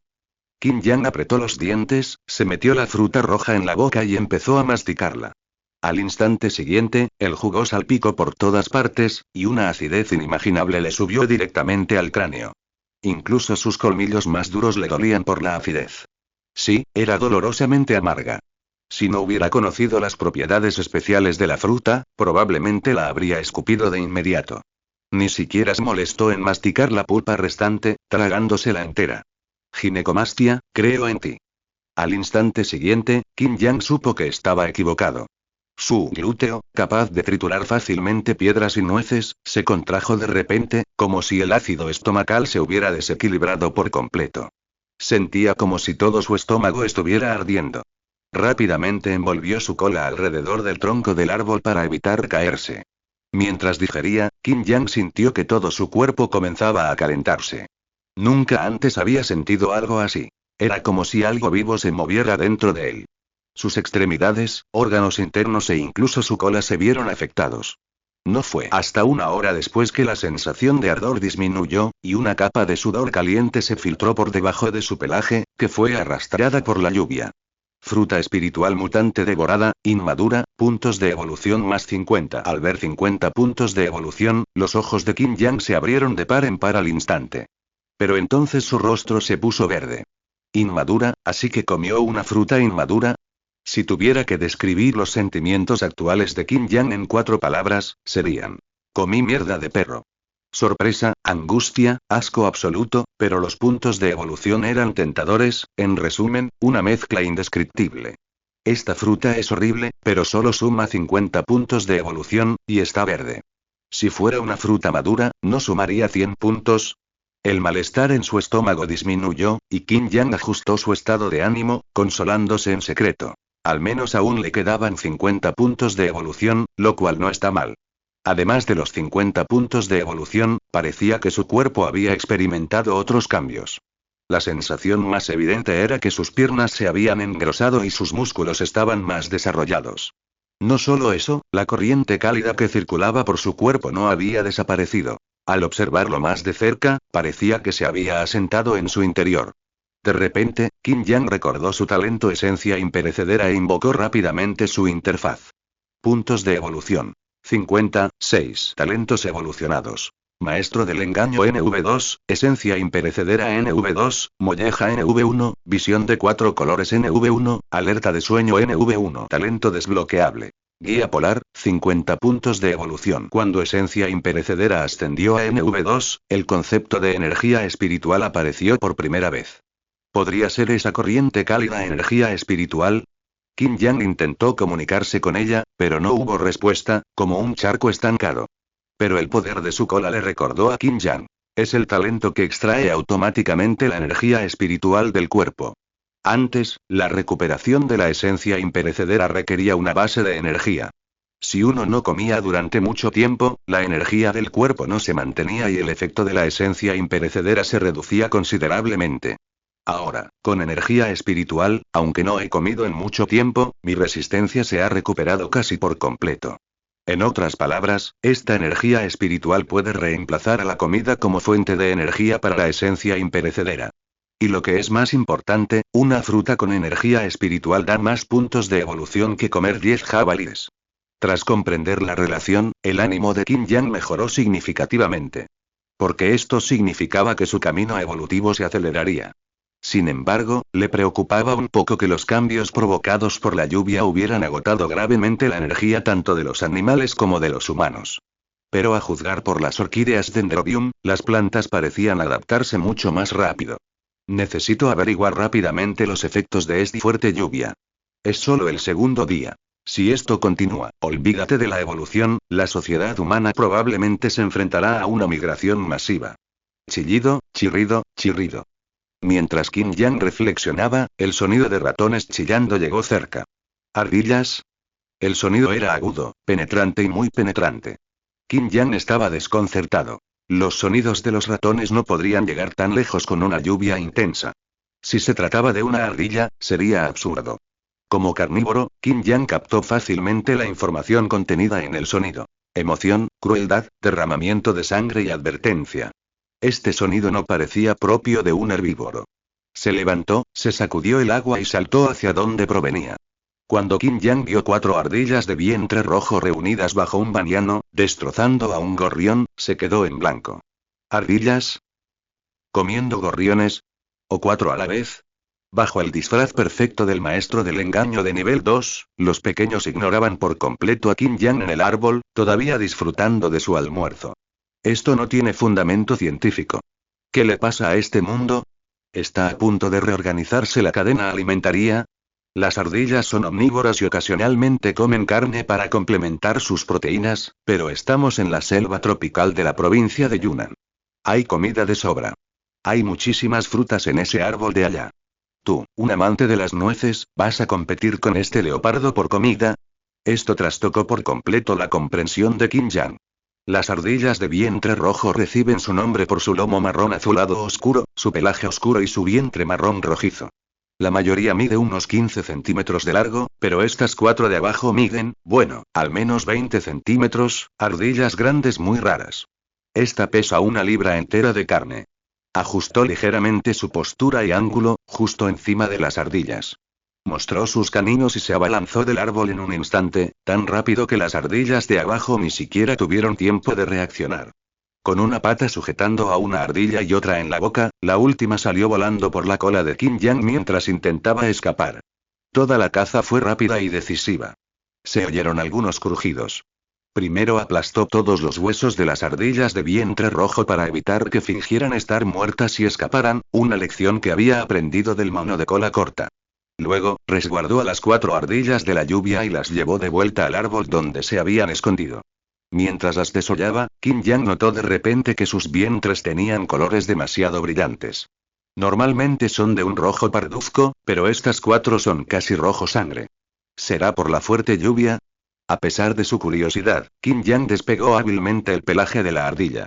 Qin Yang apretó los dientes, se metió la fruta roja en la boca y empezó a masticarla. Al instante siguiente, el jugo salpicó por todas partes, y una acidez inimaginable le subió directamente al cráneo. Incluso sus colmillos más duros le dolían por la acidez. Sí, era dolorosamente amarga. Si no hubiera conocido las propiedades especiales de la fruta, probablemente la habría escupido de inmediato. Ni siquiera se molestó en masticar la pulpa restante, tragándosela entera. Ginecomastia, creo en ti. Al instante siguiente, Qin Yang supo que estaba equivocado. Su glúteo, capaz de triturar fácilmente piedras y nueces, se contrajo de repente, como si el ácido estomacal se hubiera desequilibrado por completo. Sentía como si todo su estómago estuviera ardiendo. Rápidamente envolvió su cola alrededor del tronco del árbol para evitar caerse. Mientras digería, Qin Yang sintió que todo su cuerpo comenzaba a calentarse. Nunca antes había sentido algo así. Era como si algo vivo se moviera dentro de él. Sus extremidades, órganos internos e incluso su cola se vieron afectados. No fue hasta una hora después que la sensación de ardor disminuyó, y una capa de sudor caliente se filtró por debajo de su pelaje, que fue arrastrada por la lluvia. Fruta espiritual mutante devorada, inmadura, puntos de evolución más 50. Al ver 50 puntos de evolución, los ojos de Qin Yang se abrieron de par en par al instante. Pero entonces su rostro se puso verde. Inmadura, así que comió una fruta inmadura. Si tuviera que describir los sentimientos actuales de Qin Yang en 4 palabras, serían: comí mierda de perro. Sorpresa, angustia, asco absoluto, pero los puntos de evolución eran tentadores, en resumen, una mezcla indescriptible. Esta fruta es horrible, pero solo suma 50 puntos de evolución, y está verde. Si fuera una fruta madura, ¿no sumaría 100 puntos? El malestar en su estómago disminuyó, y Qin Yang ajustó su estado de ánimo, consolándose en secreto. Al menos aún le quedaban 50 puntos de evolución, lo cual no está mal. Además de los 50 puntos de evolución, parecía que su cuerpo había experimentado otros cambios. La sensación más evidente era que sus piernas se habían engrosado y sus músculos estaban más desarrollados. No solo eso, la corriente cálida que circulaba por su cuerpo no había desaparecido. Al observarlo más de cerca, parecía que se había asentado en su interior. De repente, Qin Yang recordó su talento esencia imperecedera e invocó rápidamente su interfaz. Puntos de evolución. 56 talentos evolucionados. Maestro del engaño NV2, esencia imperecedera NV2, molleja NV1, visión de 4 colores NV1, alerta de sueño NV1, talento desbloqueable. Guía polar, 50 puntos de evolución. Cuando esencia imperecedera ascendió a NV2, el concepto de energía espiritual apareció por primera vez. ¿Podría ser esa corriente cálida energía espiritual? Qin Yang intentó comunicarse con ella, pero no hubo respuesta, como un charco estancado. Pero el poder de su cola le recordó a Qin Yang. Es el talento que extrae automáticamente la energía espiritual del cuerpo. Antes, la recuperación de la esencia imperecedera requería una base de energía. Si uno no comía durante mucho tiempo, la energía del cuerpo no se mantenía y el efecto de la esencia imperecedera se reducía considerablemente. Ahora, con energía espiritual, aunque no he comido en mucho tiempo, mi resistencia se ha recuperado casi por completo. En otras palabras, esta energía espiritual puede reemplazar a la comida como fuente de energía para la esencia imperecedera. Y lo que es más importante, una fruta con energía espiritual da más puntos de evolución que comer 10 jabalíes. Tras comprender la relación, el ánimo de Qin Yang mejoró significativamente. Porque esto significaba que su camino evolutivo se aceleraría. Sin embargo, le preocupaba un poco que los cambios provocados por la lluvia hubieran agotado gravemente la energía tanto de los animales como de los humanos. Pero a juzgar por las orquídeas Dendrobium, las plantas parecían adaptarse mucho más rápido. Necesito averiguar rápidamente los efectos de esta fuerte lluvia. Es solo el segundo día. Si esto continúa, olvídate de la evolución, la sociedad humana probablemente se enfrentará a una migración masiva. Chillido, chirrido, chirrido. Mientras Qin Yang reflexionaba, el sonido de ratones chillando llegó cerca. ¿Ardillas? El sonido era agudo, penetrante y muy penetrante. Qin Yang estaba desconcertado. Los sonidos de los ratones no podrían llegar tan lejos con una lluvia intensa. Si se trataba de una ardilla, sería absurdo. Como carnívoro, Qin Yang captó fácilmente la información contenida en el sonido. Emoción, crueldad, derramamiento de sangre y advertencia. Este sonido no parecía propio de un herbívoro. Se levantó, se sacudió el agua y saltó hacia donde provenía. Cuando Qin Yang vio 4 ardillas de vientre rojo reunidas bajo un baniano, destrozando a un gorrión, se quedó en blanco. ¿Ardillas? ¿Comiendo gorriones? ¿O 4 a la vez? Bajo el disfraz perfecto del maestro del engaño de nivel 2, los pequeños ignoraban por completo a Qin Yang en el árbol, todavía disfrutando de su almuerzo. Esto no tiene fundamento científico. ¿Qué le pasa a este mundo? ¿Está a punto de reorganizarse la cadena alimentaria? Las ardillas son omnívoras y ocasionalmente comen carne para complementar sus proteínas, pero estamos en la selva tropical de la provincia de Yunnan. Hay comida de sobra. Hay muchísimas frutas en ese árbol de allá. Tú, un amante de las nueces, ¿vas a competir con este leopardo por comida? Esto trastocó por completo la comprensión de Qin Yang. Las ardillas de vientre rojo reciben su nombre por su lomo marrón azulado oscuro, su pelaje oscuro y su vientre marrón rojizo. La mayoría mide unos 15 centímetros de largo, pero estas 4 de abajo miden, bueno, al menos 20 centímetros, ardillas grandes muy raras. Esta pesa 1 libra entera de carne. Ajustó ligeramente su postura y ángulo, justo encima de las ardillas. Mostró sus caninos y se abalanzó del árbol en un instante, tan rápido que las ardillas de abajo ni siquiera tuvieron tiempo de reaccionar. Con una pata sujetando a una ardilla y otra en la boca, la última salió volando por la cola de Qin Yang mientras intentaba escapar. Toda la caza fue rápida y decisiva. Se oyeron algunos crujidos. Primero aplastó todos los huesos de las ardillas de vientre rojo para evitar que fingieran estar muertas y escaparan, una lección que había aprendido del mono de cola corta. Luego, resguardó a las 4 ardillas de la lluvia y las llevó de vuelta al árbol donde se habían escondido. Mientras las desollaba, Qin Yang notó de repente que sus vientres tenían colores demasiado brillantes. Normalmente son de un rojo parduzco, pero estas 4 son casi rojo sangre. ¿Será por la fuerte lluvia? A pesar de su curiosidad, Qin Yang despegó hábilmente el pelaje de la ardilla.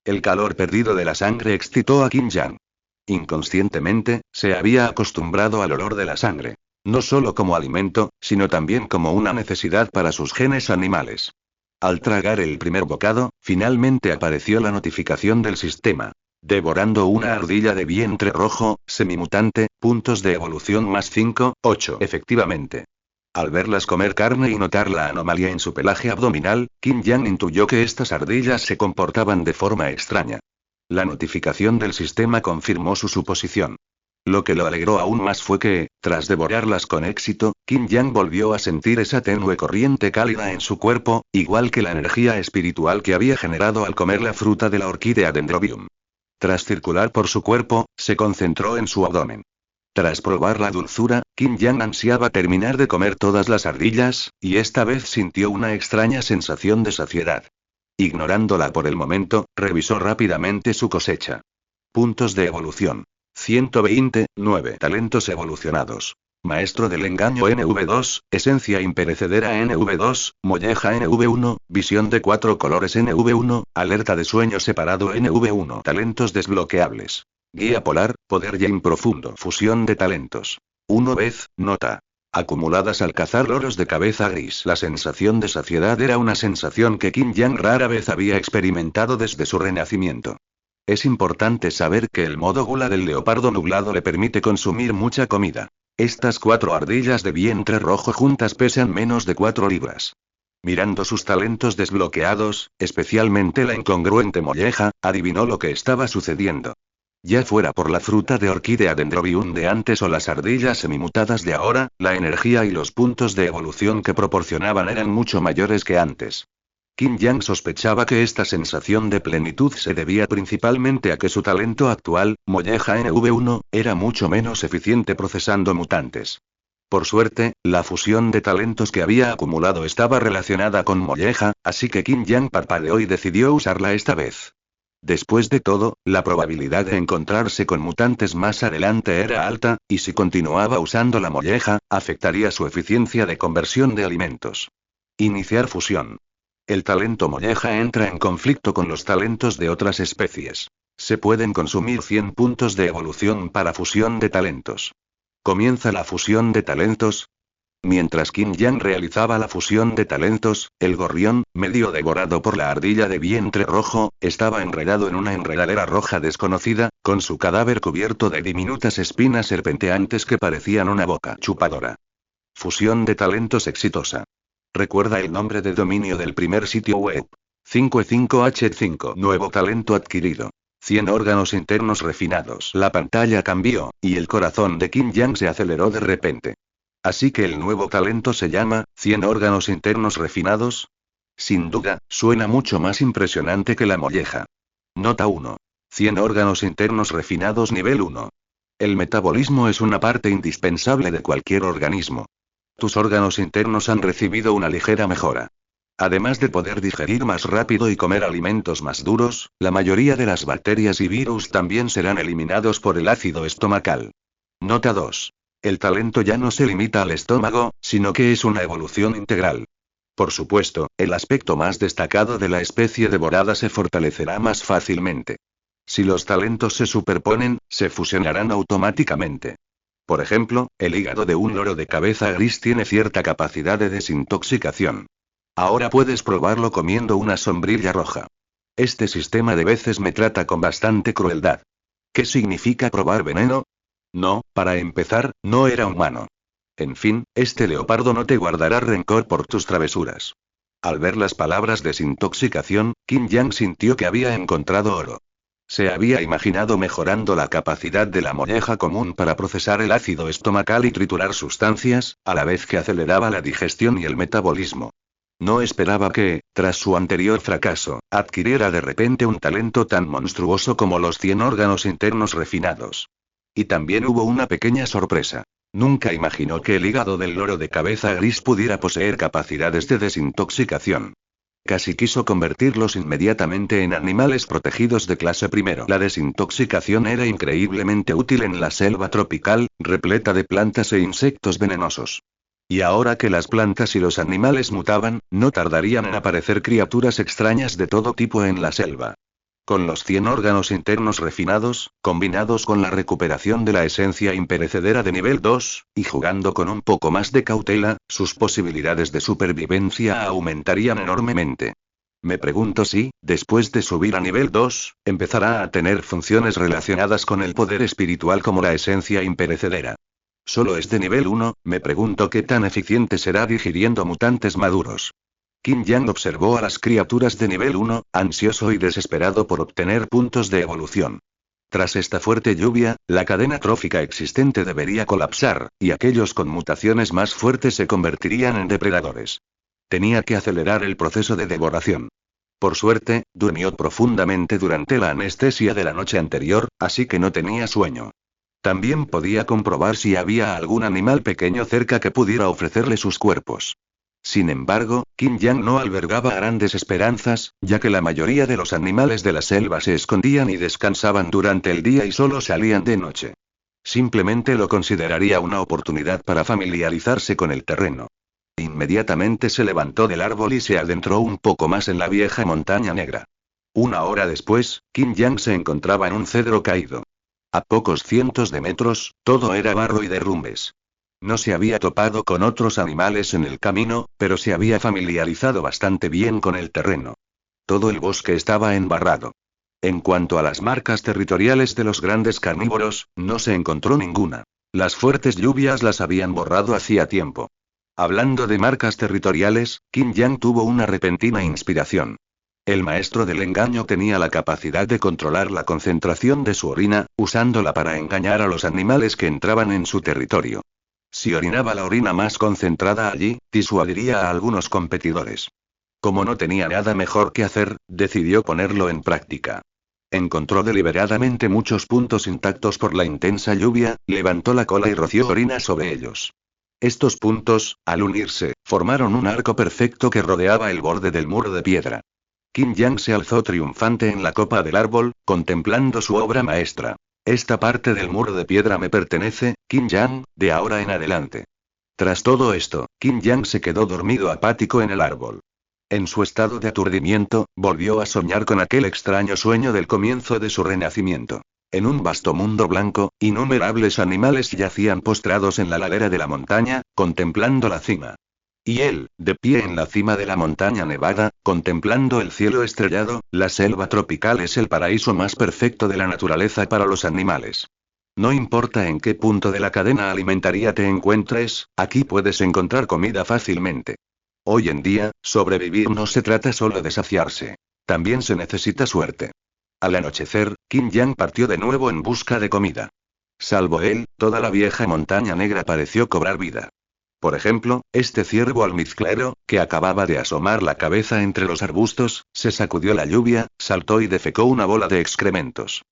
El calor perdido de la sangre excitó a Qin Yang. Inconscientemente, se había acostumbrado al olor de la sangre. No solo como alimento, sino también como una necesidad para sus genes animales. Al tragar el primer bocado, finalmente apareció la notificación del sistema. Devorando una ardilla de vientre rojo, semimutante, puntos de evolución más 5, 8. Efectivamente. Al verlas comer carne y notar la anomalía en su pelaje abdominal, Qin Yang intuyó que estas ardillas se comportaban de forma extraña. La notificación del sistema confirmó su suposición. Lo que lo alegró aún más fue que, tras devorarlas con éxito, Qin Yang volvió a sentir esa tenue corriente cálida en su cuerpo, igual que la energía espiritual que había generado al comer la fruta de la orquídea Dendrobium. Tras circular por su cuerpo, se concentró en su abdomen. Tras probar la dulzura, Qin Yang ansiaba terminar de comer todas las ardillas, y esta vez sintió una extraña sensación de saciedad. Ignorándola por el momento, revisó rápidamente su cosecha. Puntos de evolución. 120, 9 talentos evolucionados. Maestro del engaño NV2, esencia imperecedera NV2, molleja NV1, visión de 4 colores NV1, alerta de sueño separado NV1. Talentos desbloqueables. Guía polar, poder Yin profundo. Fusión de talentos. 1 vez, nota. Acumuladas al cazar loros de cabeza gris. La sensación de saciedad era una sensación que Qin Yang rara vez había experimentado desde su renacimiento. Es importante saber que el modo gula del leopardo nublado le permite consumir mucha comida. Estas 4 ardillas de vientre rojo juntas pesan menos de 4 libras. Mirando sus talentos desbloqueados, especialmente la incongruente molleja, adivinó lo que estaba sucediendo. Ya fuera por la fruta de orquídea Dendrobium de antes o las ardillas semimutadas de ahora, la energía y los puntos de evolución que proporcionaban eran mucho mayores que antes. Qin Yang sospechaba que esta sensación de plenitud se debía principalmente a que su talento actual, molleja NV1, era mucho menos eficiente procesando mutantes. Por suerte, la fusión de talentos que había acumulado estaba relacionada con molleja, así que Qin Yang parpadeó y decidió usarla esta vez. Después de todo, la probabilidad de encontrarse con mutantes más adelante era alta, y si continuaba usando la molleja, afectaría su eficiencia de conversión de alimentos. Iniciar fusión. El talento molleja entra en conflicto con los talentos de otras especies. Se pueden consumir 100 puntos de evolución para fusión de talentos. Comienza la fusión de talentos. Mientras Qin Yang realizaba la fusión de talentos, el gorrión, medio devorado por la ardilla de vientre rojo, estaba enredado en una enredadera roja desconocida, con su cadáver cubierto de diminutas espinas serpenteantes que parecían una boca chupadora. Fusión de talentos exitosa. Recuerda el nombre de dominio del primer sitio web. 55H5. Nuevo talento adquirido. 100 órganos internos refinados. La pantalla cambió, y el corazón de Qin Yang se aceleró de repente. Así que el nuevo talento se llama, 100 órganos internos refinados. Sin duda, suena mucho más impresionante que la molleja. Nota 1. 100 órganos internos refinados nivel 1. El metabolismo es una parte indispensable de cualquier organismo. Tus órganos internos han recibido una ligera mejora. Además de poder digerir más rápido y comer alimentos más duros, la mayoría de las bacterias y virus también serán eliminados por el ácido estomacal. Nota 2. El talento ya no se limita al estómago, sino que es una evolución integral. Por supuesto, el aspecto más destacado de la especie devorada se fortalecerá más fácilmente. Si los talentos se superponen, se fusionarán automáticamente. Por ejemplo, el hígado de un loro de cabeza gris tiene cierta capacidad de desintoxicación. Ahora puedes probarlo comiendo una sombrilla roja. Este sistema de veces me trata con bastante crueldad. ¿Qué significa probar veneno? No, para empezar, no era humano. En fin, este leopardo no te guardará rencor por tus travesuras. Al ver las palabras desintoxicación, Qin Yang sintió que había encontrado oro. Se había imaginado mejorando la capacidad de la molleja común para procesar el ácido estomacal y triturar sustancias, a la vez que aceleraba la digestión y el metabolismo. No esperaba que, tras su anterior fracaso, adquiriera de repente un talento tan monstruoso como los 100 órganos internos refinados. Y también hubo una pequeña sorpresa. Nunca imaginó que el hígado del loro de cabeza gris pudiera poseer capacidades de desintoxicación. Casi quiso convertirlos inmediatamente en animales protegidos de clase primero. La desintoxicación era increíblemente útil en la selva tropical, repleta de plantas e insectos venenosos. Y ahora que las plantas y los animales mutaban, no tardarían en aparecer criaturas extrañas de todo tipo en la selva. Con los 100 órganos internos refinados, combinados con la recuperación de la esencia imperecedera de nivel 2, y jugando con un poco más de cautela, sus posibilidades de supervivencia aumentarían enormemente. Me pregunto si, después de subir a nivel 2, empezará a tener funciones relacionadas con el poder espiritual como la esencia imperecedera. Solo es de nivel 1, me pregunto qué tan eficiente será digiriendo mutantes maduros. Qin Yang observó a las criaturas de nivel 1, ansioso y desesperado por obtener puntos de evolución. Tras esta fuerte lluvia, la cadena trófica existente debería colapsar, y aquellos con mutaciones más fuertes se convertirían en depredadores. Tenía que acelerar el proceso de devoración. Por suerte, durmió profundamente durante la anestesia de la noche anterior, así que no tenía sueño. También podía comprobar si había algún animal pequeño cerca que pudiera ofrecerle sus cuerpos. Sin embargo, Qin Yang no albergaba grandes esperanzas, ya que la mayoría de los animales de la selva se escondían y descansaban durante el día y solo salían de noche. Simplemente lo consideraría una oportunidad para familiarizarse con el terreno. Inmediatamente se levantó del árbol y se adentró un poco más en la vieja montaña negra. Una hora después, Qin Yang se encontraba en un cedro caído. A pocos cientos de metros, todo era barro y derrumbes. No se había topado con otros animales en el camino, pero se había familiarizado bastante bien con el terreno. Todo el bosque estaba embarrado. En cuanto a las marcas territoriales de los grandes carnívoros, no se encontró ninguna. Las fuertes lluvias las habían borrado hacía tiempo. Hablando de marcas territoriales, Qin Yang tuvo una repentina inspiración. El maestro del engaño tenía la capacidad de controlar la concentración de su orina, usándola para engañar a los animales que entraban en su territorio. Si orinaba la orina más concentrada allí, disuadiría a algunos competidores. Como no tenía nada mejor que hacer, decidió ponerlo en práctica. Encontró deliberadamente muchos puntos intactos por la intensa lluvia, levantó la cola y roció orina sobre ellos. Estos puntos, al unirse, formaron un arco perfecto que rodeaba el borde del muro de piedra. Qin Yang se alzó triunfante en la copa del árbol, contemplando su obra maestra. Esta parte del muro de piedra me pertenece, Qin Yang, de ahora en adelante. Tras todo esto, Qin Yang se quedó dormido apático en el árbol. En su estado de aturdimiento, volvió a soñar con aquel extraño sueño del comienzo de su renacimiento. En un vasto mundo blanco, innumerables animales yacían postrados en la ladera de la montaña, contemplando la cima. Y él, de pie en la cima de la montaña nevada, contemplando el cielo estrellado. La selva tropical es el paraíso más perfecto de la naturaleza para los animales. No importa en qué punto de la cadena alimentaria te encuentres, aquí puedes encontrar comida fácilmente. Hoy en día, sobrevivir no se trata solo de saciarse. También se necesita suerte. Al anochecer, Qin Yang partió de nuevo en busca de comida. Salvo él, toda la vieja montaña negra pareció cobrar vida. Por ejemplo, este ciervo almizclero, que acababa de asomar la cabeza entre los arbustos, se sacudió la lluvia, saltó y defecó una bola de excrementos.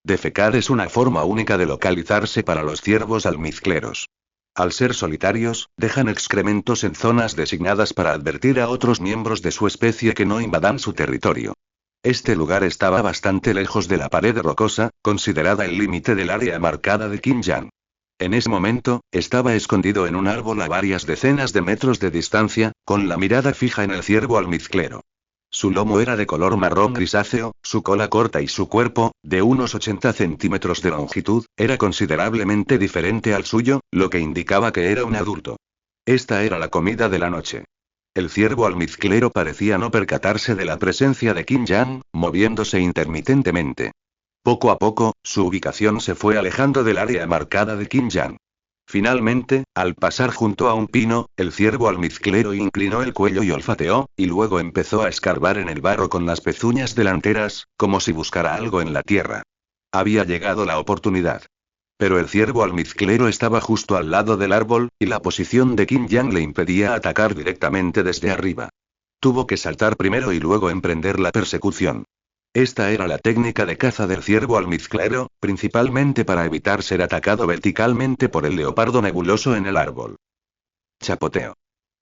Defecar es una forma única de localizarse para los ciervos almizcleros. Al ser solitarios, dejan excrementos en zonas designadas para advertir a otros miembros de su especie que no invadan su territorio. Este lugar estaba bastante lejos de la pared rocosa, considerada el límite del área marcada de Qin Yang. En ese momento, estaba escondido en un árbol a varias decenas de metros de distancia, con la mirada fija en el ciervo almizclero. Su lomo era de color marrón grisáceo, su cola corta y su cuerpo, de unos 80 centímetros de longitud, era considerablemente diferente al suyo, lo que indicaba que era un adulto. Esta era la comida de la noche. El ciervo almizclero parecía no percatarse de la presencia de Qin Yang, moviéndose intermitentemente. Poco a poco, su ubicación se fue alejando del área marcada de Qin Yang. Finalmente, al pasar junto a un pino, el ciervo almizclero inclinó el cuello y olfateó, y luego empezó a escarbar en el barro con las pezuñas delanteras, como si buscara algo en la tierra. Había llegado la oportunidad. Pero el ciervo almizclero estaba justo al lado del árbol, y la posición de Qin Yang le impedía atacar directamente desde arriba. Tuvo que saltar primero y luego emprender la persecución. Esta era la técnica de caza del ciervo almizclero, principalmente para evitar ser atacado verticalmente por el leopardo nebuloso en el árbol. Chapoteo.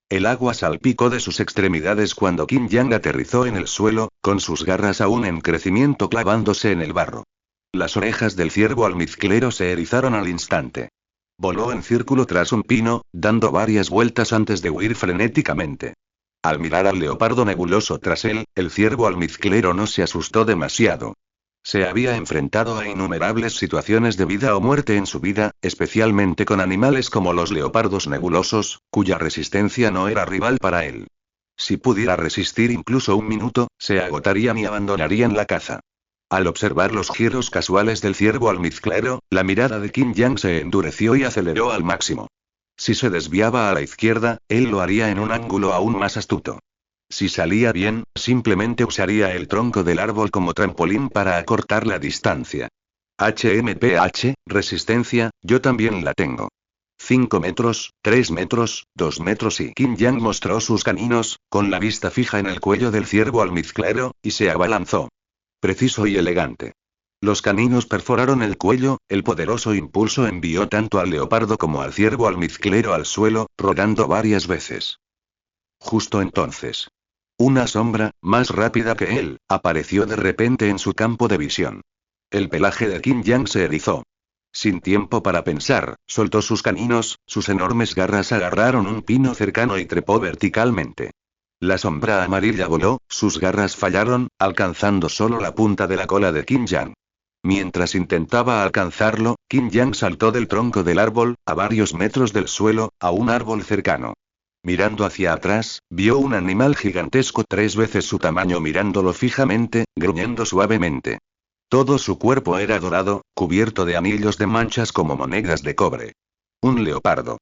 El agua salpicó de sus extremidades cuando Qin Yang aterrizó en el suelo, con sus garras aún en crecimiento clavándose en el barro. Las orejas del ciervo almizclero se erizaron al instante. Voló en círculo tras un pino, dando varias vueltas antes de huir frenéticamente. Al mirar al leopardo nebuloso tras él, el ciervo almizclero no se asustó demasiado. Se había enfrentado a innumerables situaciones de vida o muerte en su vida, especialmente con animales como los leopardos nebulosos, cuya resistencia no era rival para él. Si pudiera resistir incluso un minuto, se agotarían y abandonarían la caza. Al observar los giros casuales del ciervo almizclero, la mirada de Qin Yang se endureció y aceleró al máximo. Si se desviaba a la izquierda, él lo haría en un ángulo aún más astuto. Si salía bien, simplemente usaría el tronco del árbol como trampolín para acortar la distancia. HMPH, resistencia, yo también la tengo. 5 metros, 3 metros, 2 metros y Qin Yang mostró sus caninos, con la vista fija en el cuello del ciervo almizclero, y se abalanzó. Preciso y elegante. Los caninos perforaron el cuello, el poderoso impulso envió tanto al leopardo como al ciervo almizclero al suelo, rodando varias veces. Justo entonces. Una sombra, más rápida que él, apareció de repente en su campo de visión. El pelaje de Qin Yang se erizó. Sin tiempo para pensar, soltó sus caninos, sus enormes garras agarraron un pino cercano y trepó verticalmente. La sombra amarilla voló, sus garras fallaron, alcanzando solo la punta de la cola de Qin Yang. Mientras intentaba alcanzarlo, Qin Yang saltó del tronco del árbol, a varios metros del suelo, a un árbol cercano. Mirando hacia atrás, vio un animal gigantesco 3 veces su tamaño mirándolo fijamente, gruñendo suavemente. Todo su cuerpo era dorado, cubierto de anillos de manchas como monedas de cobre. Un leopardo.